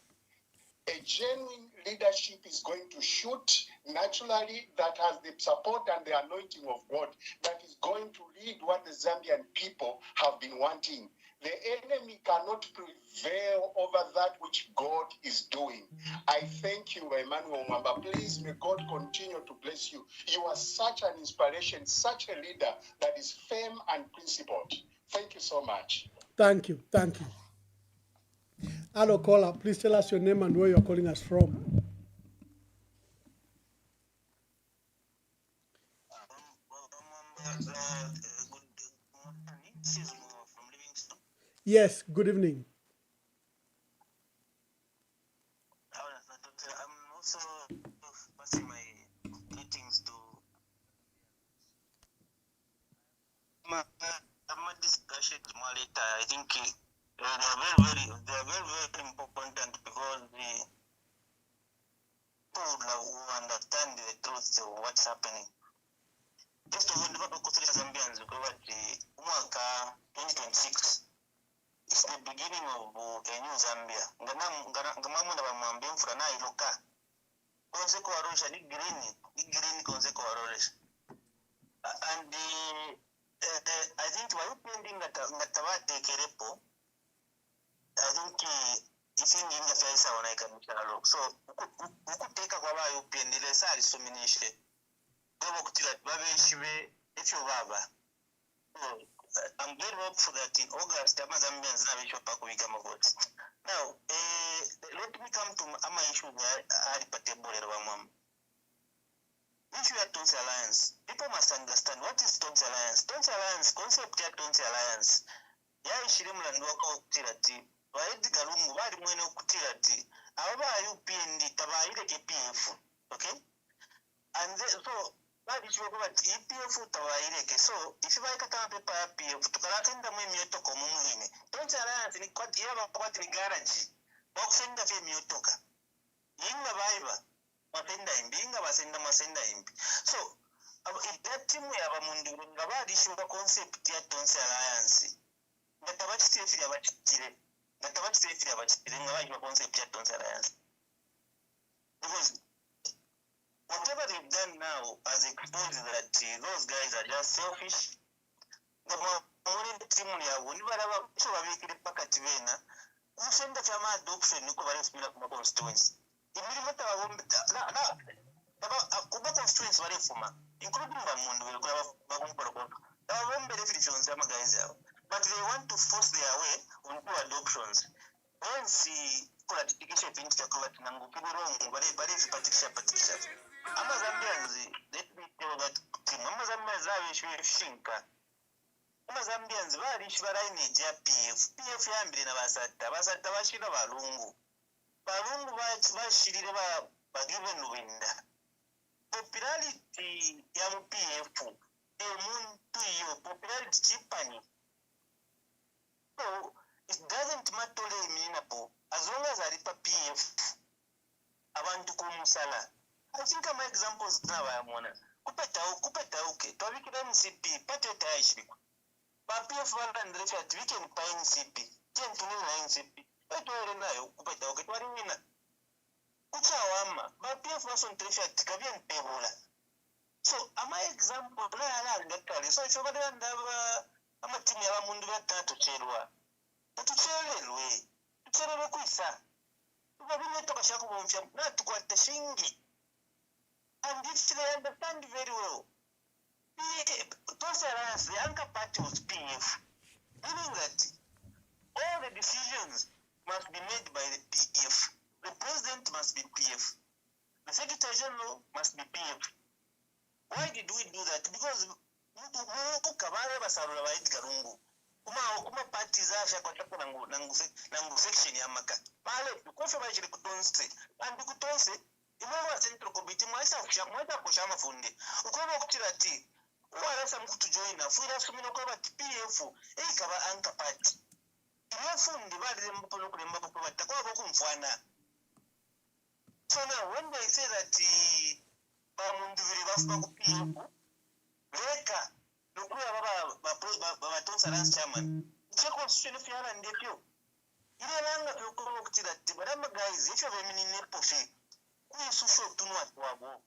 a genuine leadership is going to shoot naturally, that has the support and the anointing of God, that is going to lead what the Zambian people have been wanting. The enemy cannot prevail over that which God is doing. I thank you, Emmanuel Mwamba. Please, may God continue to bless you. You are such an inspiration, such a leader that is firm and principled. Thank you so much. Thank you. Thank you. Hello, caller. Please tell us your name and where you're calling us from. Yes, good evening. I'm also passing my greetings to my discussion more later. I think they are very important because the people who understand the truth of what's happening. Just to remember Zambians because the umwaka 2026 is the beginning of a new Zambia. Ngamamu na bamwambe mfura na iloka. Konse ko arosha ni green konse ko arosha. And I think while pending that Tabate Kerepo, I think it's in the face of an icon. So, who could take a Baba Upian, the Lesari Suminishe, if you have. I'm very hopeful that in August, Zambians have a become a vote. Now, let me come to my issue where I If you are Tonsi Alliance, people must understand what is Tonsi Alliance. Tonsi Alliance, concept ya Tonsi Alliance. Ya ishiri mlandu wako okutira ti. Waedi galungu, wadi mwene okutira ti. Awa UPND, tabaile ke PF. Okay? And then, so, wadi ishiri kwa EPF tabaile ke. So, if you buy kata pepa ya PF, tukalakenda mwe miyotoka mumulime. Tonsi Alliance ni kwa ni garage. Wakusenda fye miyotoka. Inga baiba. Masenda imbi, inga masenda imbi. So, if that team we have a mundu, nga badi ishiri concept ya Tonsi Alliance. Ngatabachi tefiri abachitire. Nga concept ya Tonsi Alliance. Because whatever they've done now has exposed that those guys are just selfish. The more team yabo ni baraba cyo babikire pakati bena. Usenda cyama adoption niko bari smila kuma constituency. Imiri mata babombe kuba constituency bari fuma. Including bamundu bari bakumporo ko. Babombe definitions ya guys yabo. But they want to force their way onto adoptions. Once kula dedication pinti ya kwa tinangu kibirongo bari patikisha. Zambians, let me tell that team. Zambians are shinka. Zambians bari shibaraini ja PF yambire na basata bashira balungu bashirire bagiven winda. Popularity ya PF emuntu iyo popularity chipani. So it doesn't matter leminabo as long as aripa PF abantu kumusala. I think my examples now I am one. Kupeta okay. Twabikira MCP pateta ishikwa. PF 100 we can buy MCP. 10 to 9 MCP. Etwere nayo kupeta okay twari wina. Kuchawama. PF wasn't traffic kabien pebola. So my example na ala. So if you ama timu ya mundu batatu cherwa. Tucherelwe. Tucherelwe kuisa. Tubabine toka shaku bomfya na tukwate shingi. And if they understand very well, Tonsi Alliance, the anchor party was PF, meaning that all the decisions must be made by the PF. The president must be PF. The Secretary General must be PF. Why did we do that? Because kuma parties asha kwa chapo nangu section ya maka. Pale, kukofe bajiri kutonsi. And kutonsi, imewa central committee mwesa kushama fundi. Ukoba kutira ti. Uwarasa mkutu joina. Fuira sumino kwa PF. Kaba anka party. Imewa fundi bali mpono kulemba kwa takwa kumfwana. So now when they say that bamundu viri bafuka ku PF, Reka nukuya baba Tonsi Alliance chairman. Che constitution fiala ndepyo. Ile langa kukoba kutira ti. Badama guys, if you have a mini nepofi. Kuisusho tunwa wabo.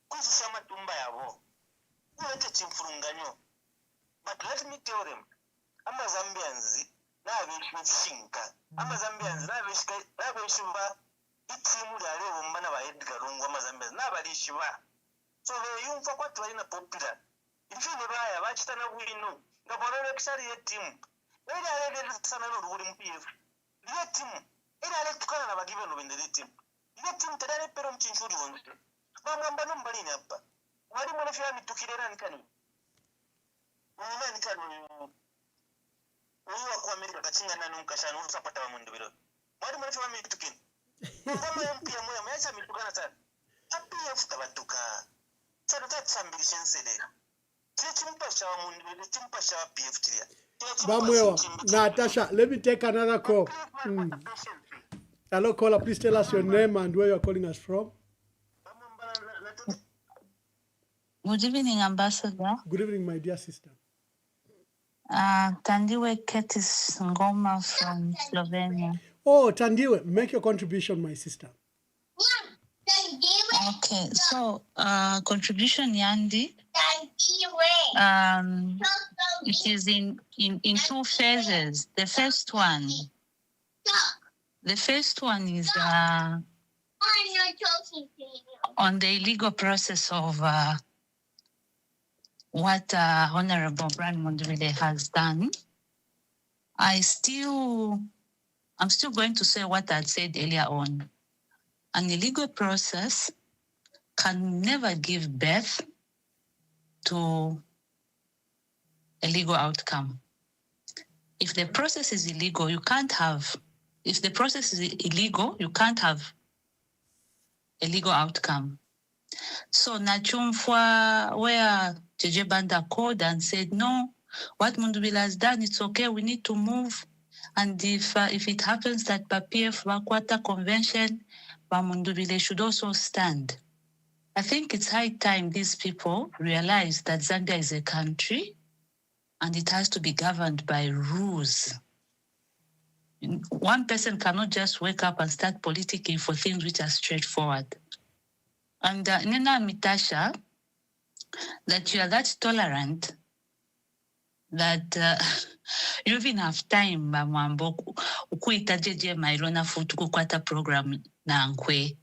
Kuisusha matumba yabo. Kuwete chimfurunganyo. But let me tell them, ama Zambians na abishinka. Ama Zambians na abishimba itimu ya leo mbana ba Edgar Lungu ama Zambians na abalishiba. So yumfa kwa tuwali na popular. Ifine baya bachitana wino. Ngabarole kishari ye timu. Ila alele sana n'uruhuri mu PF. Ye timu. Ila alele tukana na bagive no bendele timu. Ile timu tadale pero mchinchuri wonse. Bamwamba nombali hapa. Wali mwana fya mitukirera nkani. Mwana nkani. Uwa kwa Amerika kachinga nanu nkashana usapata wa mundu biro. Wali mwana fya mitukini. Kama mpia moya mwacha mitukana sana. PF tabatuka. Sana tatsambilisha nsede. Chimpasha wa mundu biro chimpasha wa PF tiria. Bamwewa, Natasha, let me take another call. Hello, caller. Please tell us your name and where you are calling us from. Good evening, Ambassador. Good evening, my dear sister. Tandiwe Ketis Ngoma from Slovenia. Oh, Tandiwe, make your contribution, my sister. Okay, so contribution Yandi. It is in two phases. The first one is on the legal process of what Honorable Brian Mondrile has done. I'm still going to say what I'd said earlier on. On the legal process, can never give birth to a legal outcome. If the process is illegal, you can't have. If the process is illegal, you can't have a legal outcome. So Nachumfwa, where JJ Banda called and said, no, what Mundubile has done, it's okay, we need to move. And if it happens that PF Bakwata Convention, Mundubile should also stand. I think it's high time these people realize that Zambia is a country and it has to be governed by rules. One person cannot just wake up and start politicking for things which are straightforward. And Nina Mitasha, that you are that tolerant that you even have time, Mwambo, ukuita JJ Mairona futu kukwata program na nkwe.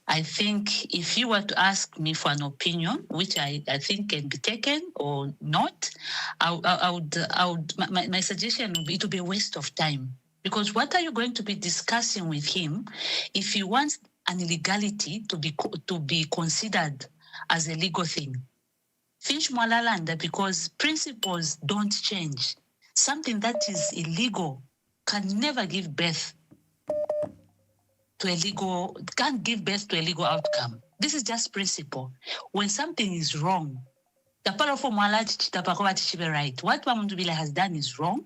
I think if you were to ask me for an opinion, which I think can be taken or not, my suggestion would be it would be a waste of time. Because what are you going to be discussing with him if he wants an illegality to be considered as a legal thing? Finch Mwalalanda, because principles don't change. Something that is illegal can never give birth to a legal, can't give birth to a legal outcome. This is just principle. When something is wrong, the powerful right. What Wamundubile has done is wrong,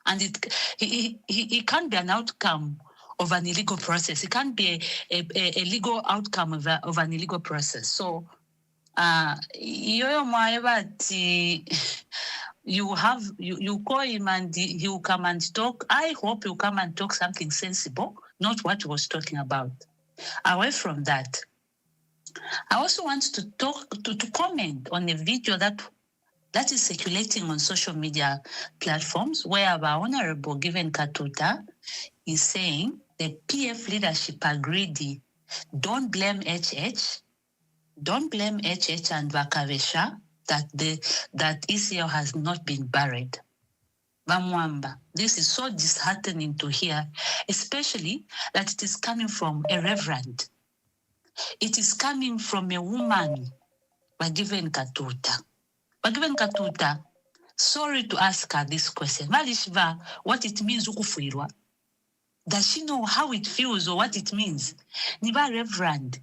and it can't be an outcome of an illegal process. It can't be a legal outcome of an illegal process. So, you call him and he will come and talk. I hope he'll come and talk something sensible, not what he was talking about. Away from that, I also want to comment on a video that is circulating on social media platforms where our Honorable Given Katuta is saying the PF leadership agreed, don't blame HH and Vakavesha that ECL has not been buried. Bamwamba, this is so disheartening to hear, especially that it is coming from a reverend. It is coming from a woman, Bagiven Katuta. Bagiven Katuta, sorry to ask her this question. Malishva, what it means ukufuirwa? Does she know how it feels or what it means? Niba reverend.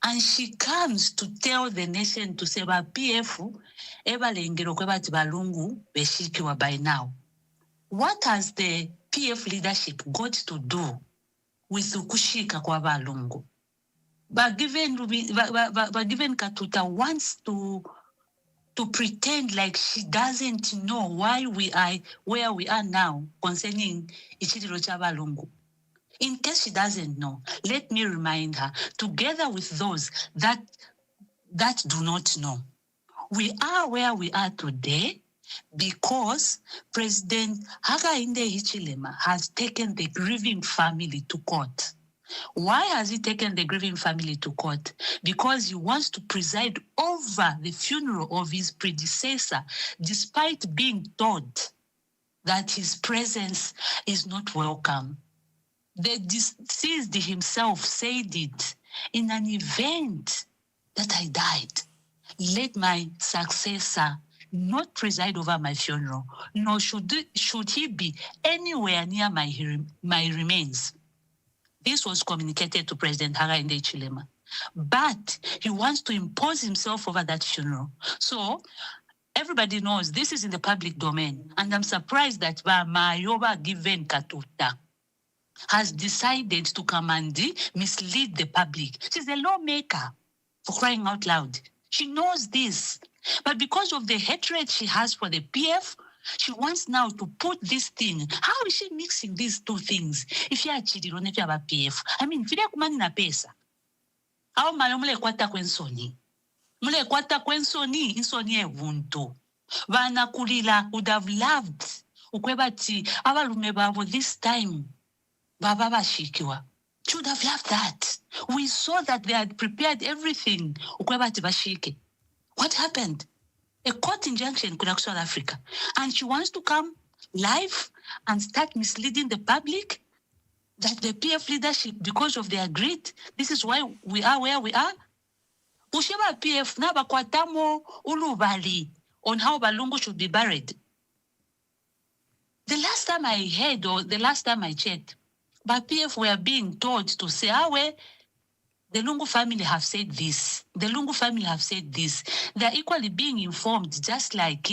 And she comes to tell the nation to say, ba PF, eba lengero kweba tibalungu, beshikiwa by now. What has the PF leadership got to do with ukushika kwa balungu? But given Katuta wants to pretend like she doesn't know why we are where we are now concerning Ichiriro Chabalungu. In case she doesn't know, let me remind her, together with those that do not know, we are where we are today because President Hakainde Hichilema has taken the grieving family to court. Why has he taken the grieving family to court? Because he wants to preside over the funeral of his predecessor, despite being told that his presence is not welcome. The deceased himself said it in an event that I died. Let my successor not preside over my funeral, nor should he be anywhere near my remains. This was communicated to President Hakainde Hichilema. But he wants to impose himself over that funeral. So everybody knows this is in the public domain. And I'm surprised that Mayoba Given Katuta has decided to come and mislead the public. She's a lawmaker, for crying out loud. She knows this. But because of the hatred she has for the PF, she wants now to put this thing. How is she mixing these two things? If you are cheating on PF, I mean, if you are na pesa, how mule kwata kwensoni? Mule kwata kwensoni, insoni evunto. Vana kulila would have loved ukwebati abalume babo this time. Baba bashikiwa. She would have loved that. We saw that they had prepared everything. Ukwebati bashike. What happened? A court injunction could have South Africa. And she wants to come live and start misleading the public that the PF leadership, because of their greed, this is why we are where we are. Kusheba PF naba kwatamo ulubali on how Balungu should be buried. The last time I heard, or the last time I checked, but PF were being told to say, the Lungu family have said this. The Lungu family have said this. They are equally being informed, just like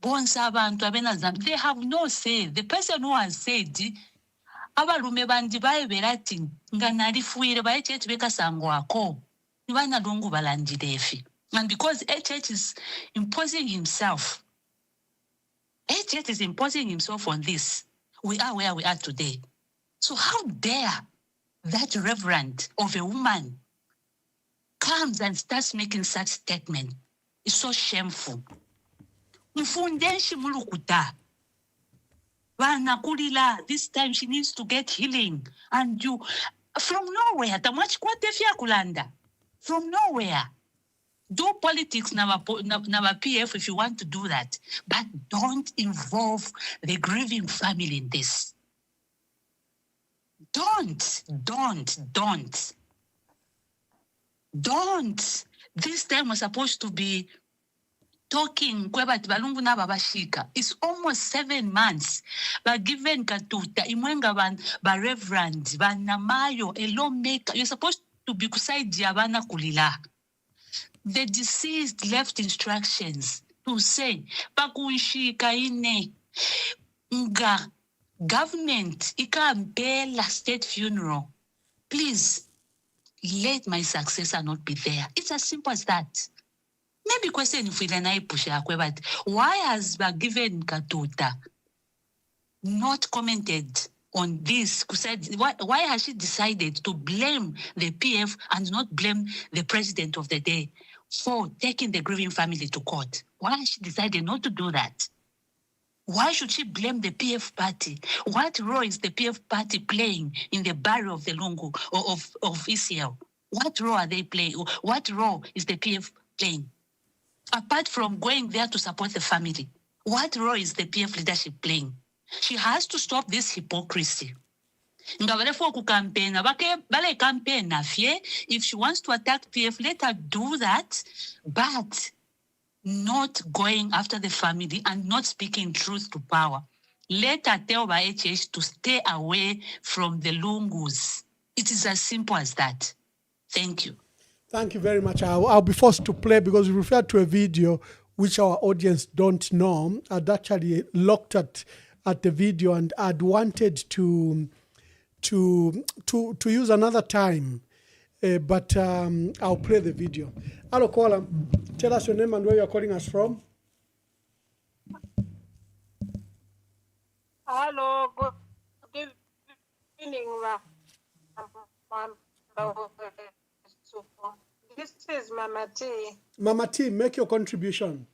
Bonsa Bantu Abenazam. They have no say. The person who has said, abalume bandi baeberati nganalifuire baechechi bekasangwako nibana lungu balandidefi. And because HH is imposing himself, HH is imposing himself on this, we are where we are today. So how dare that reverend of a woman comes and starts making such statement? It's so shameful. Mfundenshi mulukuta. This time she needs to get healing. And you, from nowhere, from nowhere. Do politics never PF if you want to do that. But don't involve the grieving family in this. Don't. This time we're supposed to be talking it's almost 7 months. But given Katuta, Imwenga ban Reverend, ban Namayo, a lawmaker, you're supposed to be kusai diabana kulila. The deceased left instructions to say, Pakunshi kaine nga government ikampela state funeral. Please let my successor not be there. It's as simple as that. Maybe question if we push but why has given Katuta not commented on this? Why has she decided to blame the PF and not blame the president of the day for taking the grieving family to court? Why has she decided not to do that? Why should she blame the PF party? What role is the PF party playing in the burial of the Lungu or of ECL? What role are they playing? What role is the PF playing? Apart from going there to support the family, what role is the PF leadership playing? She has to stop this hypocrisy. If she wants to attack PF, let her do that, but not going after the family and not speaking truth to power. Let her tell by HH to stay away from the Lungus. It is as simple as that. Thank you. Thank you very much. I'll be forced to play because we referred to a video which our audience don't know. I'd actually looked at the video and I'd wanted to use another time, but I'll play the video. Hello, caller. Tell us your name and where you're calling us from. Hello, good evening. This is Mama T. Mama T, make your contribution.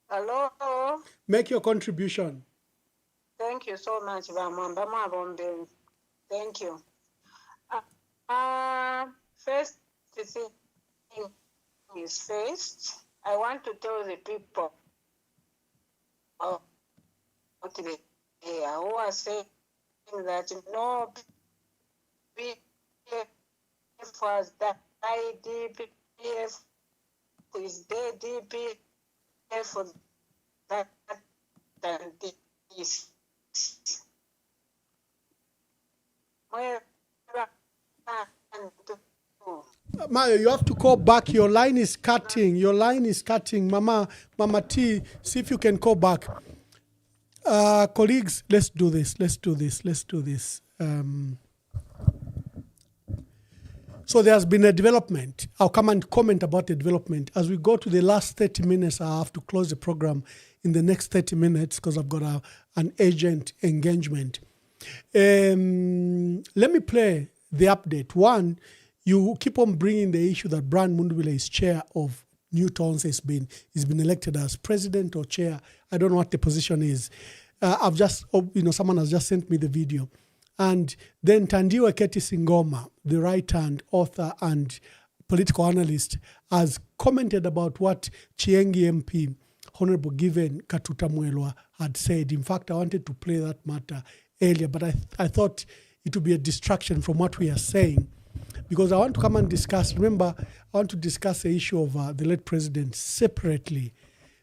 Hello. Make your contribution. Thank you so much, Mwamba. Thank you. First thing is first, I want to tell the people who are saying that no PF was died, DPF is dead, DPF for that and this. Mayo, you have to call back. Your line is cutting. Mama T, see if you can call back. Colleagues, let's do this. So there's been a development. I'll come and comment about the development. As we go to the last 30 minutes, I have to close the program in the next 30 minutes because I've got an urgent engagement. Let me play the update. One, you keep on bringing the issue that Brian Mundubile is chair of New Towns, he's been elected as president or chair. I don't know what the position is. Someone has just sent me the video. And then Tandiwe Keti Singoma, the right-hand author and political analyst, has commented about what Chiengi MP, Honorable Given Katuta Mwelwa, had said. In fact, I wanted to play that matter earlier, but I thought it would be a distraction from what we are saying. because I want to come and discuss. Remember, I want to discuss the issue of the late president separately.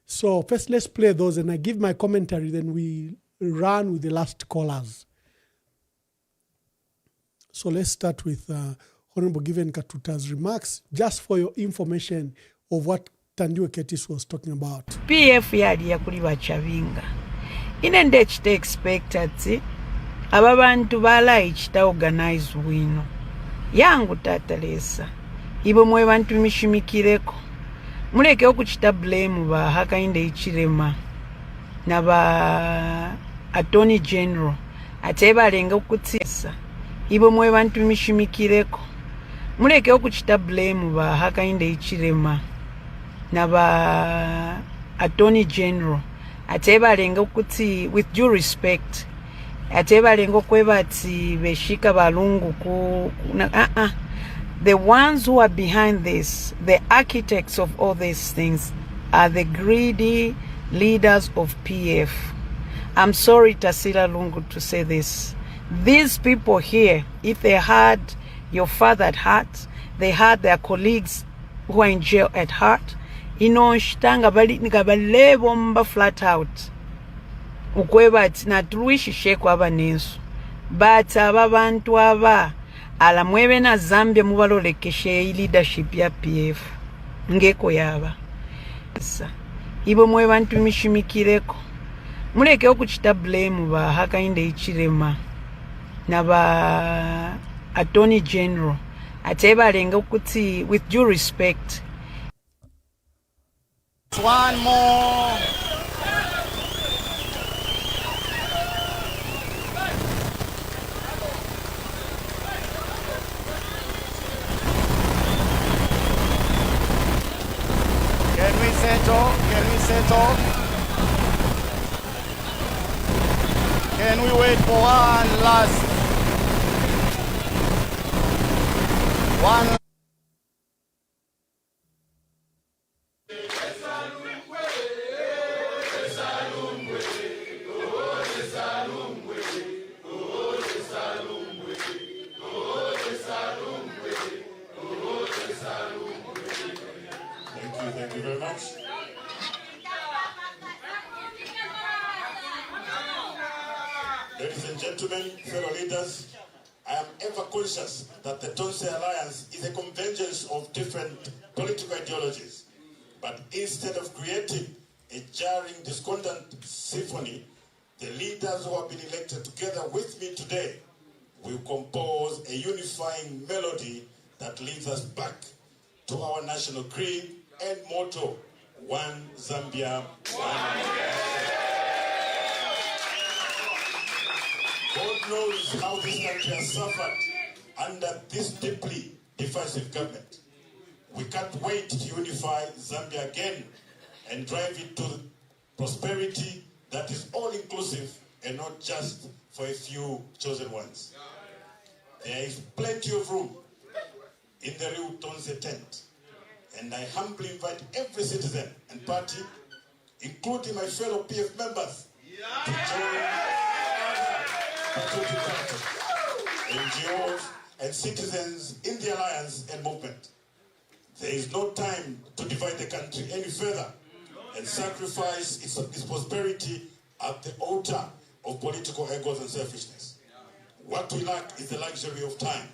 So first, let's play those, and I give my commentary. Then we run with the last callers. So let's start with Honorable Given Katuta's remarks, just for your information of what Tandiwe Ketis was talking about. PF yali yakuli bachavinga. Inende chite expected ababantu bala ichita organize wino. Yangu tatalesa. Ibo mwe bantu mishimikireko. Muleke okuchita blame ba hakainde ichirema. Na ba Attorney General. Ateba lenga okutsisa. Ibo mwe bantu mishimikireko. Muleke okuchita blame ba hakainde ichirema. Na ba Attorney General. Ateba lenga okuti with due respect. Ateba lenga kwebati beshika balungu ku the ones who are behind this, the architects of all these things, are the greedy leaders of PF. I'm sorry, Tasila Lungu, to say this. These people here, if they had your father at heart, they had their colleagues who are in jail at heart, inonshtanga balebo mba flat out. Ukweba tina truishi sheku aba nesu. But ababantu aba ala mwebe na Zambia mubalolekeshe leadership ya PF. Ngeko yaba. Ibo mwe bantu mishimikireko. Muleke okuchita blame ba hakainde ichirema. Na ba Attorney General. Ateba lenga okuti with due respect. One more. Can we settle? Can we settle? Can we wait for one last? One. Thank you very much. Ladies and gentlemen, fellow leaders, I am ever conscious that the Tonse Alliance is a convergence of different political ideologies. But instead of creating a jarring, discordant symphony, the leaders who have been elected together with me today will compose a unifying melody that leads us back to our national creed and motto, One Zambia, One. God knows how this country has suffered under this deeply divisive government. We can't wait to unify Zambia again and drive it to prosperity that is all-inclusive and not just for a few chosen ones. There is plenty of room in the real Tonse tent, and I humbly invite every citizen and party, including my fellow PF members, to join patriotic parties, NGOs, and citizens in the alliance and movement. There is no time to divide the country any further and sacrifice its prosperity at the altar of political egos and selfishness. What we lack is the luxury of time.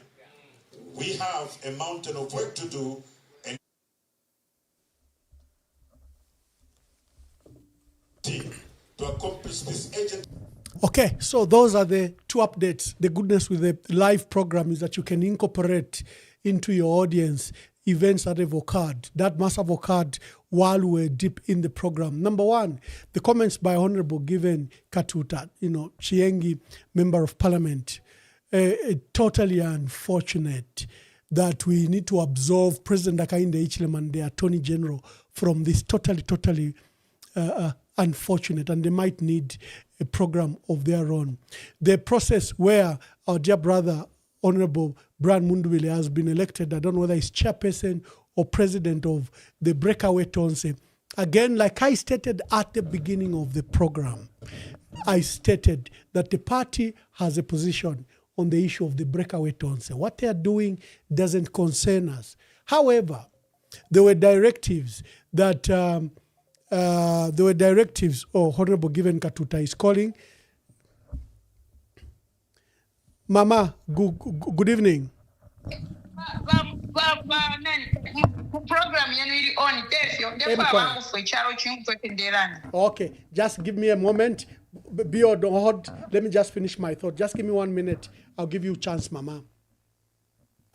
We have a mountain of work to do, and to accomplish this agent. Okay, so those are the two updates. The goodness with the live program is that you can incorporate into your audience events that have occurred, that must have occurred while we're deep in the program. Number one, the comments by Honorable Given Katuta, Chiengi, Member of Parliament, totally unfortunate that we need to absolve President Hakainde Hichilema and the Attorney General from this totally unfortunate, and they might need a program of their own. The process where our dear brother, Honorable Brian Mundubile, has been elected, I don't know whether he's chairperson or president of the Breakaway Tonse. Again, like I stated at the beginning of the program, I stated that the party has a position on the issue of the breakaway Tonse. What they are doing doesn't concern us. However, there were directives that Honorable Given Katuta is calling. Mama, good evening. Okay, just give me a moment. Be on hold. Let me just finish my thought. Just give me 1 minute. I'll give you a chance, Mama.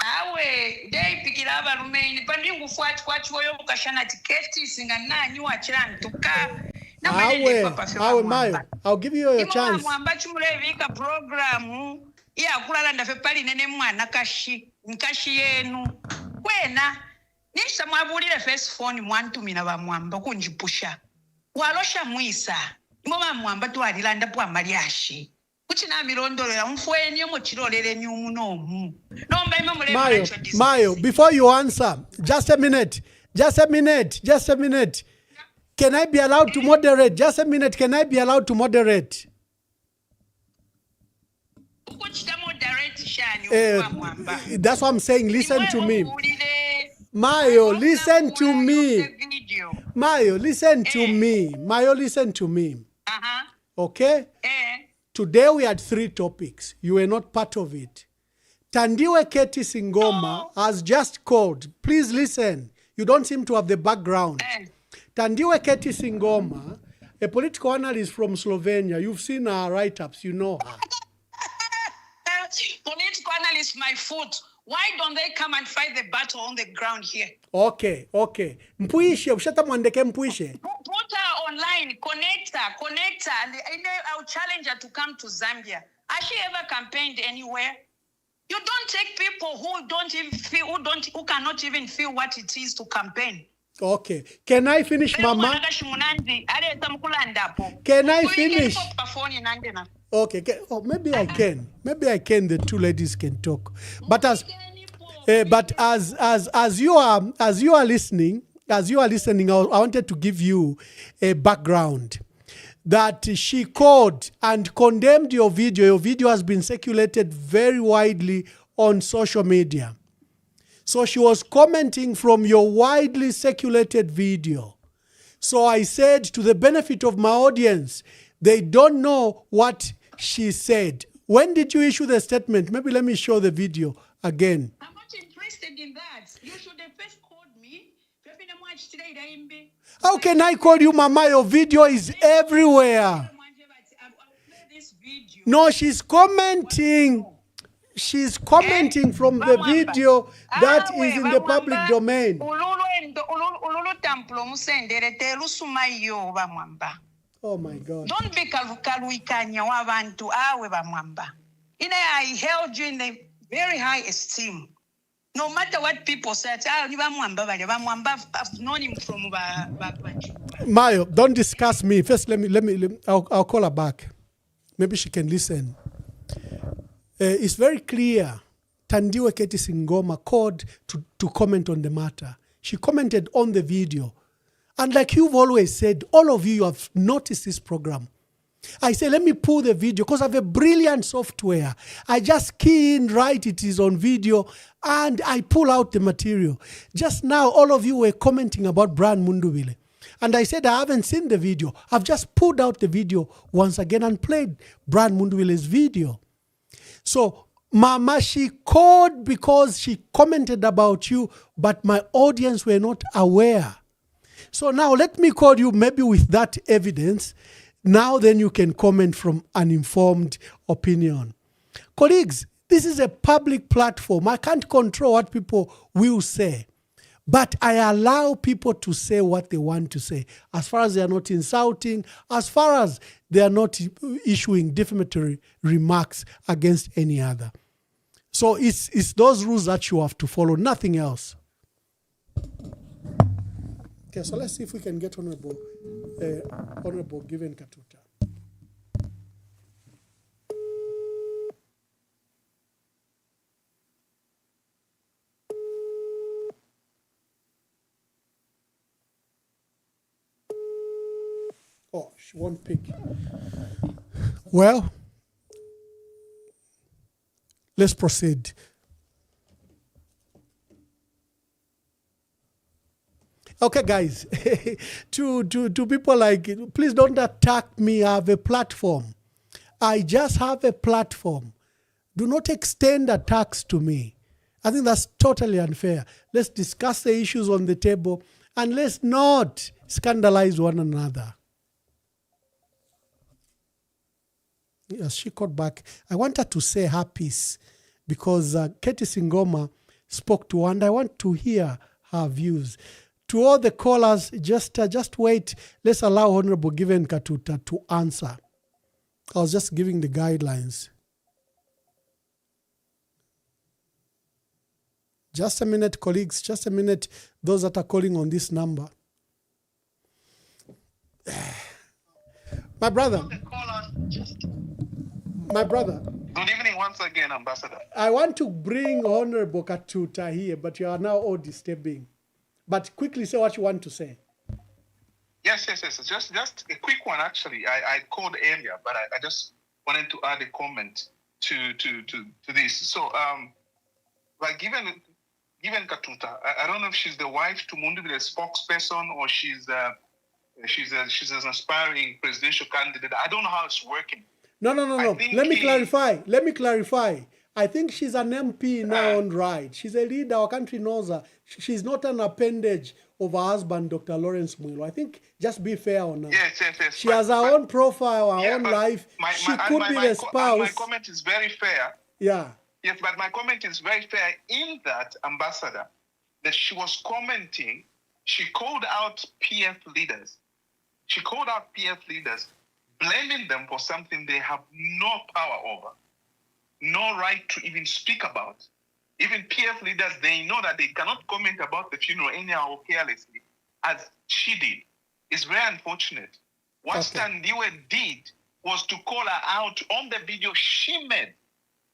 Awe dai pikira abarume pandingu fuati oyo mukashana tiketi singananyi wachirani tuka Awe Mayo, I'll give you your chance. Mwamba chimulevika programu iya kulala ndafe pali nene mwana nkashi yenu kwena nisha mwabulire first phone mwantumina ba Mwamba kunjipusha walosha mwisa imoma Mwamba twalilanda pwa maliashi kuchina milondolera mfweni yomo chirolere nyumu nomu nomba ima mulema Mayo, before you answer, just a minute. Can I be allowed to moderate? Just a minute. Can I be allowed to moderate? That's what I'm saying. Listen to me. Mayo, listen to me. Mayo, listen to me. Okay? Today we had 3 topics. You were not part of it. Tandiwe Keti Singoma has just called. Please listen. You don't seem to have the background. Tandiwe Keti Singoma, a political analyst from Slovenia. You've seen her write-ups. You know her. Political analyst, my foot. Why don't they come and fight the battle on the ground here? Okay. Mpuishe, ushata mwandeke mpuishe. Put her online, connect her, and I'll challenge her to come to Zambia. Has she ever campaigned anywhere? You don't take people who cannot even feel what it is to campaign. Okay. Can I finish, Mama? Can I finish? Okay. Maybe I can. The 2 ladies can talk. But as you are listening, I wanted to give you a background that she called and condemned your video. Your video has been circulated very widely on social media. So she was commenting from your widely circulated video. So I said, to the benefit of my audience, they don't know what she said. When did you issue the statement? Maybe let me show the video again. I'm not interested in that. You should have first called me. How can I call you, Mama? Your video is everywhere. No, she's commenting. She's commenting from the video that is in the public domain. Oh my God. Don't be kaluikanya wabantu awe bamwamba. I held you in a very high esteem. No matter what people say, I've known him from Mayo, don't discuss me. First, let me I'll call her back. Maybe she can listen. It's very clear. Tandiwe Keti Singoma called to comment on the matter. She commented on the video. And like you've always said, all of you have noticed this program. I say, let me pull the video because I have a brilliant software. I just key in, write it is on video, and I pull out the material. Just now, all of you were commenting about Brian Mundubile. And I said, I haven't seen the video. I've just pulled out the video once again and played Brian Mundubile's video. So, Mama, she called because she commented about you, but my audience were not aware. So now let me call you maybe with that evidence. Now then you can comment from an informed opinion. Colleagues, this is a public platform. I can't control what people will say. But I allow people to say what they want to say, as far as they are not insulting, as far as they are not issuing defamatory remarks against any other. So it's those rules that you have to follow, nothing else. Okay, so let's see if we can get Honorable Given Katuta. Oh, she won't pick. Well, Let's proceed. Okay, guys, to people like, please don't attack me. I have a platform. I just have a platform. Do not extend attacks to me. I think that's totally unfair. Let's discuss the issues on the table and let's not scandalize one another. Yes, she called back. I want her to say her piece because Katie Singoma spoke to her and I want to hear her views. To all the callers, just wait. Let's allow Honorable Given Katuta to answer. I was just giving the guidelines. Just a minute, colleagues. Just a minute. Those that are calling on this number. My brother. Good evening once again, Ambassador. I want to bring Honorable Katuta here, but you are now all disturbing. But quickly say what you want to say. Yes. Just a quick one, actually. I called earlier, but I just wanted to add a comment to this. So, like given Katuta, I don't know if she's the wife to Mundu, the spokesperson, or she's an aspiring presidential candidate. I don't know how it's working. No. Let me clarify. I think she's an MP now on right. She's a leader. Our country knows her. She's not an appendage of her husband, Dr. Lawrence Mwilo. I think just be fair on her. Yes. She has her own profile, her own life. She could be the spouse. My comment is very fair. Yeah. Yes, but my comment is very fair in that, Ambassador, that she was commenting, she called out PF leaders. She called out PF leaders, blaming them for something they have no power over, no right to even speak about. Even PF leaders, they know that they cannot comment about the funeral anyhow or carelessly, as she did. It's very unfortunate. What Tandiwe did was to call her out on the video she made.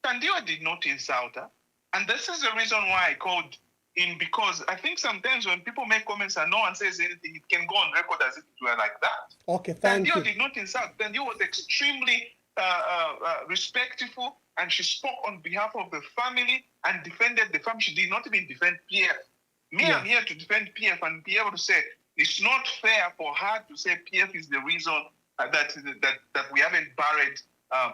Tandiwe did not insult her. And this is the reason why I called in, because I think sometimes when people make comments and no one says anything, it can go on record as if it were like that. Okay, thank you. Tandiwe did not insult. Tandiwe was extremely respectful, and she spoke on behalf of the family and defended the family. She did not even defend PF. I'm here to defend PF and be able to say it's not fair for her to say PF is the reason that we haven't buried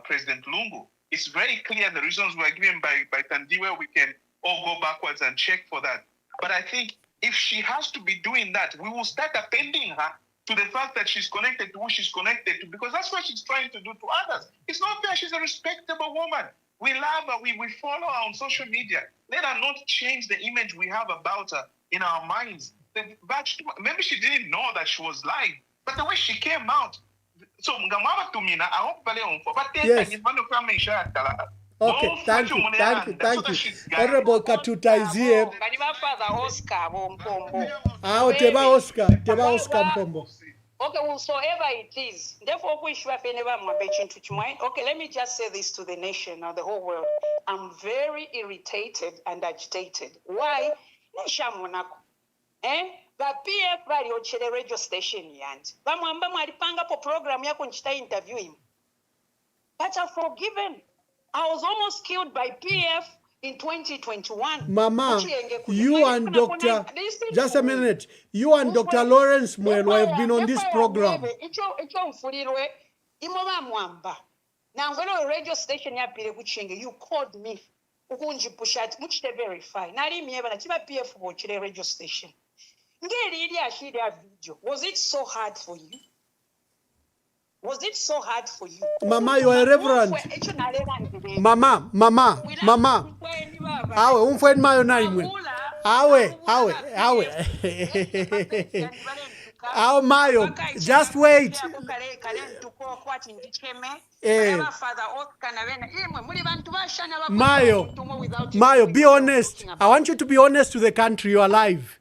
President Lungu. It's very clear the reasons were given by Tandiwe. We can all go backwards and check for that. But I think if she has to be doing that, we will start appending her to the fact that she's connected to who she's connected to, because that's what she's trying to do to others. It's not fair. She's a respectable woman. We love her. We follow her on social media. Let her not change the image we have about her in our minds. Maybe she didn't know that she was live, but the way she came out. So, I hope yes. Okay, thank you. Honorable Katuta is here. Teba Oscar Mpombo. Okay, whosoever it is, therefore, okay, let me just say this to the nation or the whole world. I'm very irritated and agitated. Why? The PF radio chile radio station yandi. Bamwamba mwalipanga po program yako nchita interview him. But I'm forgiven. I was almost killed by PF in 2021. Mama, you and Dr. Just a minute. You and Dr. Lawrence Mwilo have been on this program. Now, when a radio station you called me. Verify. PF radio station. Was it so hard for you? Was it so hard for you? Mama, you are a reverend. Mama. Awe, umfweni mayo na imwe. Awe. Awe mayo, just wait. Mayo, be honest. I want you to be honest to the country. You are live.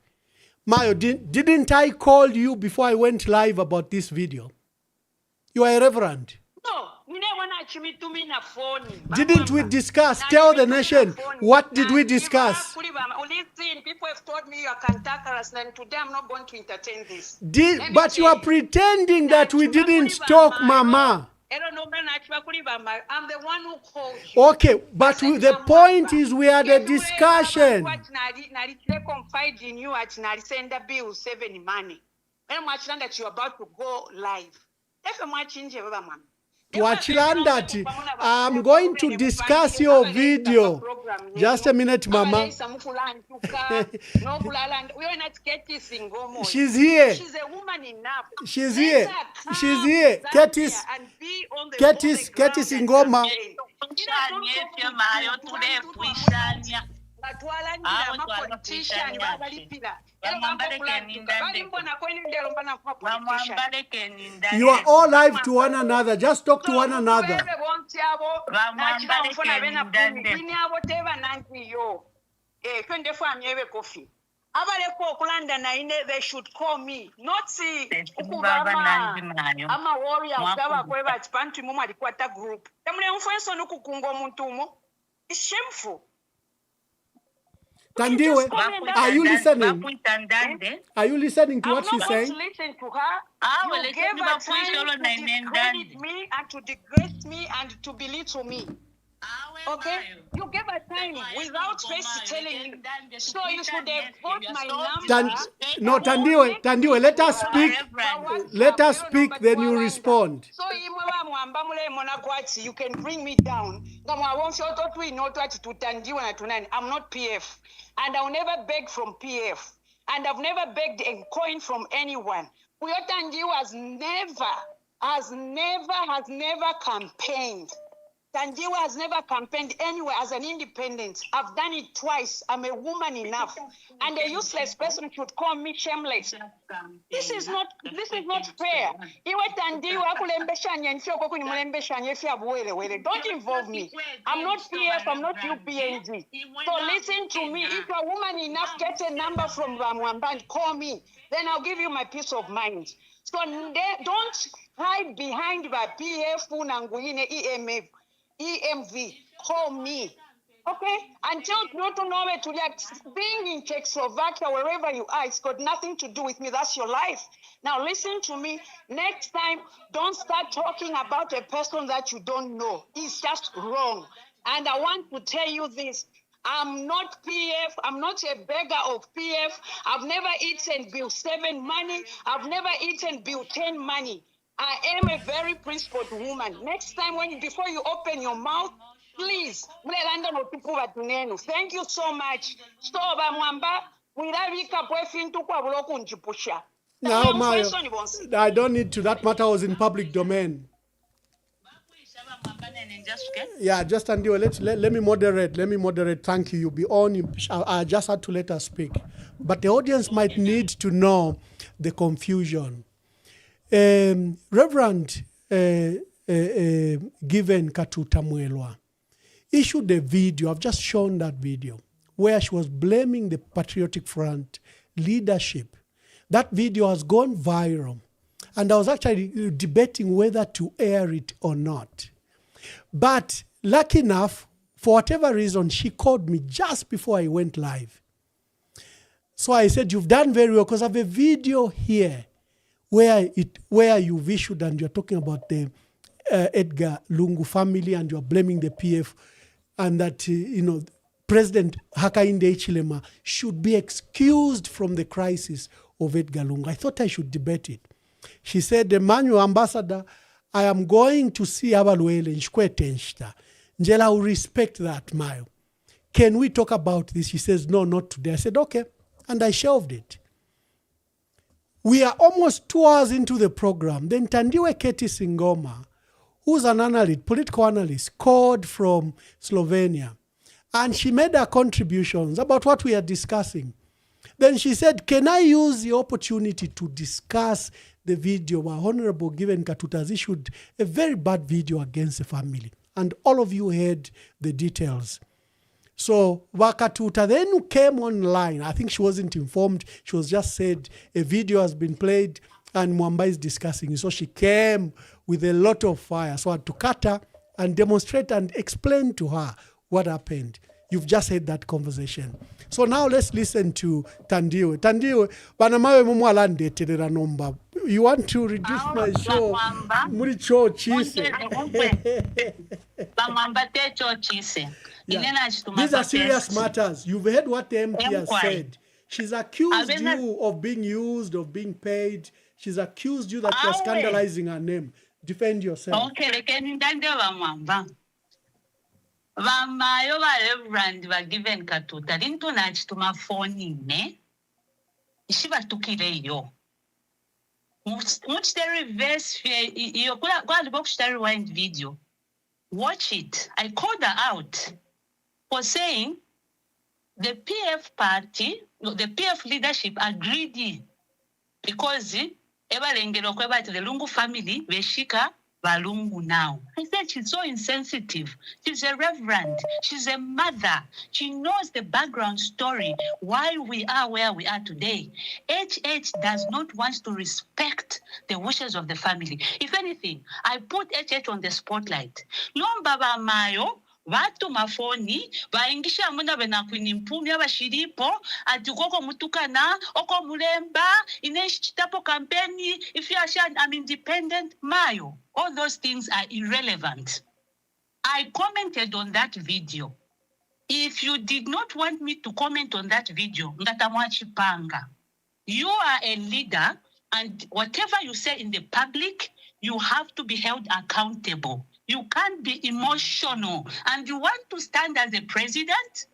Mayo, didn't I call you before I went live about this video? You are a reverend. No. Didn't we discuss? Tell the nation, what did we discuss? People have told me you are cantankerous, and today I'm not going to entertain this. But you are pretending that we didn't talk, Mama. I'm the one who called you. Okay, but the point is we had a discussion. Confide in you at send a bill 7 money. When much that you're about to go live. If much in To Achilanda, I'm going to discuss your video. Just a minute, Mama. She's here. She's a woman enough. She's here. She's here. Ketis Ingoma. You are all live to one another. Just talk to one another. They should call me. Not see. I'm a warrior. Group. It's shameful. Tandiwe, are you listening? Are you listening to what she's saying? I'm not listening to her. You gave her time to discredit me and to degrade me and to belittle me. Okay? You gave her time without first telling me. So you should have got my number. No, Tandiwe, let us speak. Let us speak, then you respond. So you can bring me down. I'm not PF. And I'll never beg from PF. And I've never begged a coin from anyone. Tandiwe has never campaigned. Tandiwe has never campaigned anywhere as an independent. I've done it twice. I'm a woman enough. And a useless person should call me shameless. This is not fair. Don't involve me. I'm not PF, I'm not UPNG. So listen to me. If you're a woman enough, get a number from Mwamba and call me. Then I'll give you my peace of mind. So don't hide behind the PF, Unanguine, EMV, call me. Okay? Until you don't know where to react. Being in Czechoslovakia, wherever you are, it's got nothing to do with me. That's your life. Now listen to me. Next time, don't start talking about a person that you don't know. It's just wrong. And I want to tell you this. I'm not PF. I'm not a beggar of PF. I've never eaten bill 7 money. I've never eaten bill 10 money. I am a very principled woman. Next time, before you open your mouth, please. Thank you so much. Now, Mayo, I don't need to. That matter was in public domain. Yeah, just Tandiwe, let me moderate. Let me moderate. Thank you. You be on. I just had to let her speak. But the audience might need to know the confusion. Reverend Given Katuta Mwelwa issued a video. I've just shown that video where she was blaming the Patriotic Front leadership. That video has gone viral. And I was actually debating whether to air it or not. But lucky enough, for whatever reason, she called me just before I went live. So I said, you've done very well because I have a video here where you've issued and you're talking about the Edgar Lungu family and you're blaming the PF and that, President Hakainde Hichilema should be excused from the crisis of Edgar Lungu. I thought I should debate it. She said, Emmanuel Ambassador, I am going to see Abaluele Nshkwetenshta. Njela, I will respect that, Mayo. Can we talk about this? She says, no, not today. I said, okay. And I shelved it. We are almost 2 hours into the program. Then Tandiwe Ketis Ingoma, who's an analyst, political analyst, called from Slovenia. And she made her contributions about what we are discussing. Then she said, can I use the opportunity to discuss the video where Honorable Given Katuta has issued a very bad video against the family? And all of you heard the details. So Wakatuta then came online. I think she wasn't informed. She was just said a video has been played and Mwamba is discussing it. So she came with a lot of fire. So I had to cut her and demonstrate and explain to her what happened. You've just had that conversation. So now let's listen to Tandiwe. Tandiwe, banamawe mumwala ndeterera nomba You want to reduce my show? Muri cho chise. Yeah. These are serious matters. You've heard what the MP has said. She's accused you of being used, of being paid. She's accused you that you're scandalizing her name. Defend yourself. Okay, Vamayo va Reverend va given katuta linto na chituma phone ne ishiva tukile yo muchiteri verse yo kwa libokuchiteri wind video. Watch it. I called her out for saying the PF party, the PF leadership are greedy because ebalengelo kwebati the Lungu family veshika Balungu now. I said she's so insensitive. She's a reverend. She's a mother. She knows the background story, why we are where we are today. HH does not want to respect the wishes of the family. If anything, I put HH on the spotlight. Lombaba Mayo, watu mafoni vaingisha muna vena kwinimpumi abashiripo ati koko mutukana oko mulemba ineshitapo kampeni if you are sure I'm independent mayo. All those things are irrelevant. I commented on that video. If you did not want me to comment on that video, ngatamwachipanga. You are a leader, and whatever you say in the public, you have to be held accountable. You can't be emotional. And you want to stand as a president?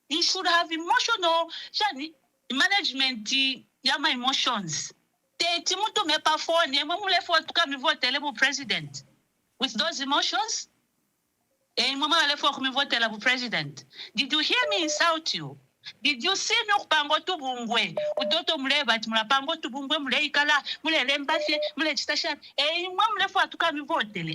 You should have emotional management, yama emotions. President with those emotions? President. Did you hear me insult you? Did you see me pango tubungwe? Utoto mleba timulapango tubungwe mleikala mulelembashe mulechitasha.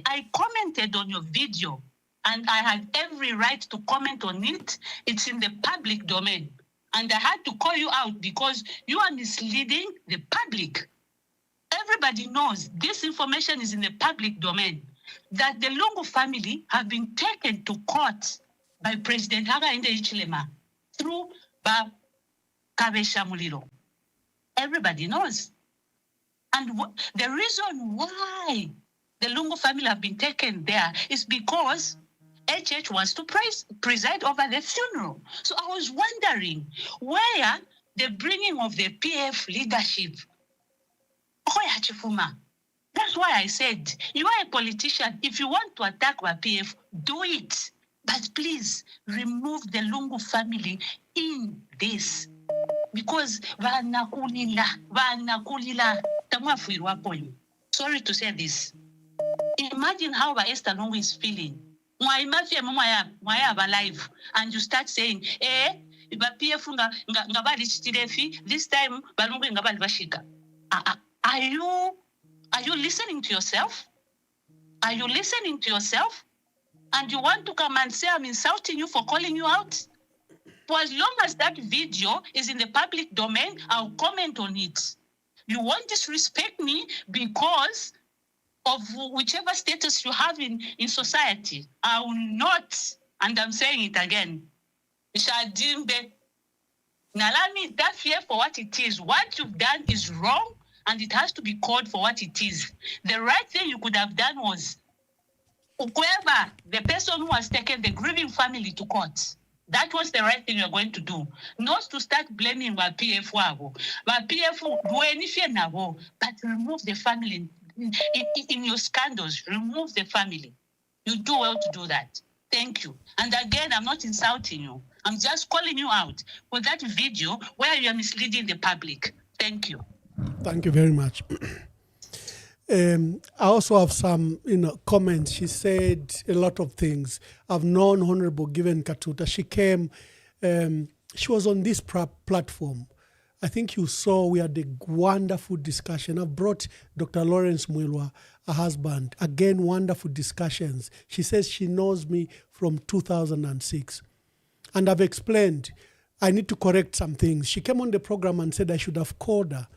I commented on your video and I had every right to comment on it. It's in the public domain. And I had to call you out because you are misleading the public. Everybody knows this information is in the public domain. That the Lungu family have been taken to court by President Hakainde Hichilema through Kabesha Muliro. Everybody knows. And the reason why the Lungu family have been taken there is because HH wants to preside over the funeral. So I was wondering where the bringing of the PF leadership. That's why I said, you are a politician. If you want to attack our PF, do it. But please remove the Lungu family in this. Because sorry to say this. Imagine how Esther Lungu is feeling. Alive, and you start saying, this time are you listening to yourself? Are you listening to yourself? And you want to come and say I'm insulting you for calling you out? For as long as that video is in the public domain, I'll comment on it. You won't disrespect me because of whichever status you have in society. I will not, and I'm saying it again, Nalami, that fear for what it is. What you've done is wrong, and it has to be called for what it is. The right thing you could have done was, whoever, the person who has taken the grieving family to court, that was the right thing you're going to do. Not to start blaming PF. But remove the family. In your scandals, remove the family. You do well to do that. Thank you. And again, I'm not insulting you. I'm just calling you out for that video where you are misleading the public. Thank you. Thank you very much. I also have some, comments. She said a lot of things. I've known Honorable Given Katuta. She came, she was on this platform. I think you saw we had a wonderful discussion. I've brought Dr. Lawrence Mwilwa, her husband. Again, wonderful discussions. She says she knows me from 2006. And I've explained, I need to correct some things. She came on the program and said I should have called her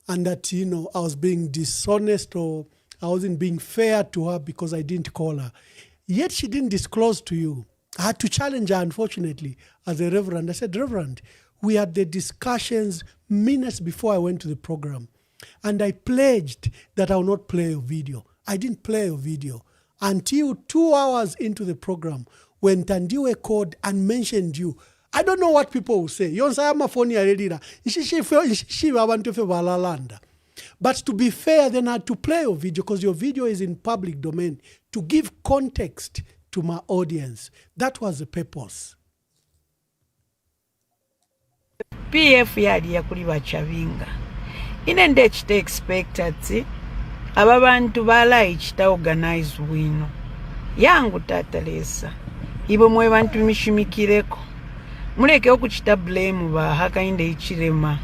and that, I was being dishonest or I wasn't being fair to her because I didn't call her. Yet she didn't disclose to you. I had to challenge her, unfortunately, as a reverend. I said, Reverend, we had the discussions minutes before I went to the program. And I pledged that I will not play your video. I didn't play your video until 2 hours into the program when Tandiwe called and mentioned you. I don't know what people will say. But to be fair, then I had to play your video because your video is in public domain to give context to my audience. That was the purpose. PF yali yakuli bachavinga. Inende chite expected aba bantu balayi chita organize wino. Yangu tatalesa. Ibo mwe bantu mishimikireko. Muleke okuchita blame ba Hakainde Ichirema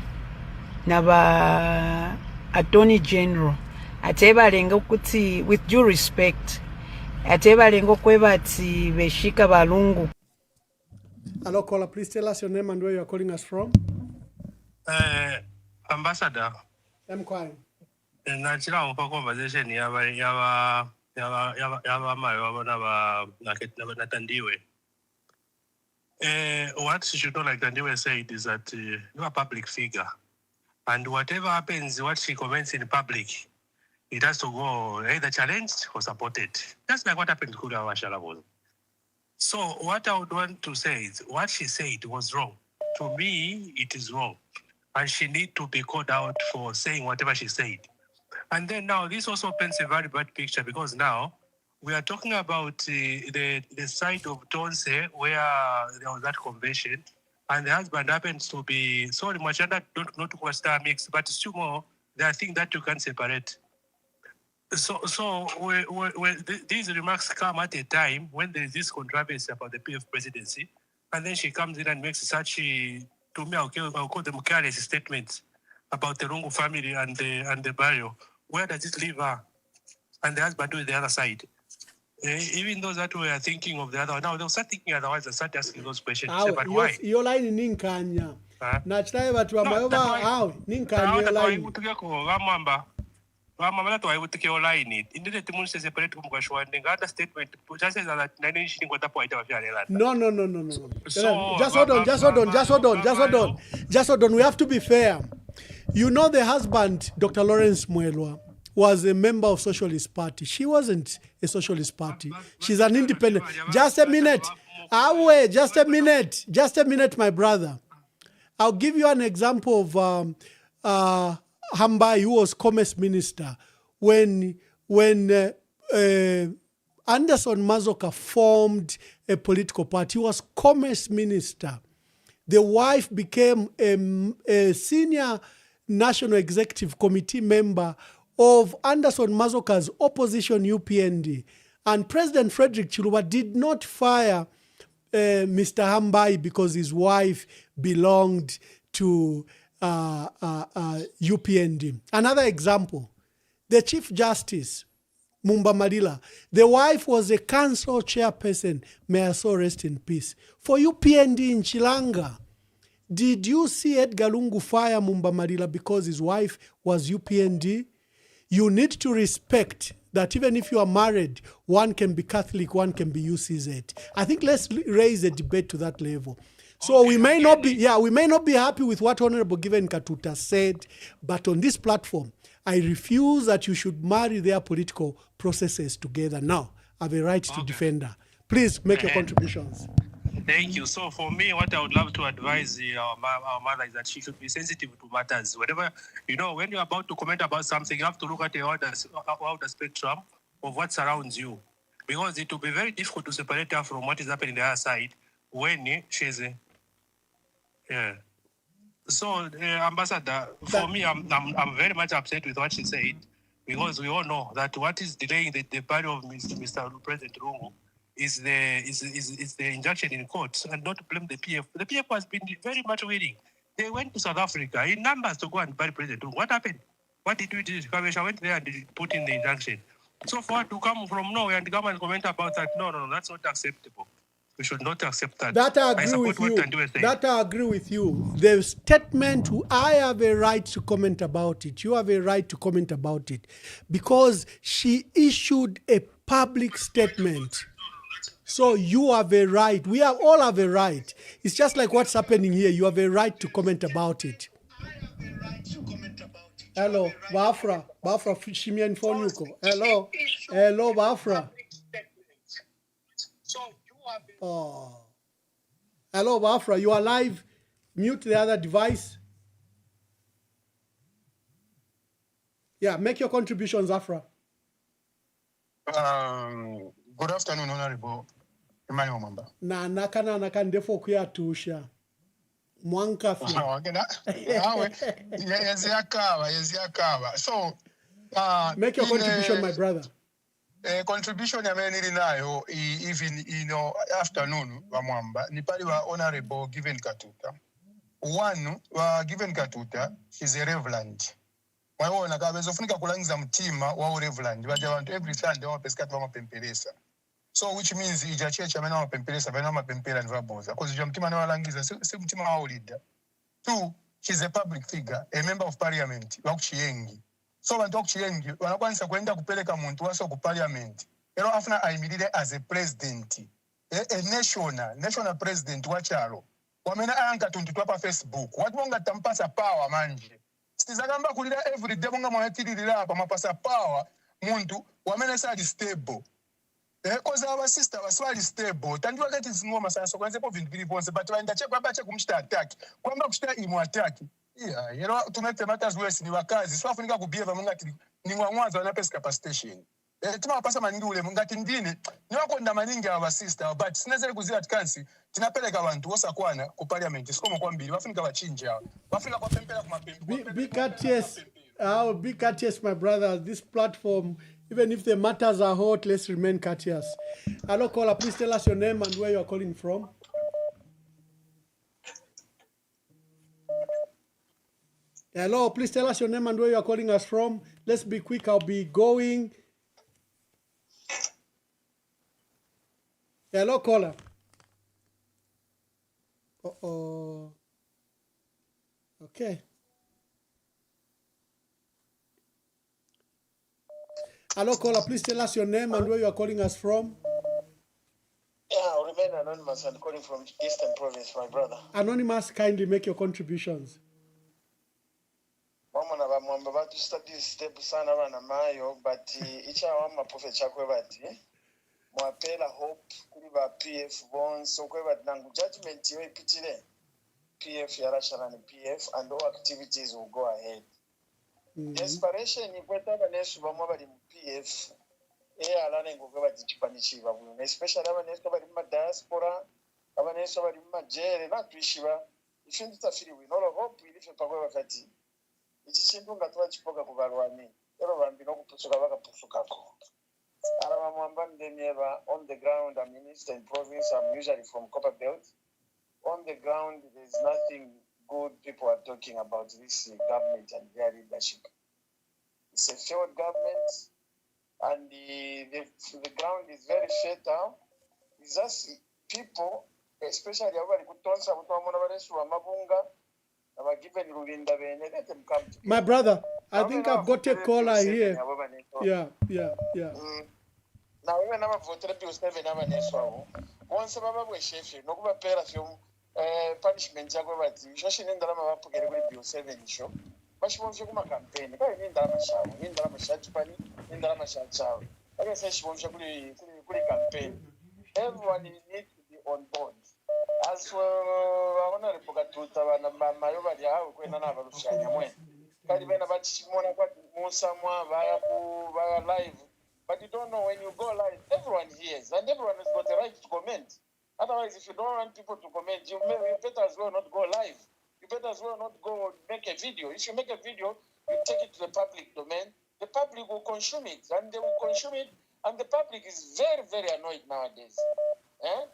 na ba Attorney General. Atebalenga okuti with due respect. Atebalenga okwebati beshika balungu. Hello, caller. Please tell us your name and where you are calling us from. Ambassador. I'm quiet. Nachira umpa conversation yaba mayo na Tandiwe. What you should know, like Tandiwe said, is that you are a public figure, and whatever happens, what she comments in public, it has to go either challenged or supported. Just like what happened to Kuda Washalabon. So what I would want to say is what she said was wrong. To me, it is wrong. And she needs to be called out for saying whatever she said. And then now this also paints a very bad picture because now we are talking about the side of Tonse where there was that convention and the husband happens to be, sorry, Machanda, not to star mix, but still more, there are things that you can separate. So these remarks come at a time when there is this controversy about the PF presidency, and then she comes in and makes such, to me, I'll call them careless statements about the Rungu family and the burial. Where does it leave her? And the husband is the other side. Even those that were thinking of the other, now they'll start thinking otherwise and start asking those questions. Say, but why? Your line in Ninkanya. Nachai watu ambao hao Ninkanya your line. Mama to I would take your line it. In the Timun says separate from Gashwan, other statement just says that 9 got a point of No. So, Just hold on. We have to be fair. You know the husband, Dr. Lawrence Mwelwa, was a member of Socialist Party. She wasn't a Socialist Party. She's an independent. Just a minute. Just a minute, my brother. I'll give you an example of Hambai, who was Commerce Minister, when Anderson Mazoka formed a political party. He was Commerce Minister. The wife became a senior National Executive Committee member of Anderson Mazoka's opposition UPND. And President Frederick Chiluba did not fire Mr. Hambai because his wife belonged to UPND. Another example, the Chief Justice, Mumba Malila, the wife was a council chairperson, may her soul rest in peace, for UPND in Chilanga. Did you see Edgar Lungu fire Mumba Malila because his wife was UPND? You need to respect that even if you are married, one can be Catholic, one can be UCZ. I think let's raise a debate to that level. So we may not be happy with what Honorable Given Katuta said, but on this platform, I refuse that you should marry their political processes together. Now, I have a right to defend her. Please make your contributions. Thank you. So for me, what I would love to advise our mother is that she should be sensitive to matters. Whatever, when you're about to comment about something, you have to look at the outer spectrum of what surrounds you. Because it will be very difficult to separate her from what is happening on the other side when she's yeah. So, Ambassador, for me, I'm very much upset with what she said because we all know that what is delaying the burial of Mr. President Rungu is the injunction in court, and not to blame the PF. The PF has been very much willing. They went to South Africa in numbers to go and bury President Rungu. What happened? What did we do? Kavesha went there and put in the injunction. So for her to come from nowhere and come and comment about that, no, that's not acceptable. We should not accept that. That I agree with you. That I agree with you. The statement, I have a right to comment about it. You have a right to comment about it. Because she issued a public statement. So you have a right. We all have a right. It's just like what's happening here. You have a right to comment about it. Hello, Bafra. Bafra, Shimian Fonyuko. Hello. Hello, Bafra. Oh. Hello, Bafra. You are live. Mute the other device. Yeah, make your contributions, Afra. Good afternoon, Honorable Emmanuel Mwamba. Na naka ndefo kuyatusha. Mwankafya. Yeziakaba. So, make your contribution, my brother. Contribution ya meni nayo even afternoon wa Mwamba ni pali wa Honorable Given Katuta. One wa Given Katuta is a reverend. Waona kabezo funika kulangiza mtima wa reverend. Baje abantu every Sunday wa pesika wa mapemperesa. So which means ija church amena mapemperesa bana mapempera ni vaboza. Because ija mtima na walangiza si mtima wa leader. Two, she's a public figure, a member of parliament wa kuchiyengi. So bantu kuchiyengi wanakwanisa kwenda kupeleka muntu waso ku parliament. Ero afuna ayimirire as a president. A national president wa chalo. Wamena anka tuntutwa pa Facebook. Watu wonga tampasa power manje. Sizagamba kulira every day bonga mwatilira pa mapasa power muntu wamena sali stable. Koza aba sister baswali stable. Tandiwa kati zingoma sasa kwanze po vindu bili bonse but waenda chekwa bache kumshita attack. Kwamba kushita imu attack. Yeah, you know to make the matters worse ni wakazi. So afunika kubieva mungati ni mwanzo wana pesa capacitation. Tuma pasa maningi ule mungati ndine ni wako nda maningi aba sister but sinazele kuzira tikansi tinapeleka abantu wosa kwana ku parliament sikomo kwa mbili wafunika bachinja. Wafunika kwa pempela kuma pempela. Be courteous, my brother. This platform, even if the matters are hot, let's remain courteous. Hello, caller. Please tell us your name and where you are calling from. Hello, please tell us your name and where you are calling us from. Let's be quick. I'll be going. Hello, caller. Uh-oh. Okay. Hello, caller. Please tell us your name and where you are calling us from. Yeah, I'll remain anonymous and calling from Eastern Province, my brother. Anonymous, kindly make your contributions. Mama na bamwamba batu study step sana bana mayo but icha wama prophet chakwe bati mwapela hope kuri ba PF bonds so kwe bati nangu judgment yo ipitile PF yarashana ni PF and all activities will go ahead. Desperation ni kweta banesu bamwa bali mu PF alane ngokwe bati chipanichiba bunu especially abanesu bali mu diaspora abanesu bali mu jere natwishiba ifindu tafiri we no hope ilife pakwe bakati ichintu ngatwa chipoka kubarwani ero bambi no kupusuka bakapusukako ara Mwamba ndemyeba on the ground. I'm in Eastern Province. I'm usually from Copper Belt. On the ground there's nothing good people are talking about this government and their leadership. It's a failed government and the ground is very fertile. It's just people, especially abali kutonsa kutomona baresu wa mabunga. My brother, I think I've got a caller here. Yeah. Now we never voted Bill7 never neso. Once Baba was chef, no go pair of film punishment Jagobati. Shoshin in the Rama Pugere Bill7 show. But she won't show my campaign. In Damasha, in Damasha, in Damasha child. I guess she won't show campaign. Everyone needs to be on board. As well, I want to look at my over when another Luciana went. Caribbean about Simona, but someone via live. But you don't know when you go live, everyone hears and everyone has got the right to comment. Otherwise, if you don't want people to comment, you better as well not go live. You better as well not go make a video. If you make a video, you take it to the public domain, the public will consume it and they will consume it, and the public is very, very annoyed nowadays.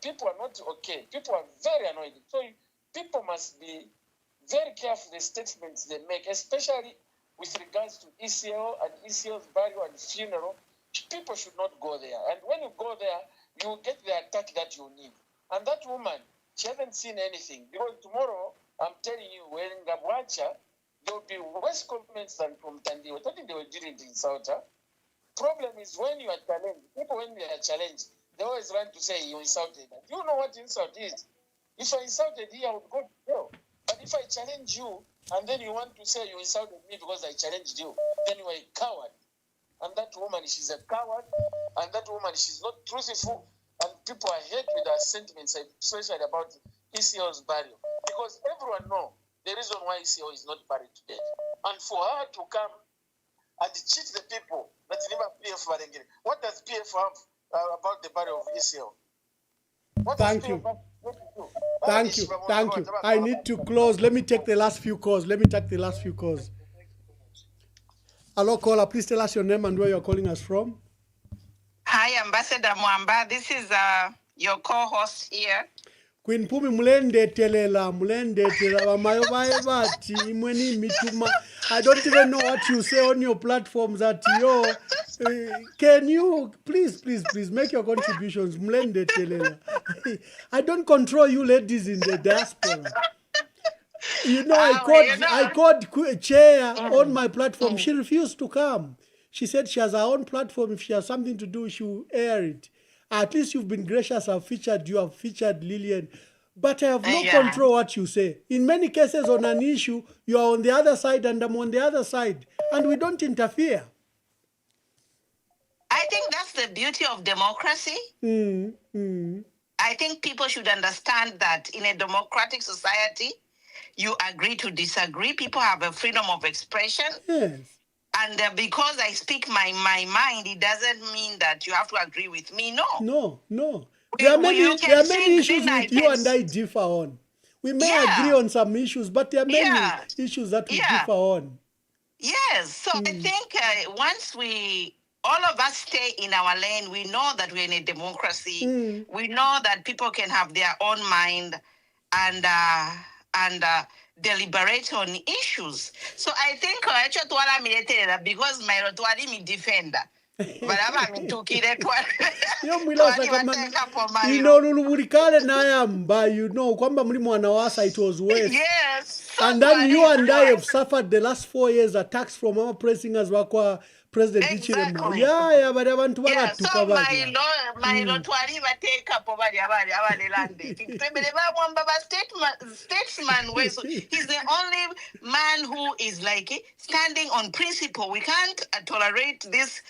People are not okay. People are very annoyed. So people must be very careful the statements they make, especially with regards to ECL and ECL's burial and funeral. People should not go there. And when you go there, you will get the attack that you need. And that woman, she hasn't seen anything. Because tomorrow, I'm telling you, when Gabwacha, there will be worse comments than from Tandi. I think they were doing it in Sauta. Problem is when you are challenged, people when they are challenged, they always run to say you insulted. Do you know what insult is? If I insulted here, I would go to jail. But if I challenge you, and then you want to say you insulted me because I challenged you, then you are a coward. And that woman, she's a coward, and that woman, she's not truthful, and people are hate with her sentiments, especially about ECO's burial. Because everyone knows the reason why ECO is not buried today. And for her to come and cheat the people that never PF Barengere. What does PF have about the burial of ECO? Thank you. Thank you. Thank you. I need to close. Let me take the last few calls. Hello, caller. Please tell us your name and where you're calling us from. Hi, Ambassador Mwamba. This is your co-host here. Queen Pumi mulendetelela wamayo bati imweni mituma. I don't even know what you say on your platforms at yo. Can you please make your contributions? Mulendetelela. I don't control you ladies in the diaspora. You know, I called Chair on my platform. She refused to come. She said she has her own platform. If she has something to do, she will air it. At least you've been gracious. I've featured you. I've featured Lillian. But I have no control what you say. In many cases on an issue, you are on the other side and I'm on the other side. And we don't interfere. I think that's the beauty of democracy. I think people should understand that in a democratic society, you agree to disagree. People have a freedom of expression. Yes. And because I speak my mind, it doesn't mean that you have to agree with me. No. No. There are many issues with you and I differ on. We may agree on some issues, but there are many issues that we differ on. Yes. So I think once all of us stay in our lane, we know that we're in a democracy. We know that people can have their own mind and deliberate on issues. So I think because my rotwali me defender. Lulubulikale nayamba, kwamba muli mwana wasa, it was worse. Yes. And then you and I have suffered the last 4 years attacks from our pressing as wakwa President Ichirema. Yeah, but abantu so my lotwali bateka po bali lande. Statesman, he's the only man who is like standing on principle. We can't tolerate this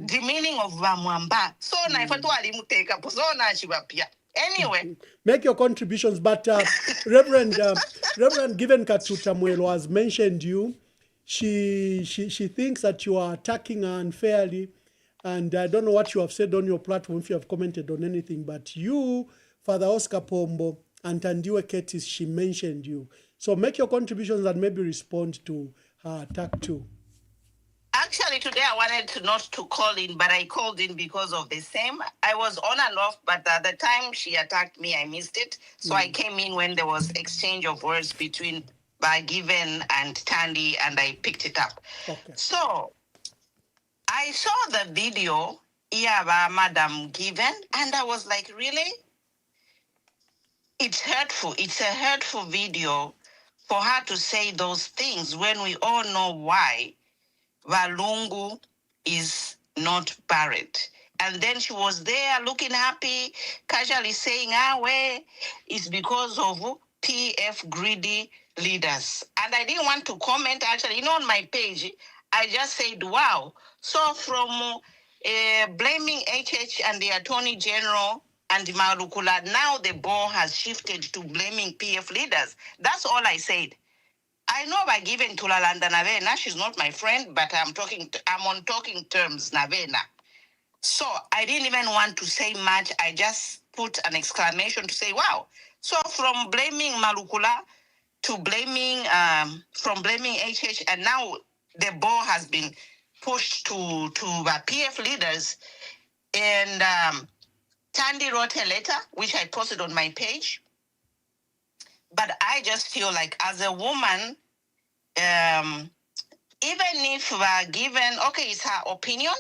demeaning of Mwamba. So na ifatwali muteka po so na chibapia. Anyway, make your contributions, but Reverend Given Katuta Mwelo has mentioned you. She thinks that you are attacking her unfairly, and I don't know what you have said on your platform, if you have commented on anything, but you, Father Oscar Pombo, and Tandiwe Ketis, she mentioned you. So make your contributions and maybe respond to her attack too. Actually, today I wanted not to call in, but I called in because of the same. I was on and off, but at the time she attacked me, I missed it. So I came in when there was exchange of words between Given and Tandy, and I picked it up. Okay. So I saw the video, by Madam Given, and I was like, really? It's hurtful. It's a hurtful video for her to say those things when we all know why Walungu is not buried. And then she was there looking happy, casually saying, where it's because of PF greedy leaders. And I didn't want to comment, actually. On my page, I just said, wow. So from blaming HH and the Attorney General and Marukula, now the ball has shifted to blaming PF leaders. That's all I said. I know by giving Tulalanda Navena, she's not my friend, but I'm on talking terms, Navena. So I didn't even want to say much. I just put an exclamation to say, wow. So from blaming Marukula to blaming HH, and now the ball has been pushed to PF leaders. And Tandy wrote a letter, which I posted on my page. But I just feel like as a woman, even if we're given, it's her opinion,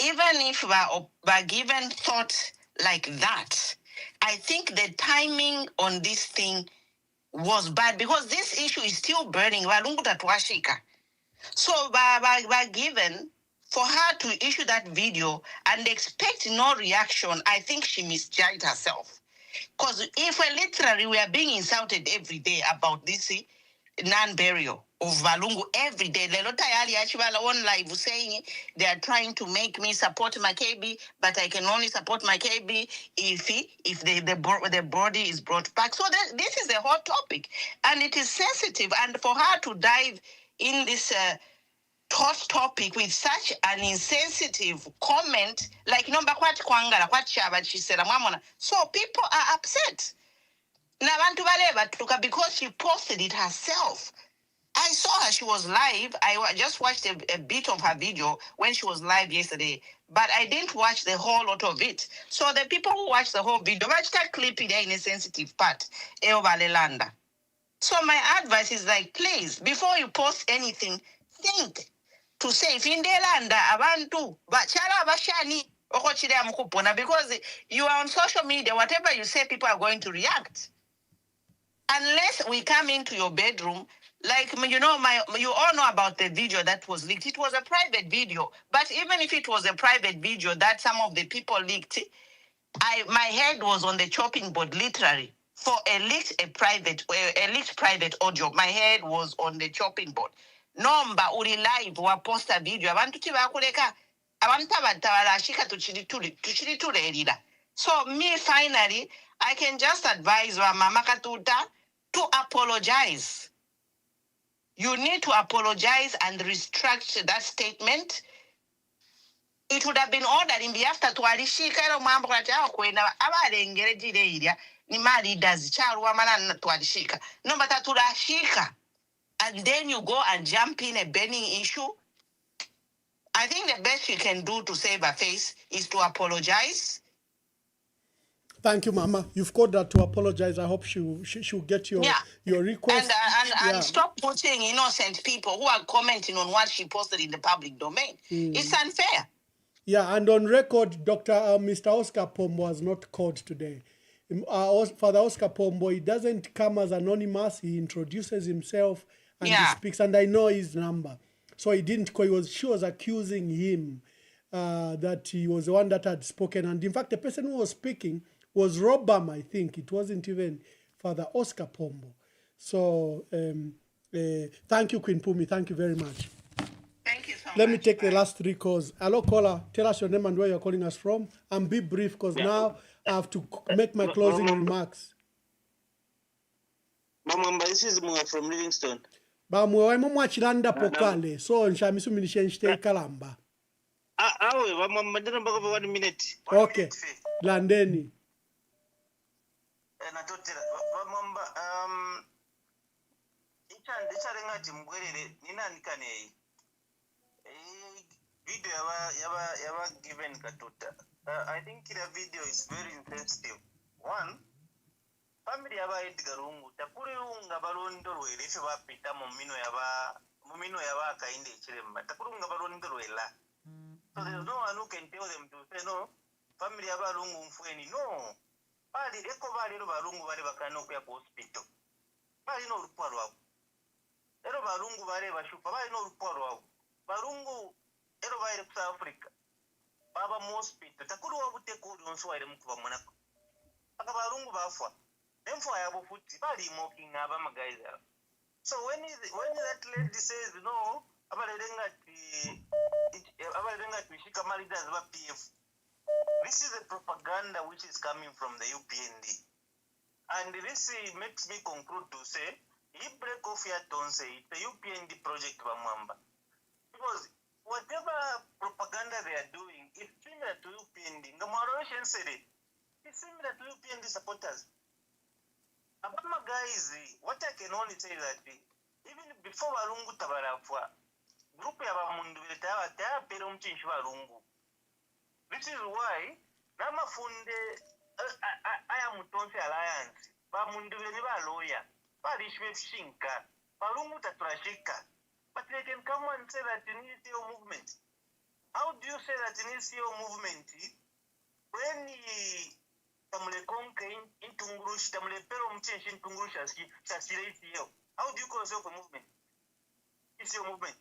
even if we're given thought like that, I think the timing on this thing was bad because this issue is still burning. So by given for her to issue that video and expect no reaction, I think she misjudged herself. Because if we're literally, we are being insulted every day about this non-burial of Valungu every day. Lelo tayari Achibala on live saying they are trying to make me support my KB, but I can only support my KB if the body is brought back. So this is a hot topic, and it is sensitive. And for her to dive in this hot topic with such an insensitive comment, like number what kwangala what she said, so people are upset. Because she posted it herself. I saw her, she was live. Just watched a bit of her video when she was live yesterday, but I didn't watch the whole lot of it. So the people who watched the whole video, watched that clip in a sensitive part. So my advice is like, please, before you post anything, think to say, if in Delanda, abantu, bachala bashani, because you are on social media, whatever you say, people are going to react. Unless we come into your bedroom, like, you all know about the video that was leaked. It was a private video. But even if it was a private video that some of the people leaked, my head was on the chopping board, literally. For a leaked private audio, my head was on the chopping board. Nomba uri live wa posta video. Abantu tibakuleka. Abantu abatabashika tuchiri. So me finally, I can just advise wa Mama Katuta to apologize. You need to apologize and retract that statement. It would have been ordered in the after to alishika ero mambo kati kwenda abalengere jire iria ni ma leaders charu amana to alishika. No but turashika. And then you go and jump in a burning issue. I think the best you can do to save a face is to apologize. Thank you, Mama. You've got that to apologize. I hope she'll get your request. And stop putting innocent people who are commenting on what she posted in the public domain. It's unfair. Yeah, and on record, Mr. Oscar Pombo was not called today. Father Oscar Pombo, he doesn't come as anonymous. He introduces himself and he speaks, and I know his number. So he didn't call. She was accusing him that he was the one that had spoken. And in fact, the person who was speaking was Robam, I think. It wasn't even Father Oscar Pombo. So thank you, Queen Pumi. Thank you very much. Thank you so much. Let me take the last 3 calls. Hello, caller. Tell us your name and where you're calling us from. And be brief, because now I have to make my closing remarks. Mama, this is Mua from Livingston. Bamwe mwachilanda pokale. So nshamisu minishenshite kalamba. Awe, Mama, didn't bug 1 minute. Okay. Landeni. Video yaba given Katuta. I think the video is very insensitive. One, family yaba Edgarungu, Takurunga Barondo, if you are Pita Mumino yaba kainde chiremba, Takurunga Barondo. So there's no one who can tell them to say no, family yaba lungu mfueni, no. Bali eko bali barungu bali bakano kwa hospital. Bali no ruparo wao. Ero barungu bali bashupa bali no ruparo wao. Barungu ero bali South Africa. Baba hospital takuru wabute kuri onso wale mkuba mwanako. Aka barungu bafa. Emfo yabo futi bali mocking aba magaiza. So when that lady says no, abalenga shika maridas ba PF. This is a propaganda which is coming from the UPND. And this makes me conclude to say, if break off your don't say it's a UPND project by Mwamba. Because whatever propaganda they are doing is similar to UPND. The Mauritian said it. It's similar to UPND supporters. Abama guys, what I can only say that even before Walungu Tabarafwa, group ya Bamundu Vetawa, Perum Chinchwa Lungu. This is why Namafunde I am Tonse Alliance, Bamundu Veniva lawyer, Parishwe Shinka, Palumuta Trashika. But they can come and say that you need your movement. How do you say that you need your movement when Tamulekonke in Tungurush, Tamuleperum change in Tungurush as how do you call yourself a movement? It's your movement.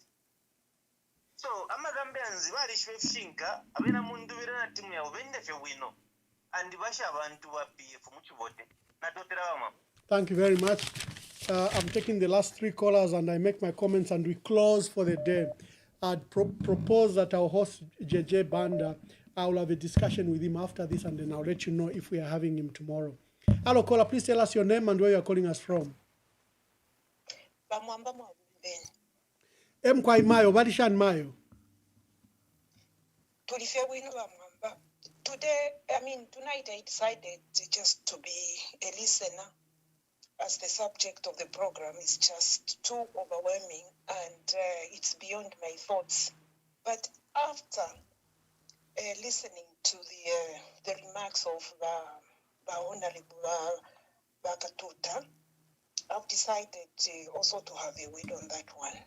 So, Amagambians, Varishwe Shinka, Avena Mundu Timu, Vende Fewino. and basha abantu ba PF muchivote natotera bamwa. Thank you very much. I'm taking the last 3 callers and I make my comments and we close for the day. I'd propose that our host JJ Banda, I will have a discussion with him after this and then I'll let you know if we are having him tomorrow. Hello caller, please tell us your name and where you are calling us from. Mkwai Mayo, Badishan Mayo. Today, tonight I decided just to be a listener, as the subject of the program is just too overwhelming and it's beyond my thoughts. But after listening to the remarks of the Honorable Bakatuta, I've decided also to have a word on that one.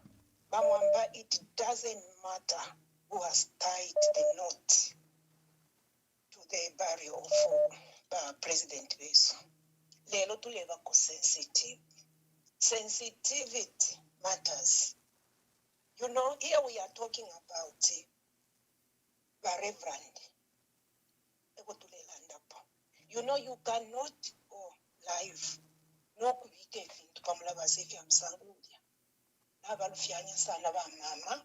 Mwamba, it doesn't matter who has tied the knot to the burial of President Beso. Lelo tuleva ko sensitive. Sensitivity matters. You know, here we are talking about the reverend. You know, you cannot go live. No kubite vintu kamula basefi amsangudia. Nabalufyanya sana ba mama.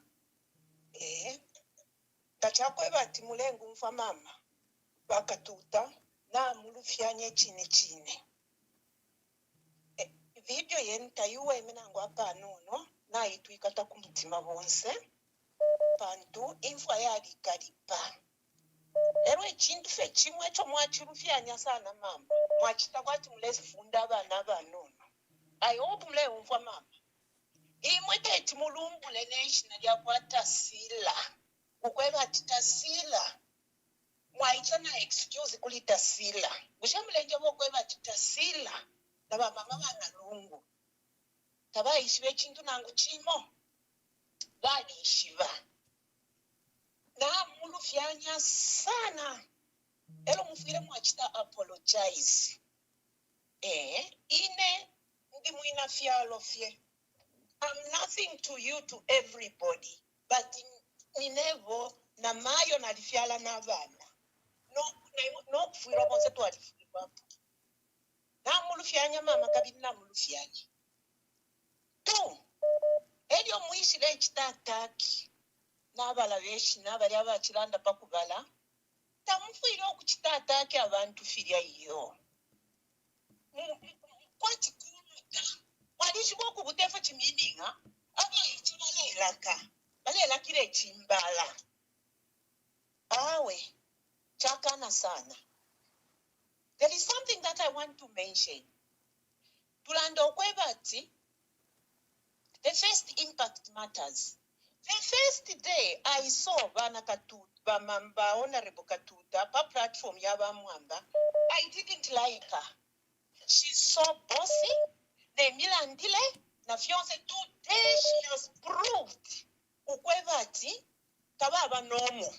Kachakwe bati mulengu mfa mama. Bakatuta na mulufyanye chine. Video yen tayuwe menangwa panono na ituikata kumutima bonse pantu infwa yali kalipa ero echintu fe chimwe cho mwachirufyanya sana mama mwachita kwati mulesi funda abana banono I hope mule umfwa mama imwe teti mulumbu le nation ya kwata sila ukweba titasila mwaicha na excuse kulita sila bushamlenje bokweba titasila Taba mama bana lungu. Taba ishiwe chintu nangu chimo. Bali ishiva. Na mulufyanya sana. Elo mufire mwachita apologize. Ine ndi muina fialo fye. I'm nothing to you, to everybody. But ninevo na mayo na lifiala na vana. No kufira bonse tu alifira. Na mulufyanya mama kabini na mulufyanya. Tu, elio muishi le chitataki. Na abala veshi, na abali abachilanda pakubala. Tamufuiro kuchitataki abantu firia iyo. Kwati kuluta. Walishi boku butefa chimininga. Aba ichi balelaka. Balela kile chimbala. Awe, chakana sana. There is something that I want to mention. Tulando kwebati, the first impact matters. The first day I saw Bana Katuta, Mamba Honorable Katuta, pa platform Yaba Mwamba, I didn't like her. She's so bossy. Ne milandile, na fiance today she has proved. Ukwebati, kababa normal.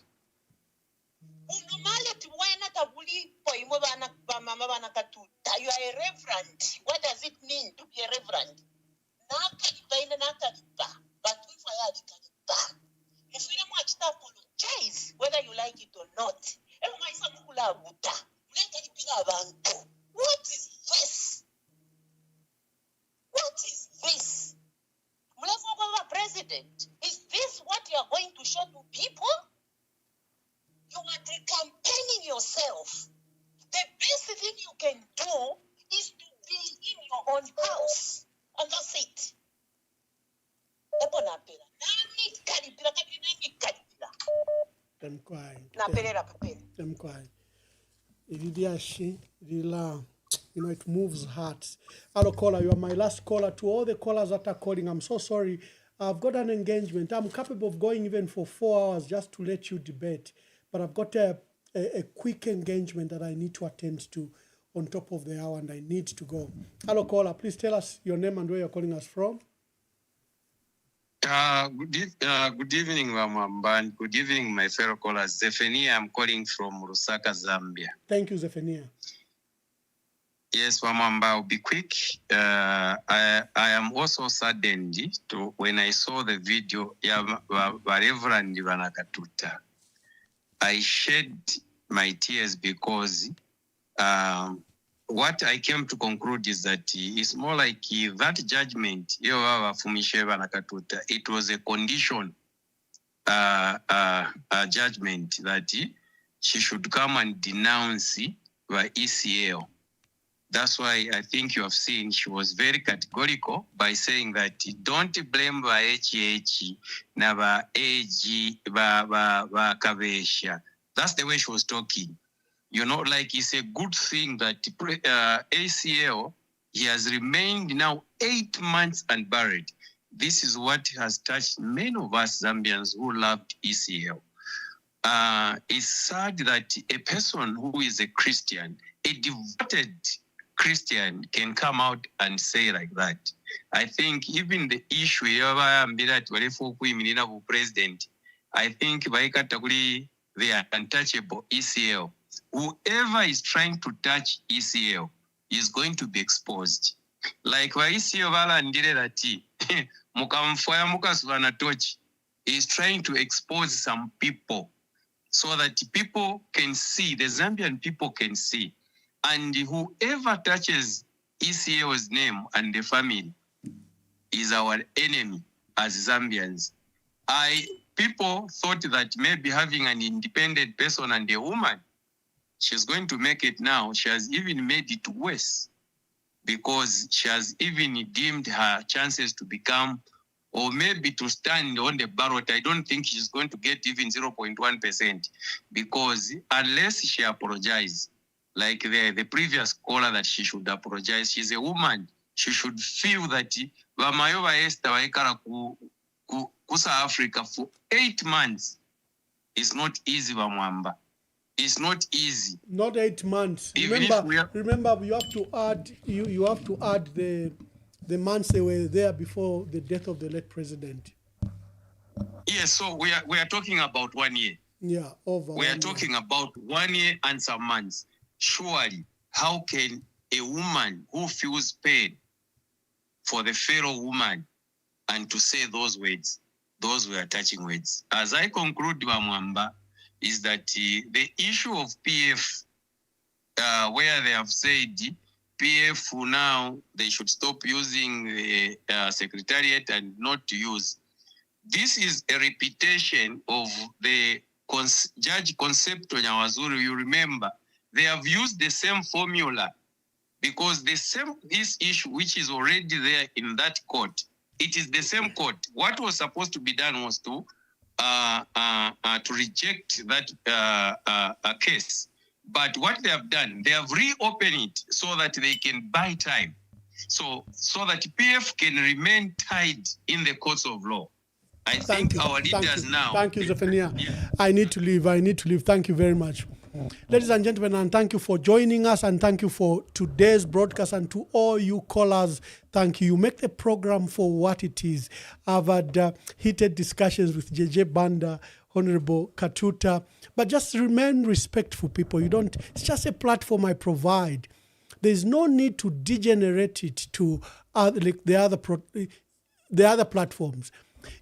Unomale tuwena tabuli poimo bana mama bana Katuta. You are a reverend. What does it mean to be a reverend? Nakalipa ina nakalipa. But if I had kalipa, if you don't watch that apologize, whether you like it or not. What is this? What is this? President, is this what you are going to show to people? You are campaigning yourself. The best thing you can do is to be in your own house. And that's it. You know, it moves hearts. Hello, caller. You are my last caller. To all the callers that are calling, I'm so sorry. I've got an engagement. I'm capable of going even for 4 hours just to let you debate. But I've got a quick engagement that I need to attend to on top of the hour, and I need to go. Hello, caller. Please tell us your name and where you're calling us from. Good evening, Mwamba, and good evening, my fellow callers. Zephania, I'm calling from Lusaka, Zambia. Thank you, Zephania. Yes, Mwamba, I'll be quick. I am also saddened when I saw the video of Reverend Vanakatuta. I shed my tears because What I came to conclude is that it's more like that judgment, it was a condition judgment that she should come and denounce the ECL. That's why I think you have seen she was very categorical by saying that don't blame the HH na ba AG ba Kabesha. That's the way she was talking. You know, like it's a good thing that ACL, he has remained now 8 months unburied. This is what has touched many of us Zambians who loved ECL. It's sad that a person who is a Christian, a devoted Christian, can come out and say like that. I think even the issue of president, I think they are untouchable ECL. Whoever is trying to touch ECL is going to be exposed. Like ECL is trying to expose some people so that people can see, the Zambian people can see. And whoever touches ECL's name and the family is our enemy as Zambians. People thought that maybe having an independent person and a woman, she's going to make it now. She has even made it worse because she has even deemed her chances to become or maybe to stand on the ballot. I don't think she's going to get even 0.1% because unless she apologizes, like the previous caller that she should apologize, she's a woman. She should feel that Vamayowa Esther Waikara Kusa Africa for 8 months. It's not easy, Vamwamba. It's not easy. Not 8 months. Remember, you have to add the months they were there before the death of the late president. Yes, so we are talking about 1 year. Yeah, over. We are talking about 1 year and some months. Surely, how can a woman who feels pain for the fellow woman and to say those words, those were touching words? As I conclude, Mwamba, is that the issue of PF, where they have said PF now, they should stop using the secretariat and not to use. This is a repetition of the Judge Concepto Nyawazuru. You remember, they have used the same formula because this issue, which is already there in that court, it is the same court. What was supposed to be done was to reject that case. But what they have done, they have reopened it so that they can buy time. So that PF can remain tied in the courts of law. I think our leaders now. Thank you, Zephania. Yeah. I need to leave. Thank you very much. Ladies and gentlemen, and thank you for joining us, and thank you for today's broadcast, and to all you callers, thank you. You make the program for what it is. I've had heated discussions with JJ Banda, Honorable Katuta, but just remain respectful, people. It's just a platform I provide. There's no need to degenerate it to the other platforms.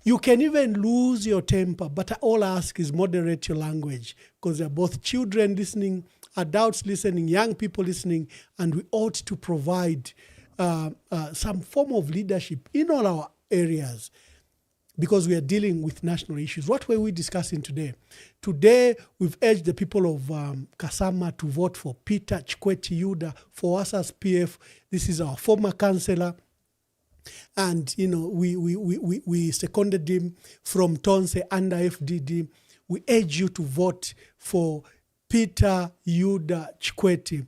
You can even lose your temper, but all I ask is moderate your language, because there are both children listening, adults listening, young people listening, and we ought to provide some form of leadership in all our areas, because we are dealing with national issues. What were we discussing today? Today, we've urged the people of Kasama to vote for Peter Chikwete Yuda for us as PF. This is our former councillor. And, we seconded him from Tonse under FDD. We urge you to vote for Peter Yuda Chikwete.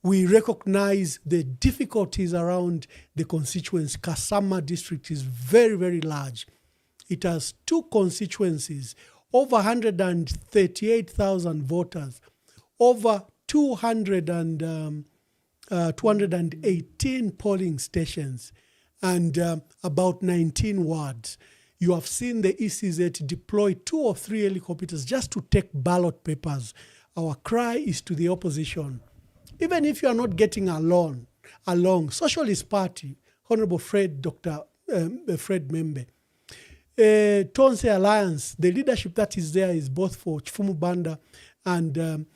We recognize the difficulties around the constituency. Kasama district is very, very large. It has 2 constituencies, over 138,000 voters, over 218 polling stations, and about 19 wards. You have seen the ECZ deploy 2 or 3 helicopters just to take ballot papers. Our cry is to the opposition. Even if you are not getting along, Socialist Party, Honorable Dr. Fred Membe, Tonse Alliance, the leadership that is there is both for Chifumu Banda and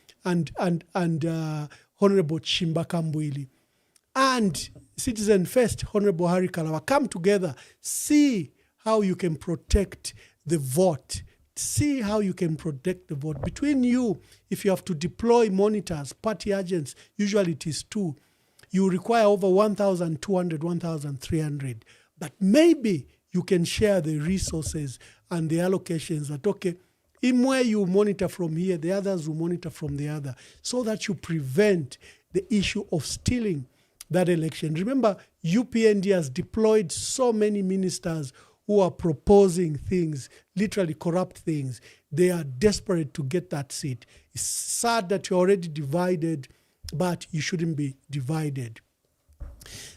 Honorable Chimba Kambwili, and Citizen First, Honorable Harry Kalawa, come together, see how you can protect the vote. See how you can protect the vote. Between you, if you have to deploy monitors, party agents, usually it is 2, you require over 1,200, 1,300. But maybe you can share the resources and the allocations that, okay, in where you monitor from here, the others will monitor from the other, so that you prevent the issue of stealing that election. Remember, UPND has deployed so many ministers who are proposing things, literally corrupt things. They are desperate to get that seat. It's sad that you're already divided, but you shouldn't be divided.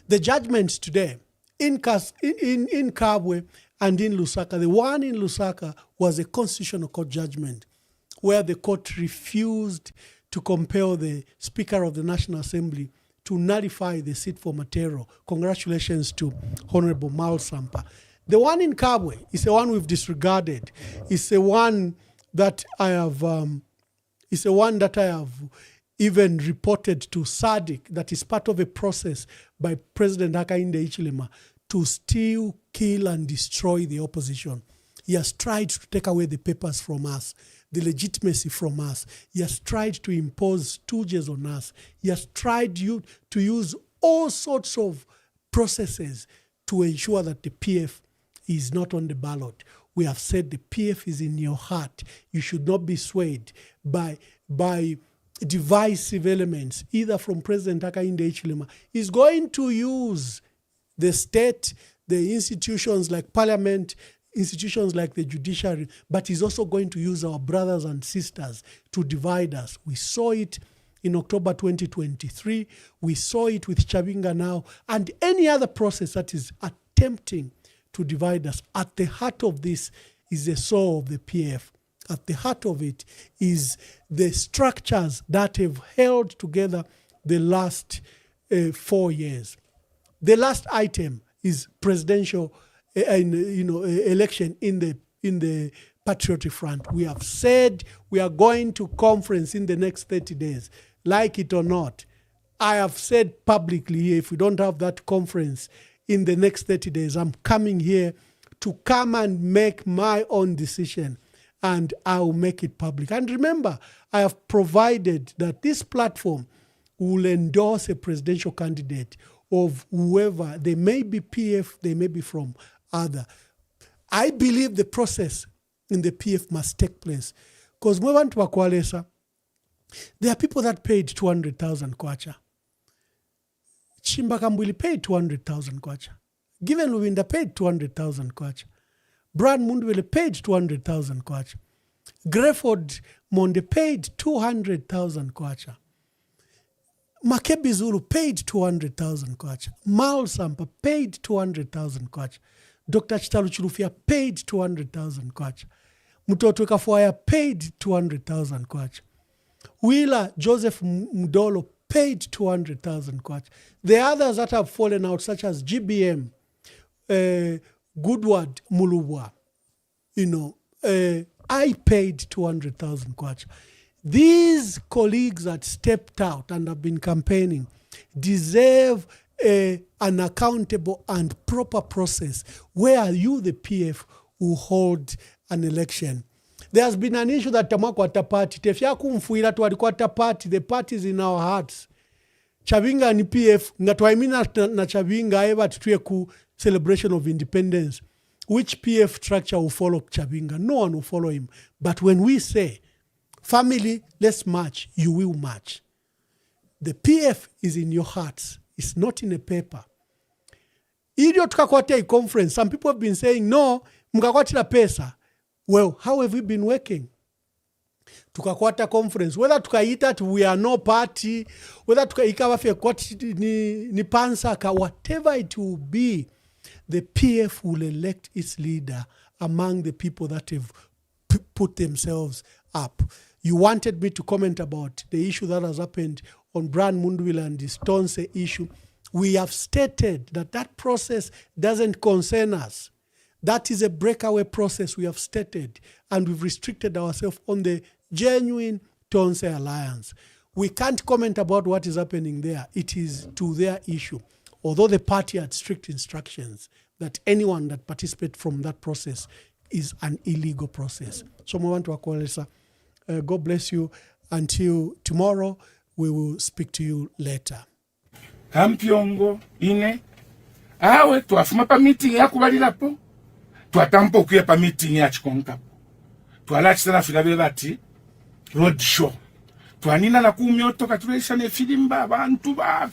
The judgments today in Kabwe and in Lusaka, the one in Lusaka was a constitutional court judgment where the court refused to compel the Speaker of the National Assembly to nullify the seat for Matero. Congratulations to Honorable Mal Sampa. The one in Kabwe is the one we've disregarded. It's the one that I have. Even reported to SADC that is part of a process by President Hakainde Hichilema to steal, kill, and destroy the opposition. He has tried to take away the papers from us, the legitimacy from us. He has tried to impose stooges on us. He has tried to use all sorts of processes to ensure that the PF is not on the ballot. We have said the PF is in your heart. You should not be swayed by divisive elements, either from President Hakainde Hichilema. He's going to use the state, the institutions like parliament, institutions like the judiciary, but he's also going to use our brothers and sisters to divide us. We saw it in October 2023. We saw it with Chabinga now, and any other process that is attempting to divide us. At the heart of this is the soul of the PF. At the heart of it is the structures that have held together the last 4 years. The last item is presidential election in the Patriotic Front. We have said we are going to conference in the next 30 days, like it or not. I have said publicly here, if we don't have that conference in the next 30 days, I'm coming here to come and make my own decision, and I will make it public. And remember, I have provided that this platform will endorse a presidential candidate of whoever. They may be PF, they may be from other. I believe the process in the PF must take place. Because there are people that paid 200,000 kwacha. Chimba Kambwili paid 200,000 kwacha. Given Luwinda paid 200,000 kwacha. Brad Mundwele paid 200,000 kwacha. Grefford Monde paid 200,000 kwacha. Makebi Zulu paid 200,000 kwacha. Mal Sampa paid 200,000 kwacha. Dr. Chitalu Chilufia paid 200,000 kwacha. Mutoto Kafuaya paid 200,000 kwacha. Wheeler Joseph Mdolo paid 200,000 kwacha. The others that have fallen out, such as GBM, Goodward Mulubwa, I paid 200,000 kwacha. These colleagues that stepped out and have been campaigning deserve an accountable and proper process where you, the PF, will hold an election. There has been an issue that Tamakwata party, Tefya kumfuila tuwalikwata party, the party is in our hearts. Chabinga ni PF, ngatuwaimina na Chabinga eva tutuye ku celebration of independence. Which PF structure will follow Chabinga? No one will follow him. But when we say, family, let's march, you will march. The PF is in your hearts. It's not in a paper. Idio tukakwata a conference. Some people have been saying, no, mkakwatila pesa. Well, how have we been working? Tukakwata conference. Whether tukaita we are no party, whether tukaikawa fe kwati ni pansaka, whatever it will be, the PF will elect its leader among the people that have put themselves up. You wanted me to comment about the issue that has happened on Brian Mundwila and the Stonse issue. We have stated that that process doesn't concern us. That is a breakaway process we have stated, and we've restricted ourselves on the genuine Tonse alliance. we can't comment about what is happening there. It is to their issue. Although the party had strict instructions that anyone that participates from that process is an illegal process. So we want to akolesa. God bless you. Until tomorrow, we will speak to you later. Kampiongo ine awe twafuma pa meeting ya kubalilapo twatampa okuya pa meeting ya chikonka twalachitana filabe bati road show twanina na kumyoto katulesha ne filimba abantu ba